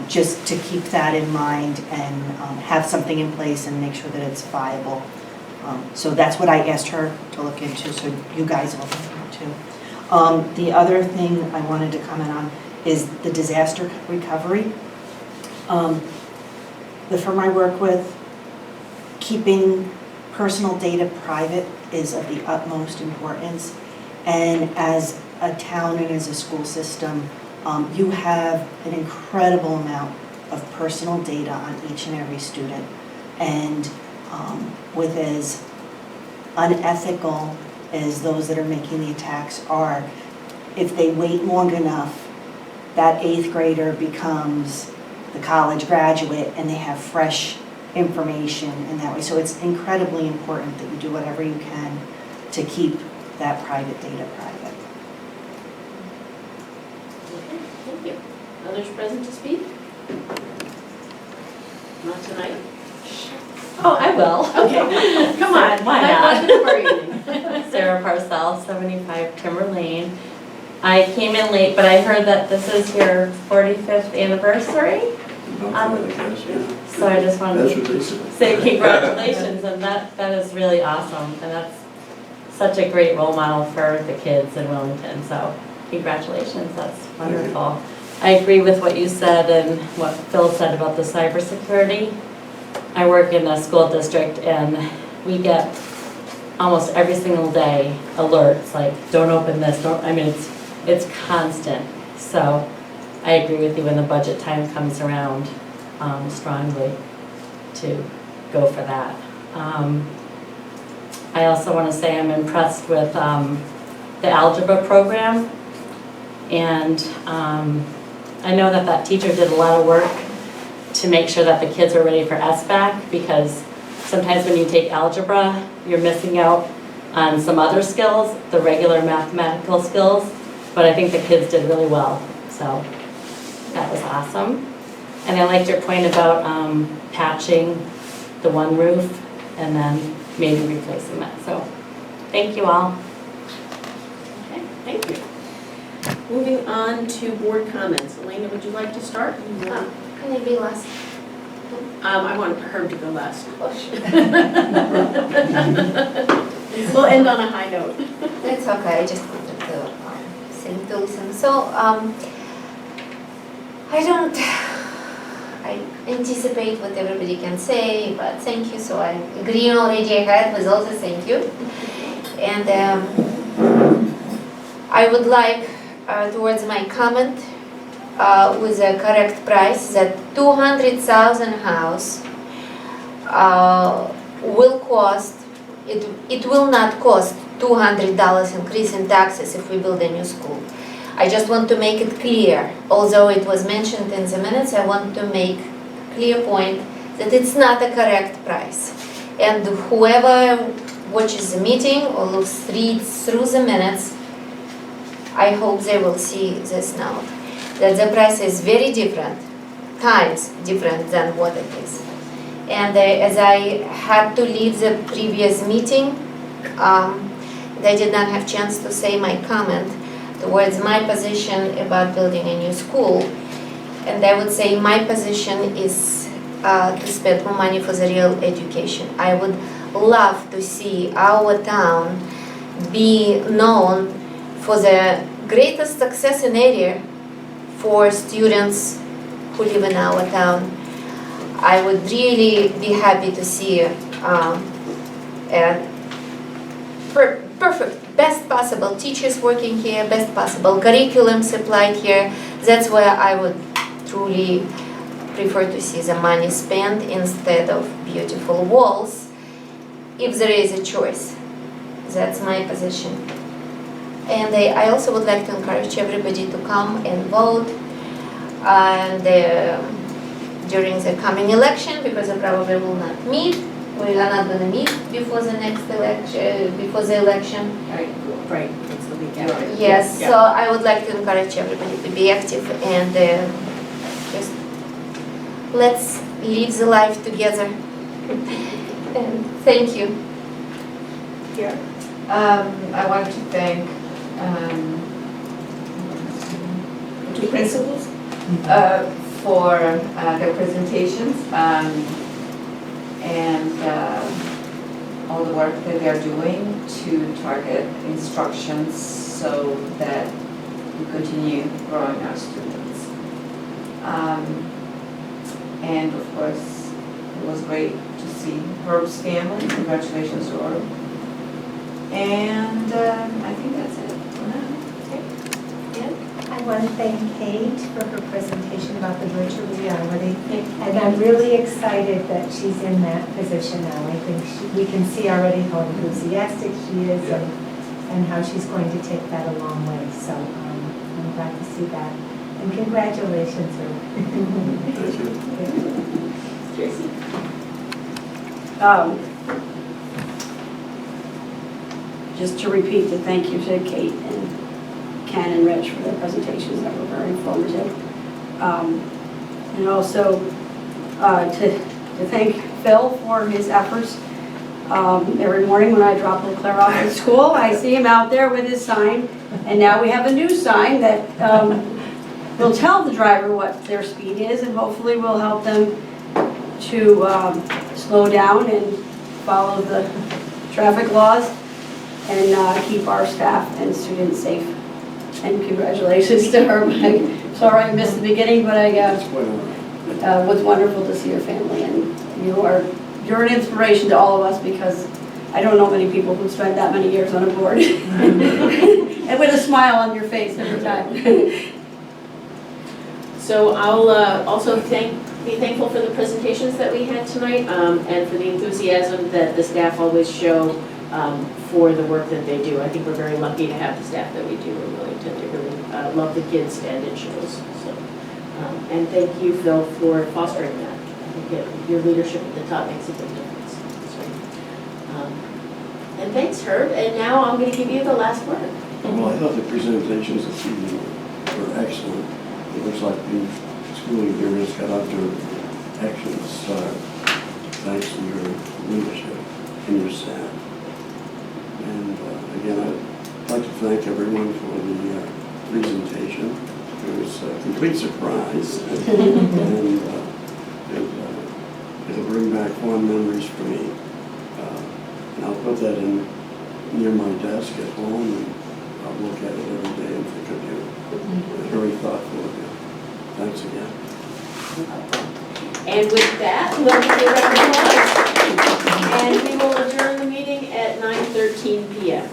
S12: Just to keep that in mind and have something in place and make sure that it's viable. So that's what I asked her to look into, so you guys will look into. The other thing I wanted to comment on is the disaster recovery. The firm I work with, keeping personal data private is of the utmost importance. And as a town and as a school system, you have an incredible amount of personal data on each and every student. And with as unethical as those that are making the attacks are, if they wait long enough, that 8th grader becomes the college graduate and they have fresh information in that way. So it's incredibly important that you do whatever you can to keep that private data private.
S1: Okay, thank you. Others present to speak? Not tonight?
S13: Oh, I will.
S1: Okay, come on.
S13: Why
S1: Night
S13: not?
S1: one of our evening.
S13: Sarah Parcell, 75 Timber Lane. I came in late, but I heard that this is your 45th anniversary. So I just wanted
S9: That's
S13: to
S9: what they said.
S13: say congratulations, and that is really awesome. And that's such a great role model for the kids in Willington. So congratulations, that's wonderful. I agree with what you said and what Phil said about the cybersecurity. I work in a school district and we get almost every single day alerts like, don't open this, it's constant. So I agree with you when the budget time comes around strongly to go for that. I also want to say I'm impressed with the algebra program, and I know that teacher did a lot of work to make sure that the kids were ready for SBAC, because sometimes when you take algebra, you're missing out on some other skills, the regular mathematical skills, but I think the kids did really well, so that was awesome. And I liked your point about patching the one roof and then maybe replacing that, so thank you all.
S1: Okay, thank you. Moving on to board comments. Elena, would you like to start?
S4: can I be last?
S1: I want Herb to go last.
S4: Oh, sure.
S1: We'll end on a high note.
S4: That's okay, I just wanted to say to listen. So, I anticipate what everybody can say, but thank you, so I agree already ahead with all the thank you. And I would like, towards my comment, with a correct price, that 200,000 house will cost, it will not cost $200 increase in taxes if we build a new school. I just want to make it clear, although it was mentioned in the minutes, I want to make clear point that it's not a correct price. And whoever watches the meeting or reads through the minutes, I hope they will see this note, that the price is very different, times different than what it is. And as I had to leave the previous meeting, I did not have chance to say my comment towards my position about building a new school. And I would say my position is to spend more money for the real education. I would love to see our town be known for the greatest success in area for students who live in our town. I would really be happy to see a perfect, best possible teachers working here, best possible curriculum supplied here. That's where I would truly prefer to see the money spent instead of beautiful walls, if there is a choice. That's my position. And I also would like to encourage everybody to come and vote and during the coming election, because I probably will not meet. We are not going to meet before the next election, before the election.
S11: Right, it's the week after.
S4: Yes, so I would like to encourage everybody to be active and just let's live the life together. And thank you.
S11: I want to thank two principals for their presentations and all the work that they're doing to target instructions so that we continue growing our students. And of course, it was great to see Herb's family. Congratulations, Herb. And I think that's it for now.
S6: I want to thank Kate for her presentation about the virtual reality. And I'm really excited that she's in that position now. I think we can see already how enthusiastic she is and how she's going to take that a long way. So I'm glad to see that. And congratulations, Herb.
S9: Thank you.
S1: Tracy?
S10: Just to repeat the thank you to Kate and Ken and Rich for their presentations that were very informative. And also to thank Phil for his efforts. Every morning when I drop little Claire off at school, I see him out there with his sign. And now we have a new sign that will tell the driver what their speed is and hopefully will help them to slow down and follow the traffic laws and keep our staff and students safe. And congratulations to her. Sorry I missed the beginning, but it was wonderful to see your family. And you're an inspiration to all of us because I don't know many people who spend that many years on a board. And with a smile on your face every time.
S1: So I'll also be thankful for the presentations that we had tonight and for the enthusiasm that the staff always show for the work that they do. I think we're very lucky to have the staff that we do in Willington. They really love the kids and it shows. So, and thank you, Phil, for fostering that. I think your leadership at the top makes a big difference. That's right. And thanks, Herb. And now I'm going to give you the last word.
S9: Well, I thought the presentations this evening were excellent. It looks like the schooling year has got out to excellent start, thanks to your leadership and your staff. And again, I'd like to thank everyone for the presentation. It was a complete surprise. And it'll bring back fond memories for me. And I'll put that in near my desk at home and I'll look at it every day and think of you. Very thoughtful of you. Thanks again.
S1: And with that, we'll give you a round of applause. And we will adjourn the meeting at 9:13 PM.